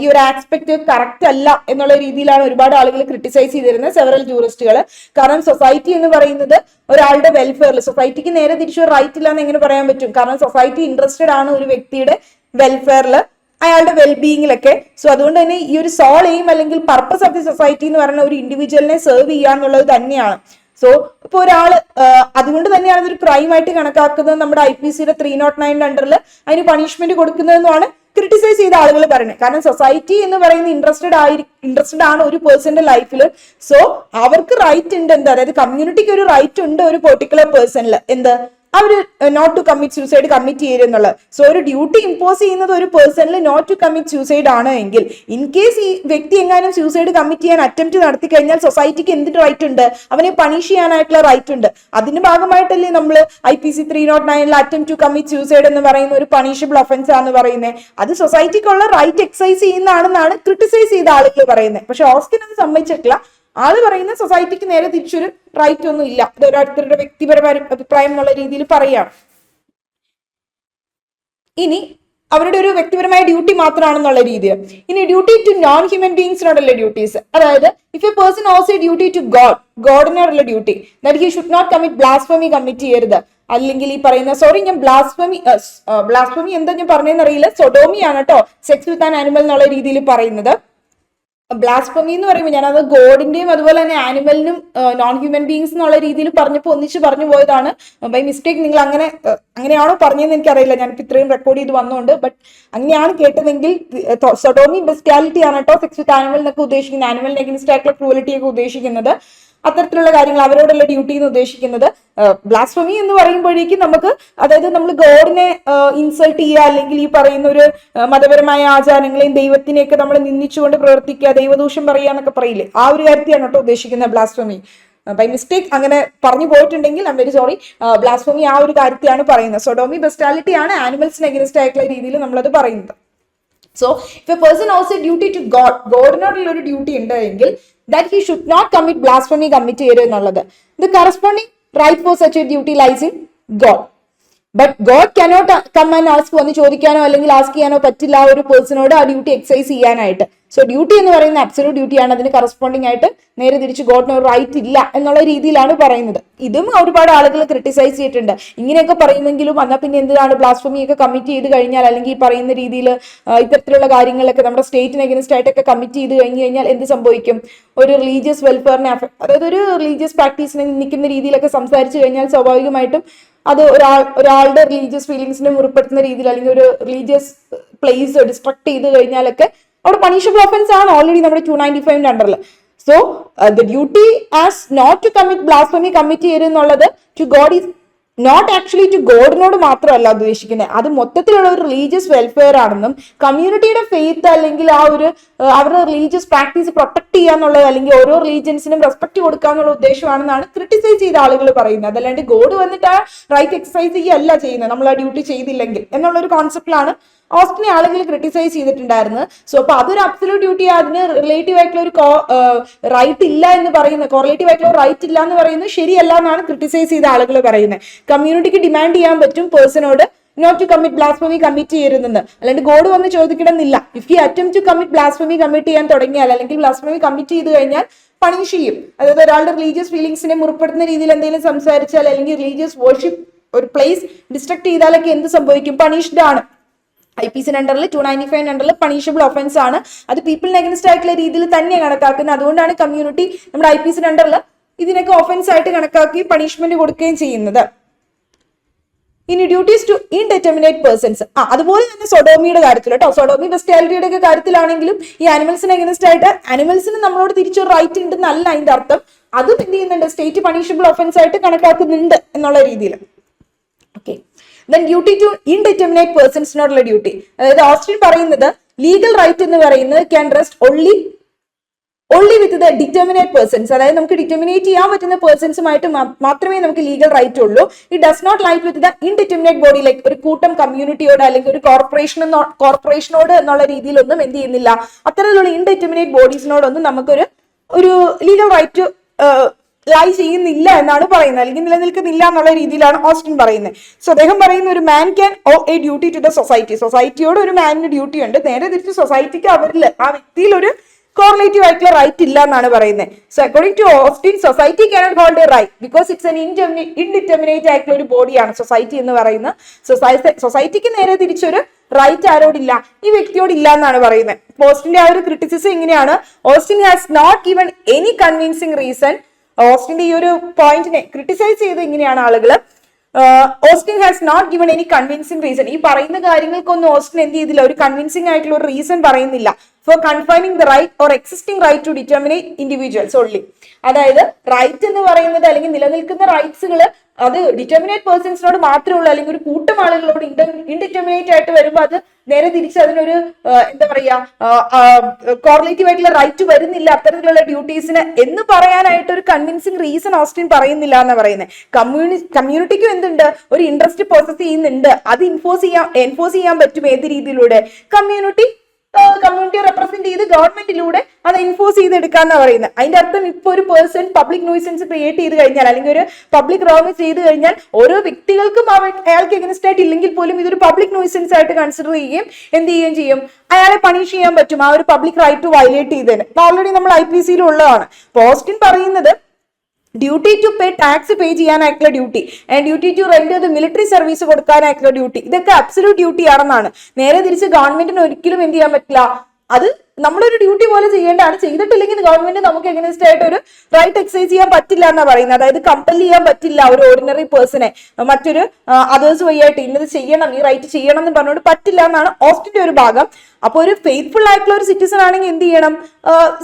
ഈ ഒരു ആസ്പെക്ട് കറക്റ്റ് അല്ല എന്നുള്ള രീതിയിലാണ് ഒരുപാട് ആളുകൾ ക്രിട്ടിസൈസ് ചെയ്തിരുന്നത്, സെവറൽ ജൂറിസ്റ്റുകൾ. കാരണം സൊസൈറ്റി എന്ന് പറയുന്നത് ഒരാളുടെ വെൽഫെയറിൽ, സൊസൈറ്റിക്ക് നേരെ തിരിച്ചൊരു റൈറ്റ് ഇല്ല എന്ന് എങ്ങനെ പറയാൻ പറ്റും? കാരണം സൊസൈറ്റി ഇൻട്രസ്റ്റഡ് ആണ് ഒരു വ്യക്തിയുടെ വെൽഫെയറിൽ, അയാളുടെ വെൽബീയിങ്ങിലൊക്കെ. സോ അതുകൊണ്ട് തന്നെ ഈ ഒരു സോൾ എയിം അല്ലെങ്കിൽ പർപ്പസ് ഓഫ് ദി സൊസൈറ്റി എന്ന് പറയുന്ന ഒരു ഇൻഡിവിജ്വലിനെ സെർവ് ചെയ്യുക എന്നുള്ളത് തന്നെയാണ്. സോ ഇപ്പൊ ഒരാള് അതുകൊണ്ട് തന്നെയാണ് ഇതൊരു ക്രൈം ആയിട്ട് കണക്കാക്കുന്നത്. നമ്മുടെ IPCയുടെ 309 അണ്ടറിൽ അതിന് പണിഷ്മെന്റ് കൊടുക്കുന്നതെന്നാണ് ക്രിട്ടിസൈസ് ചെയ്ത ആളുകൾ പറയുന്നത്. കാരണം സൊസൈറ്റി എന്ന് പറയുന്നത് ഇൻട്രസ്റ്റഡ് ആണ് ഒരു പേഴ്സന്റെ ലൈഫിൽ. സോ അവർക്ക് റൈറ്റ് ഉണ്ട്, എന്താ അതായത് കമ്മ്യൂണിറ്റിക്ക് ഒരു റൈറ്റ് ഉണ്ട് ഒരു പെർട്ടിക്കുലർ പേഴ്സണിൽ, എന്ത് അവര് not to commit suicide commit ചെയ്യുന്നുള്ളത്. സോ ഒരു ഡ്യൂട്ടി ഇമ്പോസ് ചെയ്യുന്നത് ഒരു പേഴ്സണിൽ നോട്ട് ടു കമ്മിറ്റ് സൂസൈഡ് ആണ് എങ്കിൽ, ഇൻ കേസ് ഈ വ്യക്തി എങ്ങാനും സൂസൈഡ് കമ്മിറ്റ് ചെയ്യാൻ അറ്റംപ്റ്റ് നടത്തി കഴിഞ്ഞാൽ സൊസൈറ്റിക്ക് എന്തിന്റെ റൈറ്റ് ഉണ്ട്? അവനെ പണിഷ് ചെയ്യാനായിട്ടുള്ള റൈറ്റ് ഉണ്ട്. അതിന്റെ ഭാഗമായിട്ടല്ലേ നമ്മൾ IPC 309 attempt to commit suicide എന്ന് പറയുന്ന ഒരു പണിഷബിൾ ഒഫൻസ് ആണെന്ന് പറയുന്നത്. അത് സൊസൈറ്റിക്കുള്ള റൈറ്റ് എക്സൈസ് ചെയ്യുന്നതാണെന്നാണ് ക്രിട്ടിസൈസ് ചെയ്ത ആളുകൾ പറയുന്നത്. പക്ഷെ ഓസ്റ്റിൻ അത് സമ്മതിച്ചിട്ടില്ല. ആള് പറയുന്ന സൊസൈറ്റിക്ക് നേരെ തിരിച്ചൊരു റൈറ്റ് ഒന്നും ഇല്ല, അത് ഓരോരുത്തരുടെ വ്യക്തിപരമായ അഭിപ്രായം എന്നുള്ള രീതിയിൽ പറയാം. ഇനി അവരുടെ ഒരു വ്യക്തിപരമായ ഡ്യൂട്ടി മാത്രമാണെന്നുള്ള രീതിയിൽ. ഇനി ഡ്യൂട്ടി ടു നോൺ ഹ്യൂമൻ ബീങ്സിനോടുള്ള ഡ്യൂട്ടീസ്, അതായത് if a person also duty to ഗോഡിനോടുള്ള duty, that he should not commit blasphemy commit ചെയ്യരുത്. അല്ലെങ്കിൽ ഈ പറയുന്ന ഞാൻ ബ്ലാസ്ഫമി എന്താ ഞാൻ പറഞ്ഞതെന്ന് അറിയില്ല, സൊഡോമി ആണ് കേട്ടോ, സെക്സ് വിത്ത് ആൻ ആനിമൽ എന്നുള്ള രീതിയിൽ പറയുന്നത്. ബ്ലാസ്ഫമി എന്ന് പറയുമ്പോൾ ഞാനത് ഗോഡിന്റെയും അതുപോലെ തന്നെ ആനിമലിനും നോൺ ഹ്യൂമൻ ബീങ്സ് എന്നുള്ള രീതിയിൽ പറഞ്ഞപ്പോൾ ഒന്നിച്ച് പറഞ്ഞു പോയതാണ്. ബൈ മിസ്റ്റേക്ക് നിങ്ങൾ അങ്ങനെയാണോ പറഞ്ഞതെന്ന് എനിക്കറിയില്ല, ഞാനിപ്പോൾ ഇത്രയും റെക്കോർഡ് ചെയ്ത് വന്നുകൊണ്ട്. ബട്ട് അങ്ങനെയാണ് കേട്ടതെങ്കിൽ സൊഡോമി ബെസ്റ്റാലിറ്റി ആണ് കേട്ടോ സെക്സ് വിത്ത് ആനിമൽ എന്നൊക്കെ ഉദ്ദേശിക്കുന്നത്, ആനിമലിന് അഗൈൻസ്റ്റ് ആയിട്ടുള്ള ക്രൂവലിറ്റി ഒക്കെ ഉദ്ദേശിക്കുന്നത്. അത്തരത്തിലുള്ള കാര്യങ്ങൾ അവരോടുള്ള ഡ്യൂട്ടി എന്ന് ഉദ്ദേശിക്കുന്നത്. ബ്ലാസ്ഫമി എന്ന് പറയുമ്പോഴേക്കും നമുക്ക്, അതായത് നമ്മൾ ഗോഡിനെ ഇൻസൾട്ട് ചെയ്യുക, അല്ലെങ്കിൽ ഈ പറയുന്ന ഒരു മതപരമായ ആചാരങ്ങളെയും ദൈവത്തിനെയൊക്കെ നമ്മൾ നിന്ദിച്ചുകൊണ്ട് പ്രവർത്തിക്കുക, ദൈവദൂഷം പറയുക എന്നൊക്കെ പറയില്ലേ, ആ ഒരു കാര്യത്തെയാണ് കേട്ടോ ഉദ്ദേശിക്കുന്നത് ബ്ലാസ്ഫമി. ബൈ മിസ്റ്റേക്ക് അങ്ങനെ പറഞ്ഞു പോയിട്ടുണ്ടെങ്കിൽ I am very sorry. Blasphemy ആ ഒരു കാര്യത്തെയാണ് പറയുന്നത്. സൊഡോമി ബെസ്റ്റാലിറ്റി ആണ് ആനിമൽസിന് അഗൈൻസ്റ്റ് ആയിട്ടുള്ള രീതിയിൽ നമ്മളത് പറയുന്നത്. So if a person also duty to ഗോഡിനോടുള്ള ഒരു ഡ്യൂട്ടി ഉണ്ട് എങ്കിൽ that he should not commit blasphemy commit ചെയ്യരുത് എന്നുള്ളത്. The corresponding right for such a duty lies in God. But God cannot come and ask, വന്ന് ചോദിക്കാനോ അല്ലെങ്കിൽ ask ചെയ്യാനോ പറ്റില്ല ഒരു പേഴ്സണോട് ആ ഡ്യൂട്ടി എക്സൈസ് ചെയ്യാനായിട്ട്. സോ ഡ്യൂട്ടി എന്ന് പറയുന്ന അബ്സല്യൂട്ട് ഡ്യൂട്ടിയാണ്, അതിന് കറസ്പോണ്ടിങ് ആയിട്ട് നേരെ തിരിച്ച് ഗോഡിന് ഒരു റൈറ്റ് ഇല്ല എന്നുള്ള രീതിയിലാണ് പറയുന്നത്. ഇതും ഒരുപാട് ആളുകൾ ക്രിട്ടിസൈസ് ചെയ്തിട്ടുണ്ട്. ഇങ്ങനെയൊക്കെ പറയുമെങ്കിലും എന്നാൽ പിന്നെ എന്തിനാണ് ബ്ലാസ്ഫമി ഒക്കെ കമ്മിറ്റ് ചെയ്ത് കഴിഞ്ഞാൽ, അല്ലെങ്കിൽ ഈ പറയുന്ന രീതിയിൽ ഇത്തരത്തിലുള്ള കാര്യങ്ങളൊക്കെ നമ്മുടെ സ്റ്റേറ്റിന് അഗൈൻസ്റ്റ് ആയിട്ടൊക്കെ കമ്മിറ്റ് ചെയ്ത് കഴിഞ്ഞാൽ എന്ത് സംഭവിക്കും? ഒരു റിലീജിയസ് വെൽഫെയറിനെ അതായത് ഒരു റിലീജിയസ് പ്രാക്ടീസിനെ നിന്ദിക്കുന്ന രീതിയിലൊക്കെ സംസാരിച്ചു കഴിഞ്ഞാൽ സ്വാഭാവികമായിട്ടും അത് ഒരാളുടെ റിലീജിയസ് ഫീലിംഗ്സിനെ മുറിപ്പെടുത്തുന്ന രീതിയിൽ, അല്ലെങ്കിൽ ഒരു റിലീജിയസ് പ്ലേസ് ഡിസ്ട്രക്ട് ചെയ്ത് കഴിഞ്ഞാലൊക്കെ അവിടെ പണിഷബിൾ ഒഫൻസ് ആണ് ഓൾറെഡി നമ്മുടെ 295 അണ്ടറിൽ. So the duty as not to commit blasphemy commit ചെയ്യരുതെന്നുള്ളത് to god is not actually to ഗോഡിനോട് മാത്രമല്ല ഉദ്ദേശിക്കുന്നത്, അത് മൊത്തത്തിലുള്ള ഒരു റിലീജിയസ് വെൽഫെയർ ആണെന്നും കമ്മ്യൂണിറ്റിയുടെ ഫെയ്ത്ത് അല്ലെങ്കിൽ ആ ഒരു അവരുടെ റിലീജിയസ് പ്രാക്ടീസ് പ്രൊട്ടക്ട് ചെയ്യാന്നുള്ളത്, അല്ലെങ്കിൽ ഓരോ റിലീജിയൻസിനും റെസ്പെക്ട് കൊടുക്കുക എന്നുള്ള ഉദ്ദേശമാണെന്നാണ് ക്രിട്ടിസൈസ് ചെയ്ത ആളുകൾ പറയുന്നത്. അതല്ലാണ്ട് ഗോഡ് വന്നിട്ട് ആ റൈറ്റ് എക്സസൈസ് ചെയ്യുകയല്ല ചെയ്യുന്നത് നമ്മൾ ആ ഡ്യൂട്ടി ചെയ്തില്ലെങ്കിൽ എന്നുള്ളൊരു കോൺസെപ്റ്റിലാണ് ഓസ്റ്റിനെ ആളുകൾ ക്രിട്ടിസൈസ് ചെയ്തിട്ടുണ്ടായിരുന്നത്. സോ അപ്പൊ അതൊരു അബ്സല്യൂട്ട് ഡ്യൂട്ടി, അതിന് റിലേറ്റീവ് ആയിട്ടുള്ള ഒരു റൈറ്റ് ഇല്ല എന്ന് പറയുന്നത്, കോറിലേറ്റീവ് ആയിട്ടുള്ള റൈറ്റ് ഇല്ല എന്ന് പറയുന്നത് ശരിയല്ല എന്നാണ് ക്രിട്ടിസൈസ് ചെയ്ത ആളുകൾ പറയുന്നത്. കമ്മ്യൂണിറ്റിക്ക് ഡിമാൻഡ് ചെയ്യാൻ പറ്റും പേഴ്സണോട് not to commit blasphemy commit ചെയ്യരുതെന്ന്, അല്ലാണ്ട് ഗോഡ് വന്ന് ചോദിക്കണമെന്നില്ല. If you attempt to commit blasphemy commit ചെയ്യാൻ തുടങ്ങിയാൽ, അല്ലെങ്കിൽ ബ്ലാസ്ഫമി കമ്മിറ്റ് ചെയ്ത് കഴിഞ്ഞാൽ പണിഷ് ചെയ്യും. അതായത് ഒരാളുടെ റിലീജിയസ് ഫീലിംഗ്സിനെ മുറിപ്പെടുത്തുന്ന രീതിയിൽ എന്തെങ്കിലും സംസാരിച്ചാൽ, അല്ലെങ്കിൽ റിലീജിയസ് വർഷിപ്പ് ഒരു പ്ലേസ് ഡിസ്ട്രക്ട് ചെയ്താലൊക്കെ എന്ത് സംഭവിക്കും? പണിഷ്ഡ് ആണ്. IPC അണ്ടറിൽ 295 അണ്ടറിൽ പണിഷബിൾ ഒഫൻസ് ആണ്. അത് പീപ്പിളിന് അഗൻസ്റ്റ് ആയിട്ടുള്ള രീതിയിൽ തന്നെയാണ് കണക്കാക്കുന്നത്. അതുകൊണ്ടാണ് കമ്മ്യൂണിറ്റി നമ്മുടെ IPC അണ്ടറിൽ ഇതിനൊക്കെ ഒഫൻസ് ആയിട്ട് കണക്കാക്കി പണിഷ്മെന്റ് കൊടുക്കുകയും ചെയ്യുന്നത്. ഇനി ഡ്യൂട്ടീസ് ടു ഇൻഡെറ്റർമിനേറ്റ് പേഴ്സൺസ്, അതുപോലെ തന്നെ സൊഡോമിയുടെ കാര്യത്തിൽ കേട്ടോ, സൊഡോമി ബെസ്റ്റാലിറ്റിയുടെ ഒക്കെ കാര്യത്തിലാണെങ്കിലും ഈ ആനിമൽസിന് അഗൻസ്റ്റ് ആയിട്ട് ആനിമൽസിന് നമ്മളോട് തിരിച്ചൊരു റൈറ്റ് ഉണ്ടെന്നല്ല അതിന്റെ അർത്ഥം. അതും എന്ത് ചെയ്യുന്നുണ്ട്? സ്റ്റേറ്റ് പണിഷബിൾ ഒഫൻസ് ആയിട്ട് കണക്കാക്കുന്നുണ്ട് എന്നുള്ള രീതിയിൽ. Okay, then duty to indeterminate പേഴ്സൺസിനോടുള്ള ഡ്യൂട്ടി, അതായത് ഓസ്റ്റിൻ പറയുന്നത് ലീഗൽ റൈറ്റ് എന്ന് പറയുന്നത് can rest only with the determinate persons, അതായത് നമുക്ക് ഡിറ്റർമിനേറ്റ് ചെയ്യാൻ പറ്റുന്ന പേഴ്സൺസുമായിട്ട് മാത്രമേ നമുക്ക് ലീഗൽ റൈറ്റ് ഉള്ളൂ. It does not like with the indeterminate body, like ഒരു കൂട്ടം കമ്മ്യൂണിറ്റിയോട് അല്ലെങ്കിൽ ഒരു കോർപ്പറേഷനോട് എന്നുള്ള രീതിയിലൊന്നും എന്ത് ചെയ്യുന്നില്ല, അത്തരത്തിലുള്ള ഇൻഡിറ്റർമിനേറ്റ് ബോഡീസിനോടൊന്നും നമുക്കൊരു ലീഗൽ റൈറ്റ് ലൈ ചെയ്യുന്നില്ല എന്നാണ് പറയുന്നത്, അല്ലെങ്കിൽ നിലനിൽക്കുന്നില്ല എന്നുള്ള രീതിയിലാണ് ഓസ്റ്റിൻ പറയുന്നത്. സോ അദ്ദേഹം പറയുന്ന ഒരു man can owe a duty to the society, സൊസൈറ്റിയോട് ഒരു മാനിന് ഡ്യൂട്ടി ഉണ്ട്. നേരെ തിരിച്ച് സൊസൈറ്റിക്ക് അവരിൽ ആ വ്യക്തിയിൽ ഒരു കോറിലേറ്റീവ് ആയിട്ടുള്ള റൈറ്റ് ഇല്ല എന്നാണ് പറയുന്നത്. So according to Austin society cannot hold a right because it's an indeterminate ആയിട്ടുള്ള ഒരു ബോഡിയാണ് സൊസൈറ്റി എന്ന് പറയുന്നത്. സൊസൈറ്റിക്ക് നേരെ തിരിച്ചൊരു റൈറ്റ് ആരോടില്ല, ഈ വ്യക്തിയോട് ഇല്ല എന്നാണ് പറയുന്നത്. ഓസ്റ്റിന്റെ ആ ഒരു ക്രിറ്റിസിസം ഇങ്ങനെയാണ്, Austin has not given any convincing reason. ഓസ്റ്റിന്റെ ഈ ഒരു പോയിന്റിനെ ക്രിട്ടിസൈസ് ചെയ്ത് ഇങ്ങനെയാണ് ആളുകൾ, Austin has not given any convincing reason, ഈ പറയുന്ന കാര്യങ്ങൾക്കൊന്നും ഓസ്റ്റിൻ എന്ത് ചെയ്തില്ല, ഒരു കൺവിൻസിങ് ആയിട്ടുള്ള ഒരു റീസൺ പറയുന്നില്ല. For confining the right or existing right to determinate individuals only, അതായത് റൈറ്റ് എന്ന് പറയുന്നത് അല്ലെങ്കിൽ നിലനിൽക്കുന്ന റൈറ്റ്സുകൾ അത് ഡിറ്റർമിനേറ്റ് പേഴ്സൺസിനോട് മാത്രമേ ഉള്ളൂ, അല്ലെങ്കിൽ ഒരു കൂട്ടം ആളുകളോട് ഇൻഡിറ്റർമിനേറ്റ് ആയിട്ട് വരുമ്പോൾ അത് നേരെ തിരിച്ച് അതിനൊരു എന്താ പറയാ കോറിലേറ്റീവ് ആയിട്ടുള്ള റൈറ്റ് വരുന്നില്ല അത്തരത്തിലുള്ള ഡ്യൂട്ടീസിന് എന്ന് പറയാനായിട്ട് ഒരു കൺവിൻസിങ് റീസൺ ഓസ്റ്റിൻ പറയുന്നില്ല എന്ന് പറയുന്നത്. കമ്മ്യൂണിറ്റിക്കും എന്തുണ്ട്, ഒരു ഇൻട്രസ്റ്റ് പ്രോസസ് ചെയ്യുന്നുണ്ട്, അത് എൻഫോഴ്സ് ചെയ്യാൻ പറ്റും ഏത് രീതിയിലൂടെ, കമ്മ്യൂണിറ്റിയെ റെപ്രസെന്റ് ചെയ്ത് ഗവൺമെന്റിലൂടെ അത് എൻഫോഴ്സ് ചെയ്തെടുക്കാന്നാ പറയുന്നത്. അതിന്റെ അർത്ഥം ഇപ്പൊ ഒരു പേഴ്സൺ പബ്ലിക് ന്യൂസൻസ് ക്രിയേറ്റ് ചെയ്ത് കഴിഞ്ഞാൽ അല്ലെങ്കിൽ ഒരു പബ്ലിക് റോങ് ചെയ്ത് കഴിഞ്ഞാൽ ഓരോ വ്യക്തികൾക്കും അയാൾക്ക് എഗൻസ്റ്റ് ആയിട്ട് ഇല്ലെങ്കിൽ പോലും ഇതൊരു പബ്ലിക് ന്യൂസൻസ് ആയിട്ട് കൺസിഡർ ചെയ്യുകയും എന്ത് ചെയ്യുകയും ചെയ്യും, അയാളെ പണിഷ് ചെയ്യാൻ പറ്റും ആ ഒരു പബ്ലിക് റൈറ്റ് വയലേറ്റ് ചെയ്തതിന്. ഓൾറെഡി നമ്മൾ IPCയിൽ ഉള്ളതാണ്. ഓസ്റ്റിൻ പറയുന്നത് duty to pay tax pay ചെയ്യാനായിട്ടുള്ള duty and duty to rent military service കൊടുക്കാനായിട്ടുള്ള ഡ്യൂട്ടി, ഇതൊക്കെ അബ്സല്യൂട്ട് ഡ്യൂട്ടി ആണെന്നാണ്. നേരെ തിരിച്ച് ഗവൺമെന്റിന് ഒരിക്കലും എന്ത് ചെയ്യാൻ പറ്റില്ല, അത് നമ്മളൊരു ഡ്യൂട്ടി പോലെ ചെയ്യേണ്ടതാണ്. ചെയ്തിട്ടില്ലെങ്കിൽ ഗവൺമെന്റ് നമുക്ക് എഗനസ്റ്റ് ആയിട്ട് ഒരു റൈറ്റ് എക്സൈസ് ചെയ്യാൻ പറ്റില്ല എന്നാ പറയുന്നത്. അതായത് കമ്പൽ ചെയ്യാൻ പറ്റില്ല ഒരു ഓർഡിനറി പേഴ്സണെ മറ്റൊരു അതേഴ്സ് വഴിയായിട്ട് ഇന്നത് ചെയ്യണം, ഈ റൈറ്റ് ചെയ്യണം എന്ന് പറഞ്ഞുകൊണ്ട് പറ്റില്ല എന്നാണ് ഓസ്റ്റിന്റെ ഒരു ഭാഗം. അപ്പൊ ഒരു ഫെയ്ത്ത്ഫുൾ ആയിട്ടുള്ള ഒരു സിറ്റിസൺ ആണെങ്കിൽ എന്ത് ചെയ്യണം,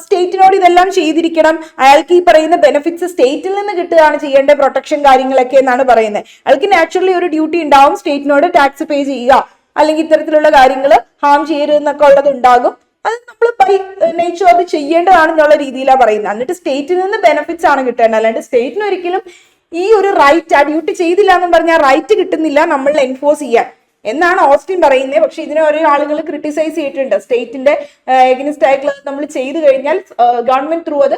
സ്റ്റേറ്റിനോട് ഇതെല്ലാം ചെയ്തിരിക്കണം. അയാൾക്ക് ഈ പറയുന്ന ബെനിഫിറ്റ്സ് സ്റ്റേറ്റിൽ നിന്ന് കിട്ടുകയാണ് ചെയ്യേണ്ട പ്രൊട്ടക്ഷൻ കാര്യങ്ങളൊക്കെ എന്നാണ് പറയുന്നത്. അയാൾക്ക് നാച്ചുറലി ഒരു ഡ്യൂട്ടി ഉണ്ടാവും, സ്റ്റേറ്റിനോട് ടാക്സ് പേ ചെയ്യുക അല്ലെങ്കിൽ ഇത്തരത്തിലുള്ള കാര്യങ്ങൾ ഹാം ചെയ്യരുതെന്നൊക്കെ ഉള്ളത് ഉണ്ടാകും. അത് നമ്മൾ ബൈ നേച്ചർ അത് ചെയ്യേണ്ടതാണെന്നുള്ള രീതിയിലാണ് പറയുന്നത്. എന്നിട്ട് സ്റ്റേറ്റിൽ നിന്ന് ബെനിഫിറ്റ്സ് ആണ് കിട്ടേണ്ടത്, അല്ലാണ്ട് സ്റ്റേറ്റിന് ഒരിക്കലും ഈ ഒരു റൈറ്റ് ആ ഡ്യൂട്ടി ചെയ്തില്ല എന്നും പറഞ്ഞാൽ റൈറ്റ് കിട്ടുന്നില്ല നമ്മൾ എൻഫോഴ്സ് ചെയ്യാൻ എന്നാണ് ഓസ്റ്റിൻ പറയുന്നത്. പക്ഷെ ഇതിനെ ഓരോ ആളുകൾ ക്രിട്ടിസൈസ് ചെയ്തിട്ടുണ്ട്, സ്റ്റേറ്റിന്റെ എഗനിസ്റ്റ് ആയിട്ടുള്ളത് നമ്മൾ ചെയ്തു കഴിഞ്ഞാൽ ഗവൺമെന്റ് ത്രൂ അത്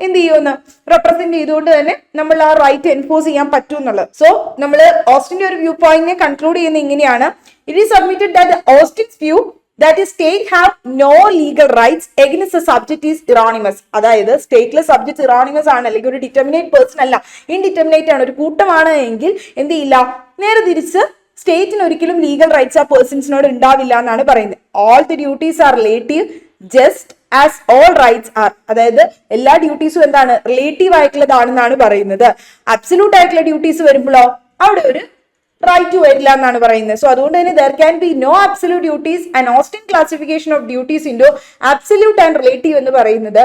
എന്ത് ചെയ്യുമെന്ന് റെപ്രസെന്റ് ചെയ്തുകൊണ്ട് തന്നെ നമ്മൾ ആ റൈറ്റ് എൻഫോഴ്സ് ചെയ്യാൻ പറ്റും എന്നുള്ളത്. സോ നമ്മൾ ഓസ്റ്റിന്റെ ഒരു വ്യൂ പോയിന്റിനെ കൺക്ലൂഡ് ചെയ്യുന്നത് ഇങ്ങനെയാണ്, it is submitted that Austin's view that is state have no legal rights against the subject is erroneous. അതായത് സ്റ്റേറ്റിലെ സബ്ജക്ട് ഇറോണിമസ് ആണ്, അല്ലെങ്കിൽ ഒരു ഡിറ്റർമിനേറ്റ് പേഴ്സൺ അല്ല, ഇൻഡിറ്റർമിനേറ്റ് ആണ്, ഒരു കൂട്ടമാണ് എങ്കിൽ എന്ത് ചെയ്യില്ല, നേരെ തിരിച്ച് സ്റ്റേറ്റിന് ഒരിക്കലും ലീഗൽ റൈറ്റ്സ് ആ പേഴ്സൺസിനോട് ഉണ്ടാവില്ല എന്നാണ് പറയുന്നത്. All the duties R relative just as all rights R, അതായത് എല്ലാ ഡ്യൂട്ടീസും എന്താണ്, റിലേറ്റീവ് ആയിട്ടുള്ളതാണെന്നാണ് പറയുന്നത്. അബ്സല്യൂട്ട് ആയിട്ടുള്ള ഡ്യൂട്ടീസ് വരുമ്പോഴോ അവിടെ ഒരു റൈറ്റ് വരില്ല എന്നാണ് പറയുന്നത്. സോ അതുകൊണ്ട് തന്നെ there can be no absolute duties and Austin classification of duties into absolute and relative എന്ന് പറയുന്നത്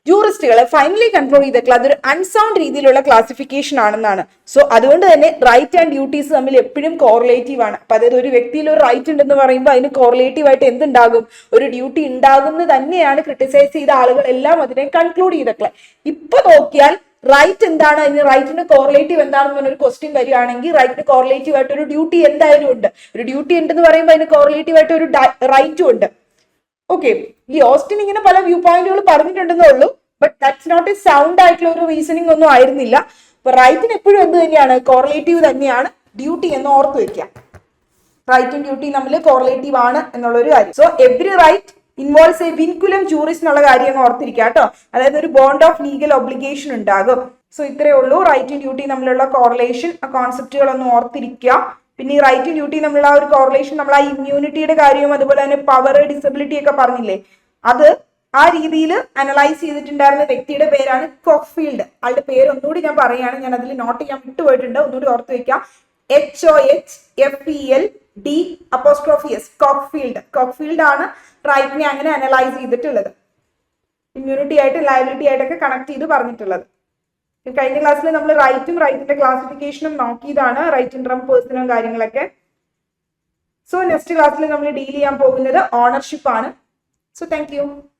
ജൂറിസ്റ്റുകളെ ഫൈനലി കൺട്രോൾ ചെയ്തിട്ടുള്ള അതൊരു അൺസൗണ്ട് രീതിയിലുള്ള ക്ലാസിഫിക്കേഷൻ ആണെന്നാണ്. സോ അതുകൊണ്ട് തന്നെ റൈറ്റ് ആൻഡ് ഡ്യൂട്ടീസ് തമ്മിൽ എപ്പോഴും കോറിലേറ്റീവ് ആണ്. അപ്പൊ അതായത് ഒരു വ്യക്തിയിൽ ഒരു റൈറ്റ് ഉണ്ടെന്ന് പറയുമ്പോൾ അതിന് കോറിലേറ്റീവ് ആയിട്ട് എന്തുണ്ടാകും, ഒരു ഡ്യൂട്ടി ഉണ്ടാകുന്നത് തന്നെയാണ് ക്രിട്ടിസൈസ് ചെയ്ത ആളുകളെല്ലാം അതിനെ കൺക്ലൂഡ് ചെയ്തിട്ടുള്ളത്. ഇപ്പൊ നോക്കിയാൽ റൈറ്റ് എന്താണ്, അതിന് റൈറ്റിന് കോറിലേറ്റീവ് എന്താണെന്ന് പറഞ്ഞൊരു ക്വസ്റ്റ്യൻ വരികയാണെങ്കിൽ റൈറ്റിന് കോറിലേറ്റീവ് ആയിട്ട് ഒരു ഡ്യൂട്ടി എന്തായാലും ഉണ്ട്. ഒരു ഡ്യൂട്ടി ഉണ്ടെന്ന് പറയുമ്പോൾ അതിന് കോറിലേറ്റീവ് ആയിട്ട് ഒരു റൈറ്റും ഉണ്ട്. ഓക്കെ, ഈ ഓസ്റ്റിൻ ഇങ്ങനെ പല വ്യൂ പോയിന്റുകൾ പറഞ്ഞിട്ടുണ്ടെന്നേ ഉള്ളൂ, but that's not a sound ആയിട്ടുള്ള ഒരു റീസണിങ് ഒന്നും ആയിരുന്നില്ല. അപ്പൊ റൈറ്റിന് എപ്പോഴും എന്ത് തന്നെയാണ്, കോറിലേറ്റീവ് തന്നെയാണ് ഡ്യൂട്ടി എന്ന് ഓർത്ത് വെക്കാം. റൈറ്റും ഡ്യൂട്ടിയും തമ്മിൽ കോറിലേറ്റീവ് ആണ് എന്നുള്ളൊരു കാര്യം. So every right involves a vinculum juris എന്നുള്ള കാര്യം ഓർത്തിരിക്കുക കേട്ടോ. അതായത് ഒരു ബോണ്ട് ഓഫ് ലീഗൽ ഒബ്ലിഗേഷൻ ഉണ്ടാകും. സോ ഇത്രയേ ഉള്ളൂ റൈറ്റും ഡ്യൂട്ടിയും തമ്മിലുള്ള കോറിലേഷൻ കോൺസെപ്റ്റുകളൊന്ന് ഓർത്തിരിക്കുക. പിന്നെ ഈ റൈറ്റും ഡ്യൂട്ടിയും തമ്മിലുള്ള ഒരു കോറിലേഷൻ നമ്മൾ ആ ഇമ്മ്യൂണിറ്റിയുടെ കാര്യവും അതുപോലെ തന്നെ പവർ ഡിസബിലിറ്റി ഒക്കെ പറഞ്ഞില്ലേ, അത് ആ രീതിയിൽ അനലൈസ് ചെയ്തിട്ടുണ്ടായിരുന്ന വ്യക്തിയുടെ പേരാണ് കോക്ഫീൽഡ്. ആളുടെ പേര് ഒന്നുകൂടി ഞാൻ പറയുകയാണ്, ഞാൻ അതിൽ നോട്ട് ചെയ്യാൻ വിട്ടുപോയിട്ടുണ്ട്, ഒന്നുകൂടി ഓർത്ത് വെക്കാം. HOHFELD കോക്ഫീൽഡ്. കോക്ഫീൽഡ് ആണ് റൈറ്റിനെ അങ്ങനെ അനലൈസ് ചെയ്തിട്ടുള്ളത്, ഇമ്മ്യൂണിറ്റി ആയിട്ട് ലയബിലിറ്റി ആയിട്ടൊക്കെ കണക്ട് ചെയ്ത് പറഞ്ഞിട്ടുള്ളത്. കഴിഞ്ഞ ക്ലാസ്സിൽ നമ്മൾ റൈറ്റിന്റെ ക്ലാസിഫിക്കേഷനും നോക്കിയതാണ്, റൈറ്റ് ഇൻട്രം പേഴ്സണും കാര്യങ്ങളൊക്കെ. സോ നെക്സ്റ്റ് ക്ലാസ്സിൽ നമ്മൾ ഡീൽ ചെയ്യാൻ പോകുന്നത് ഓണർഷിപ്പ് ആണ്. So thank you.